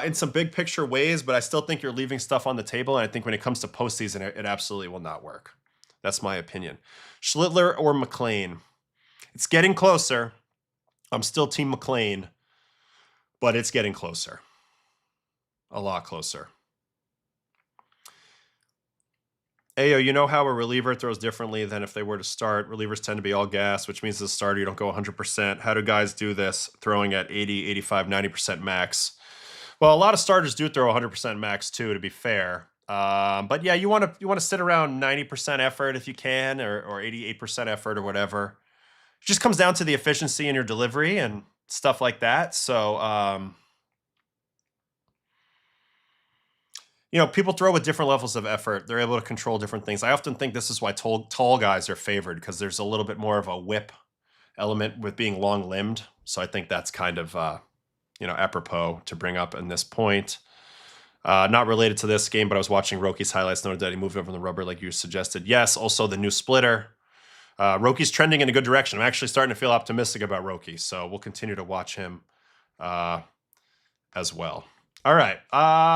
in some big picture ways, but I still think you're leaving stuff on the table, and I think when it comes to postseason, it absolutely will not work. That's my opinion. Schlittler or McLean? It's getting closer. I'm still Team McLean, but it's getting closer. A lot closer. Ayo, you know how a reliever throws differently than if they were to start? Relievers tend to be all gas, which means as a starter, you don't go 100%. How do guys do this? Throwing at 80, 85, 90% max. Well, a lot of starters do throw 100% max too, to be fair. But yeah, you want to sit around 90% effort if you can, or 88% effort or whatever. It just comes down to the efficiency in your delivery and stuff like that. So, people throw with different levels of effort. They're able to control different things. I often think this is why tall guys are favored, because there's a little bit more of a whip element with being long-limbed. So I think that's kind of, apropos to bring up in this point. Not related to this game, but I was watching Roki's highlights, noted that he moved over from the rubber like you suggested. Yes, also the new splitter. Roki's trending in a good direction. I'm actually starting to feel optimistic about Roki, so we'll continue to watch him as well. All right,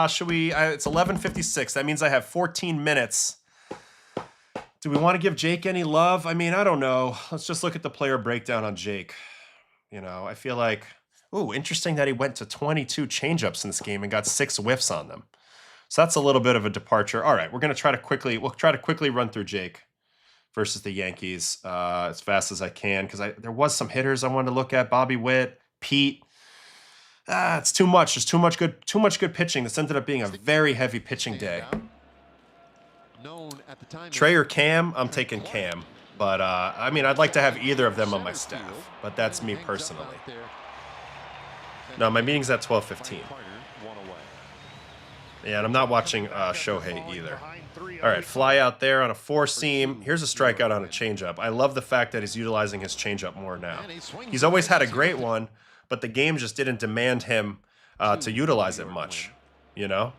should we? It's 11:56. That means I have 14 minutes. Do we want to give Jake any love? I mean, I don't know. Let's just look at the player breakdown on Jake. I feel like, interesting that he went to 22 changeups in this game and got 6 whiffs on them. So that's a little bit of a departure. All right, we'll try to quickly run through Jake versus the Yankees as fast as I can, because there was some hitters I wanted to look at. Bobby Witt, Pete. It's too much. There's too much good pitching. This ended up being a very heavy pitching day. Trey or Cam? I'm taking Cam. But, I mean, I'd like to have either of them on my staff. But that's me personally. No, my meeting's at 12:15. Yeah, and I'm not watching Shohei either. All right, fly out there on a four-seam. Here's a strikeout on a changeup. I love the fact that he's utilizing his changeup more now. He's always had a great one, but the game just didn't demand him to utilize it much, you know?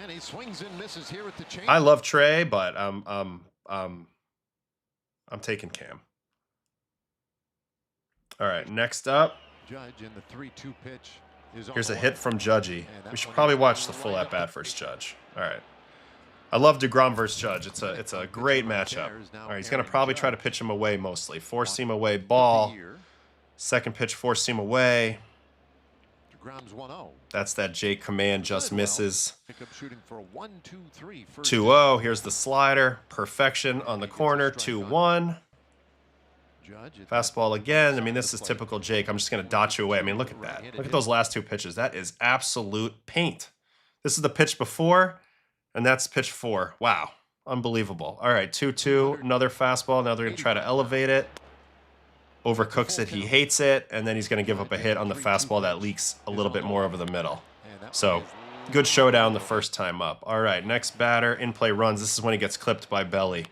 And he swings and misses here at the change. I love Trey, but I'm taking Cam. All right, next up. Judge in the 3-2 pitch. Here's a hit from Judgy. We should probably watch the full at-bat versus Judge. All right. I love DeGrom versus Judge. It's a great matchup. All right, he's going to probably try to pitch him away mostly. Four-seam away ball. Second pitch, four-seam away. That's that Jake command, just misses. 2-0. Here's the slider. Perfection on the corner. 2-1. Fastball again. I mean, this is typical Jake. I'm just going to dot you away. I mean, look at that. Look at those last two pitches. That is absolute paint. This is the pitch before, and that's pitch 4. Wow. Unbelievable. All right, 2-2. Another fastball. Now they're going to try to elevate it. Overcooks it. He hates it. And then he's going to give up a hit on the fastball that leaks a little bit more over the middle. So, good showdown the first time up. All right, next batter, in-play runs. This is when he gets clipped by Belly.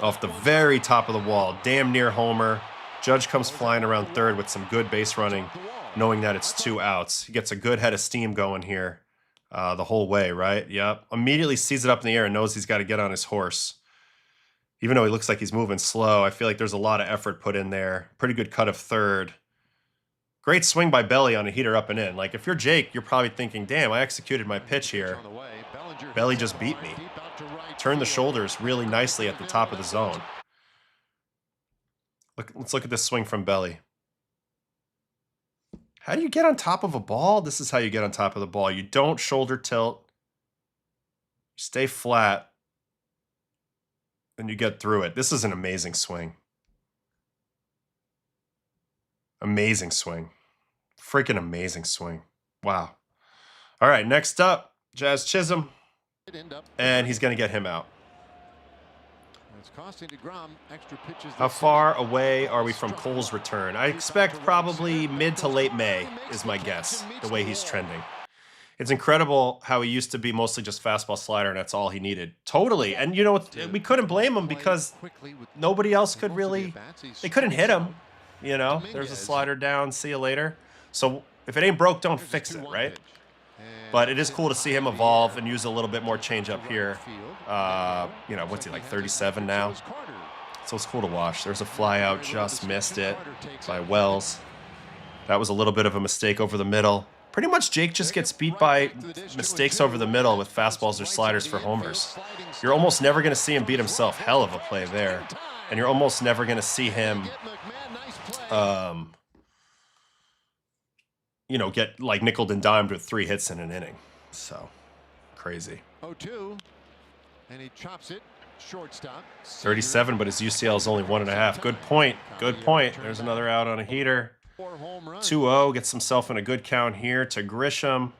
Off the very top of the wall, damn near homer. Judge comes flying around third with some good base running, knowing that it's 2 outs. He gets a good head of steam going here the whole way, right? Yep. Immediately sees it up in the air and knows he's got to get on his horse. Even though he looks like he's moving slow, I feel like there's a lot of effort put in there. Pretty good cut of third. Great swing by Belly on a heater up and in. Like, if you're Jake, you're probably thinking, damn, I executed my pitch here. Belly just beat me. Turned the shoulders really nicely at the top of the zone. Let's look at this swing from Belly. How do you get on top of a ball? This is how you get on top of the ball. You don't shoulder tilt. You stay flat. And you get through it. This is an amazing swing. Amazing swing. Freaking amazing swing. Wow. All right, next up, Jazz Chisholm. And he's going to get him out. How far away are we from Cole's return? I expect probably mid to late May is my guess, the way he's trending. It's incredible how he used to be mostly just fastball slider, and that's all he needed. Totally. And, you know, we couldn't blame him because nobody else could really... They couldn't hit him, you know? There's a slider down. See you later. So if it ain't broke, don't fix it, right? But it is cool to see him evolve and use a little bit more changeup here. You know, what's he, like 37 now? So it's cool to watch. There's a fly out. Just missed it by Wells. That was a little bit of a mistake over the middle. Pretty much Jake just gets beat by mistakes over the middle with fastballs or sliders for homers. You're almost never going to see him beat himself. Hell of a play there. And you're almost never going to see him, you know, get like nickeled and dimed with 3 hits in an inning. So, crazy. 0-2, and he chops it, shortstop. 37, but his UCL is only 1.5. Good point. Good point. There's another out on a heater. 2-0, gets himself in a good count here to Grisham.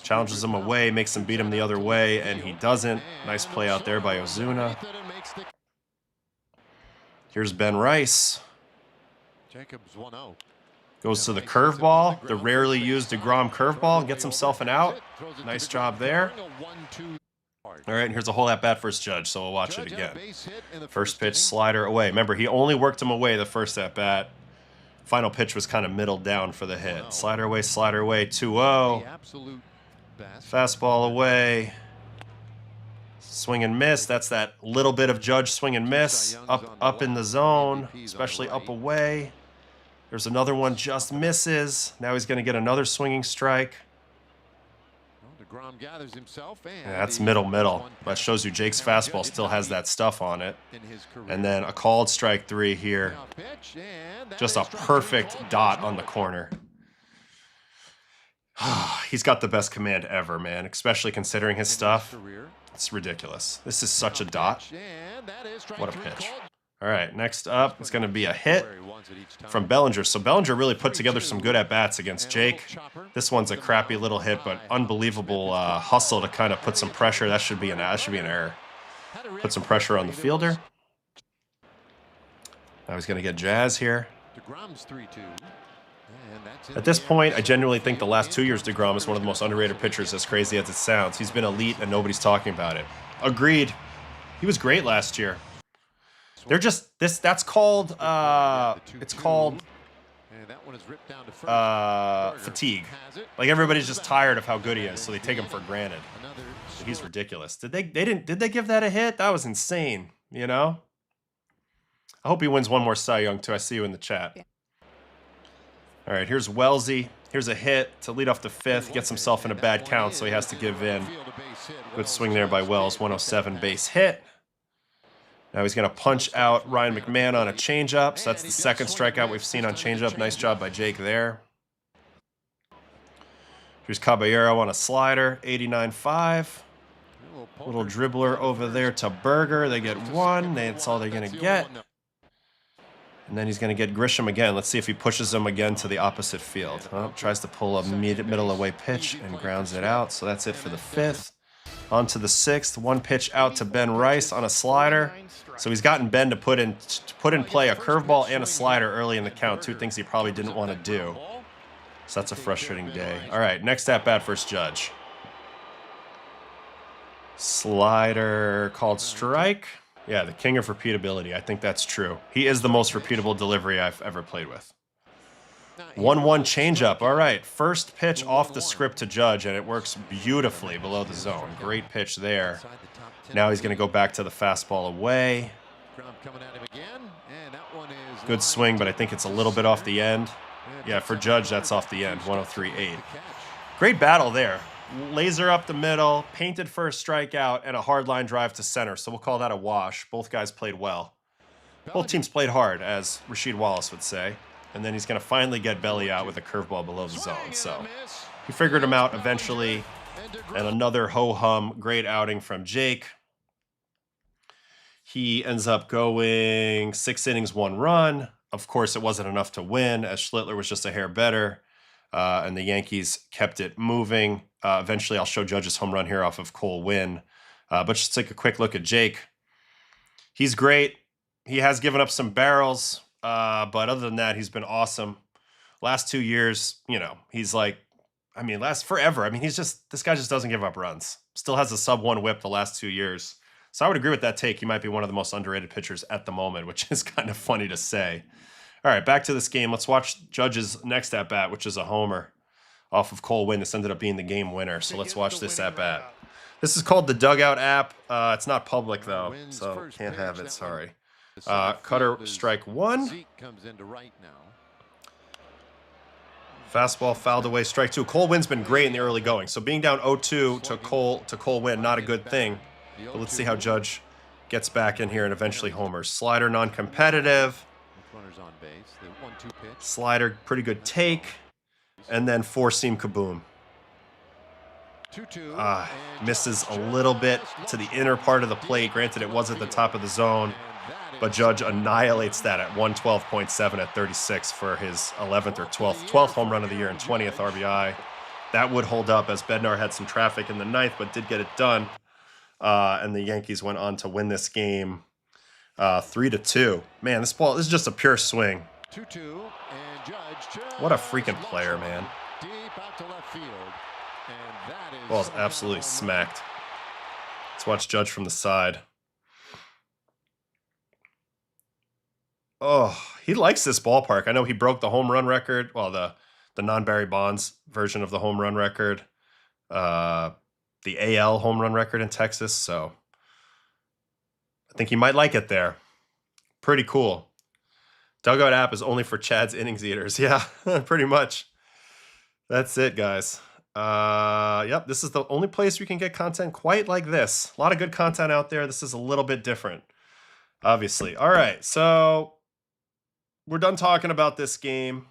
Challenges him away, makes him beat him the other way, and he doesn't. Nice play out there by Ozuna. Here's Ben Rice. Goes to the curveball, the rarely used DeGrom curveball, and gets himself an out. Nice job there. All right, and here's a whole at-bat versus Judge, so we'll watch it again. First pitch, slider away. Remember, he only worked him away the first at-bat. Final pitch was kind of middled down for the hit. Slider away, 2-0. Fastball away. Swing and miss. That's that little bit of Judge swing and miss. Up in the zone, especially up away. There's another one, just misses. Now he's going to get another swinging strike. DeGrom gathers himself, and Yeah, that's middle. That shows you Jake's fastball still has that stuff on it. And then a called strike 3 here. Just a perfect dot on the corner. He's got the best command ever, man, especially considering his stuff. It's ridiculous. This is such a dot. What a pitch. All right, next up, it's going to be a hit from Bellinger. So Bellinger really put together some good at-bats against Jake. This one's a crappy little hit, but unbelievable hustle to kind of put some pressure. That should be an error. Put some pressure on the fielder. Now he's going to get Jazz here. At this point, I genuinely think the last 2 years DeGrom is one of the most underrated pitchers, as crazy as it sounds. He's been elite and nobody's talking about it. Agreed. He was great last year. They're just that's called it's called fatigue. Like everybody's just tired of how good he is, so they take him for granted. He's ridiculous. Did they give that a hit? That was insane, you know? I hope he wins one more Cy Young too. I see you in the chat. All right, here's Wellesley. Here's a hit to lead off the 5th. He gets himself in a bad count, so he has to give in. Good swing there by Wells. 107 base hit. Now he's going to punch out Ryan McMahon on a changeup. So that's the second strikeout we've seen on changeup. Nice job by Jake there. Here's Caballero on a slider. 89.5. Little dribbler over there to Berger. They get 1. That's all they're going to get. And then he's going to get Grisham again. Let's see if he pushes him again to the opposite field. Tries to pull a middle away pitch and grounds it out. So that's it for the 5th. On to the 6th. 1 pitch out to Ben Rice on a slider. So he's gotten Ben to put in play a curveball and a slider early in the count. 2 things he probably didn't want to do. So that's a frustrating day. All right, next at bat versus Judge. Slider called strike. Yeah, the king of repeatability. I think that's true. He is the most repeatable delivery I've ever played with. 1-1 changeup. All right, first pitch off the script to Judge, and it works beautifully below the zone. Great pitch there. Now he's going to go back to the fastball away. Good swing, but I think it's a little bit off the end. Yeah, for Judge, that's off the end. 103.8. Great battle there. Laser up the middle, painted for a strikeout, and a hard line drive to center. So we'll call that a wash. Both guys played well. Both teams played hard, as Rasheed Wallace would say. And then he's going to finally get Belly out with a curveball below the zone. So he figured him out eventually. And another ho-hum, great outing from Jake. He ends up going 6 innings, 1 run. Of course, it wasn't enough to win, as Schlittler was just a hair better. And the Yankees kept it moving. Eventually, I'll show Judge's home run here off of Cole Winn. But just take a quick look at Jake. He's great. He has given up some barrels. But other than that, he's been awesome. Last 2 years, you know, he's like, I mean, last forever. I mean, this guy just doesn't give up runs. Still has a sub-1 whip the last 2 years. So I would agree with that take. He might be one of the most underrated pitchers at the moment, which is kind of funny to say. All right, back to this game. Let's watch Judge's next at-bat, which is a homer off of Cole Winn. This ended up being the game winner. So let's watch this at-bat. This is called the Dugout app. It's not public, though, so can't have it. Sorry. Cutter strike 1. Fastball fouled away, strike 2. Cole Winn's been great in the early going. So being down 0-2 to Cole Winn, not a good thing. But let's see how Judge gets back in here and eventually homers. Slider non-competitive. Slider, pretty good take. And then 4-seam kaboom. Misses a little bit to the inner part of the plate. Granted, it was at the top of the zone. But Judge annihilates that at 112.7 at 36 for his 11th or 12th home run of the year and 20th RBI. That would hold up as Bednar had some traffic in the 9th, but did get it done. And the Yankees went on to win this game 3-2. Man, this is just a pure swing. What a freaking player, man. Ball's absolutely smacked. Let's watch Judge from the side. Oh, he likes this ballpark. I know he broke the home run record. Well, the non-Barry Bonds version of the home run record. The AL home run record in Texas. So I think he might like it there. Pretty cool. Dugout app is only for Chad's innings eaters. Yeah, pretty much. That's it, guys. Yep, this is the only place we can get content quite like this. A lot of good content out there. This is a little bit different, obviously. All right, so we're done talking about this game.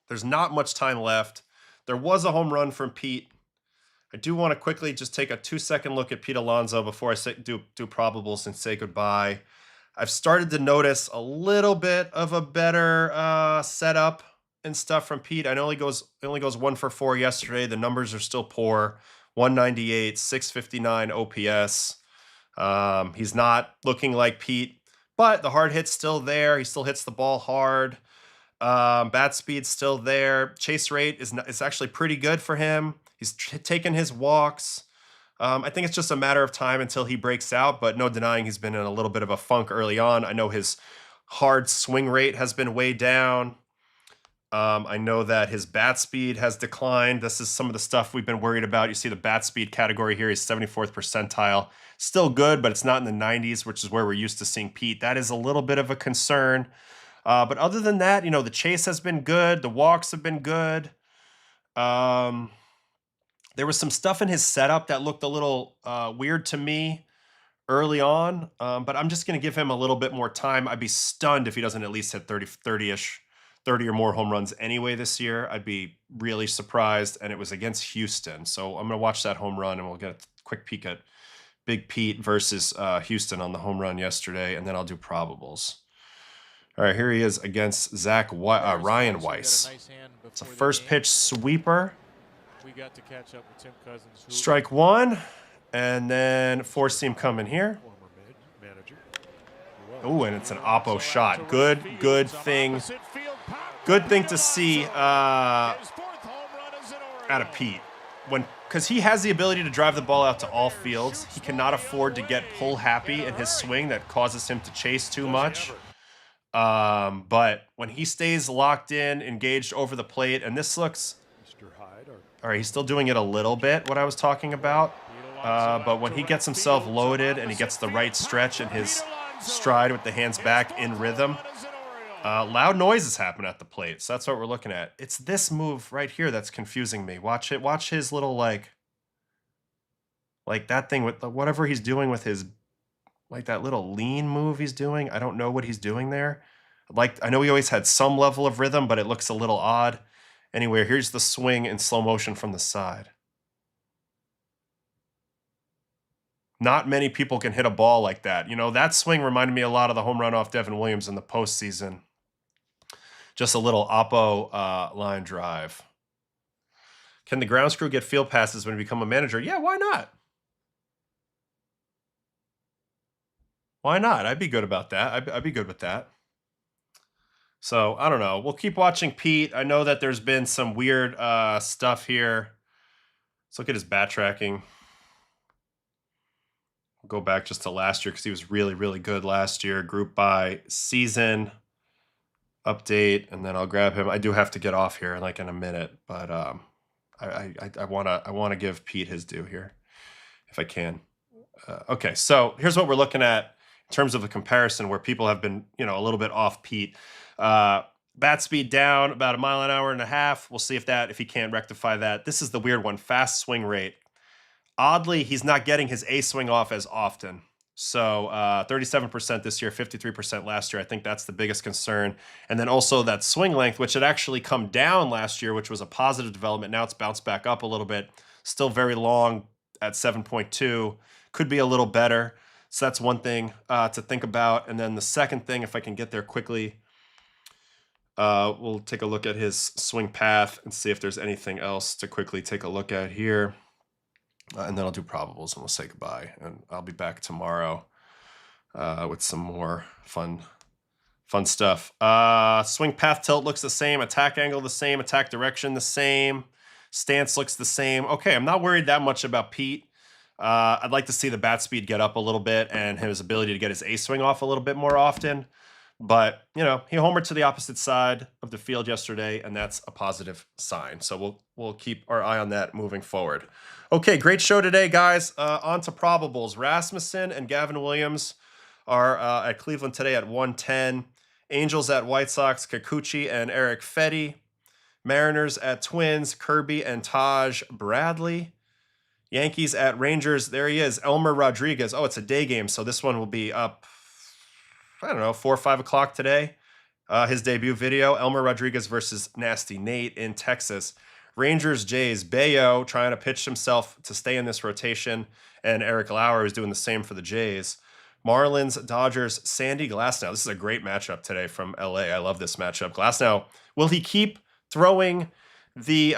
There's not much time left. There was a home run from Pete. I do want to quickly just take a 2-second look at Pete Alonso before I do probables and say goodbye. I've started to notice a little bit of a better setup and stuff from Pete. I know he only goes 1 for 4 yesterday. The numbers are still poor. 198, 659 OPS. He's not looking like Pete, but the hard hit's still there. He still hits the ball hard. Bat speed's still there. Chase rate is actually pretty good for him. He's taking his walks. I think it's just a matter of time until he breaks out, but no denying he's been in a little bit of a funk early on. I know his hard swing rate has been way down. I know that his bat speed has declined. This is some of the stuff we've been worried about. You see the bat speed category here. He's 74th percentile. Still good, but it's not in the 90s, which is where we're used to seeing Pete. That is a little bit of a concern. But other than that, you know, the chase has been good. The walks have been good. There was some stuff in his setup that looked a little weird to me early on, but I'm just going to give him a little bit more time. I'd be stunned if he doesn't at least hit 30-ish, 30 or more home runs anyway this year. I'd be really surprised, and it was against Houston. So I'm going to watch that home run, and we'll get a quick peek at Big Pete versus Houston on the home run yesterday, and then I'll do probables. All right, here he is against Ryan Weiss. It's a first pitch sweeper. We got to catch up with Tim Cousins. Strike one, and then force seam coming here. Oh, and it's an oppo shot. Good thing. Good thing to see out of Pete. Because he has the ability to drive the ball out to all fields. He cannot afford to get pull happy in his swing that causes him to chase too much. But when he stays locked in, engaged over the plate, and this looks... All right, he's still doing it a little bit, what I was talking about. But when he gets himself loaded and he gets the right stretch in his stride with the hands back in rhythm, loud noises happen at the plate. So that's what we're looking at. It's this move right here that's confusing me. Watch it. Watch his little, like that thing with whatever he's doing with his, like that little lean move he's doing. I don't know what he's doing there. I know he always had some level of rhythm, but it looks a little odd. Anyway, here's the swing in slow motion from the side. Not many people can hit a ball like that. You know, that swing reminded me a lot of the home run off Devin Williams in the postseason. Just a little oppo line drive. Can the ground screw get field passes when you become a manager? Yeah, why not? Why not? I'd be good about that. I'd be good with that. So, I don't know. We'll keep watching Pete. I know that there's been some weird stuff here. Let's look at his bat tracking. We'll go back just to last year because he was really, really good last year. Group by season update, and then I'll grab him. I do have to get off here like in a minute, but I wanna give Pete his due here if I can. Okay, so here's what we're looking at in terms of a comparison where people have been, you know, a little bit off Pete. Bat speed down about 1.5 miles. We'll see if he can't rectify that. This is the weird one. Fast swing rate. Oddly, he's not getting his A swing off as often. So 37% this year, 53% last year. I think that's the biggest concern. And then also that swing length, which had actually come down last year, which was a positive development. Now it's bounced back up a little bit. Still very long at 7.2. Could be a little better. So that's one thing to think about. And then the second thing, if I can get there quickly, we'll take a look at his swing path and see if there's anything else to quickly take a look at here. And then I'll do probables and we'll say goodbye. And I'll be back tomorrow with some more fun stuff. Swing path tilt looks the same. Attack angle the same. Attack direction the same. Stance looks the same. Okay, I'm not worried that much about Pete. I'd like to see the bat speed get up a little bit and his ability to get his A swing off a little bit more often. But, you know, he homered to the opposite side of the field yesterday, and that's a positive sign. So we'll keep our eye on that moving forward. Okay, great show today, guys. On to probables. Rasmussen and Gavin Williams are at Cleveland today at 110. Angels at White Sox, Kikuchi and Eric Fetty. Mariners at Twins, Kirby and Taj Bradley. Yankees at Rangers, there he is, Elmer Rodriguez. Oh, it's a day game, so this one will be up, I don't know, 4 or 5 o'clock today. His debut video, Elmer Rodriguez versus Nasty Nate in Texas. Rangers, Jays, Bayo trying to pitch himself to stay in this rotation, and Eric Lauer is doing the same for the Jays. Marlins, Dodgers, Sandy Glasnow. This is a great matchup today from LA. I love this matchup. Glasnow, will he keep throwing the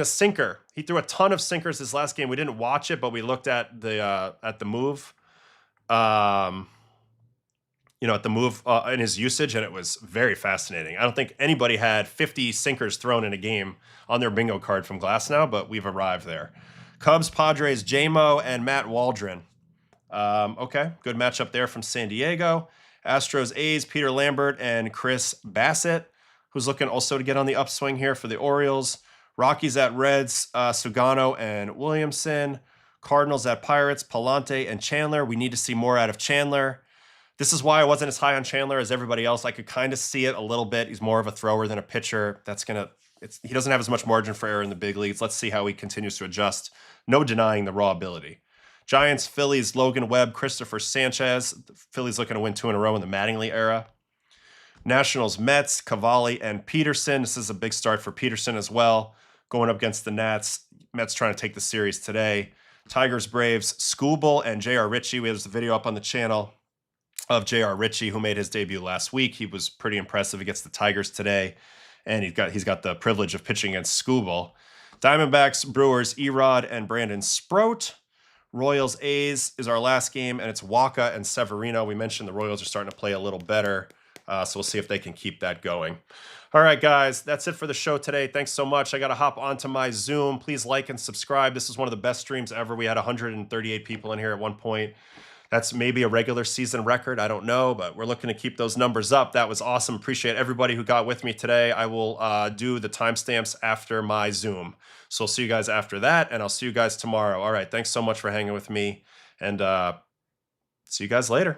sinker? He threw a ton of sinkers this last game. We didn't watch it, but we looked at the move. At the move in his usage, and it was very fascinating. I don't think anybody had 50 sinkers thrown in a game on their bingo card from Glasnow, but we've arrived there. Cubs, Padres, J-Mo, and Matt Waldron. Okay, good matchup there from San Diego. Astros, A's, Peter Lambert and Chris Bassett, who's looking also to get on the upswing here for the Orioles. Rockies at Reds, Sugano and Williamson. Cardinals at Pirates, Palante and Chandler. We need to see more out of Chandler. This is why I wasn't as high on Chandler as everybody else. I could kind of see it a little bit. He's more of a thrower than a pitcher. He doesn't have as much margin for error in the big leagues. Let's see how he continues to adjust. No denying the raw ability. Giants, Phillies, Logan Webb, Christopher Sanchez. The Phillies looking to win 2 in a row in the Mattingly era. Nationals, Mets, Cavalli, and Peterson. This is a big start for Peterson as well. Going up against the Nats. Mets trying to take the series today. Tigers, Braves, Skubal, and J.R. Ritchie. We have the video up on the channel of J.R. Ritchie, who made his debut last week. He was pretty impressive against the Tigers today, and he's got the privilege of pitching against Skubal. Diamondbacks, Brewers, Erod, and Brandon Sproat. Royals, A's is our last game, and it's Waka and Severino. We mentioned the Royals are starting to play a little better, so we'll see if they can keep that going. All right, guys, that's it for the show today. Thanks so much. I got to hop onto my Zoom. Please like and subscribe. This is one of the best streams ever. We had 138 people in here at one point. That's maybe a regular season record. I don't know, but we're looking to keep those numbers up. That was awesome. Appreciate everybody who got with me today. I will do the timestamps after my Zoom. So I'll see you guys after that, and I'll see you guys tomorrow. All right, thanks so much for hanging with me, and see you guys later.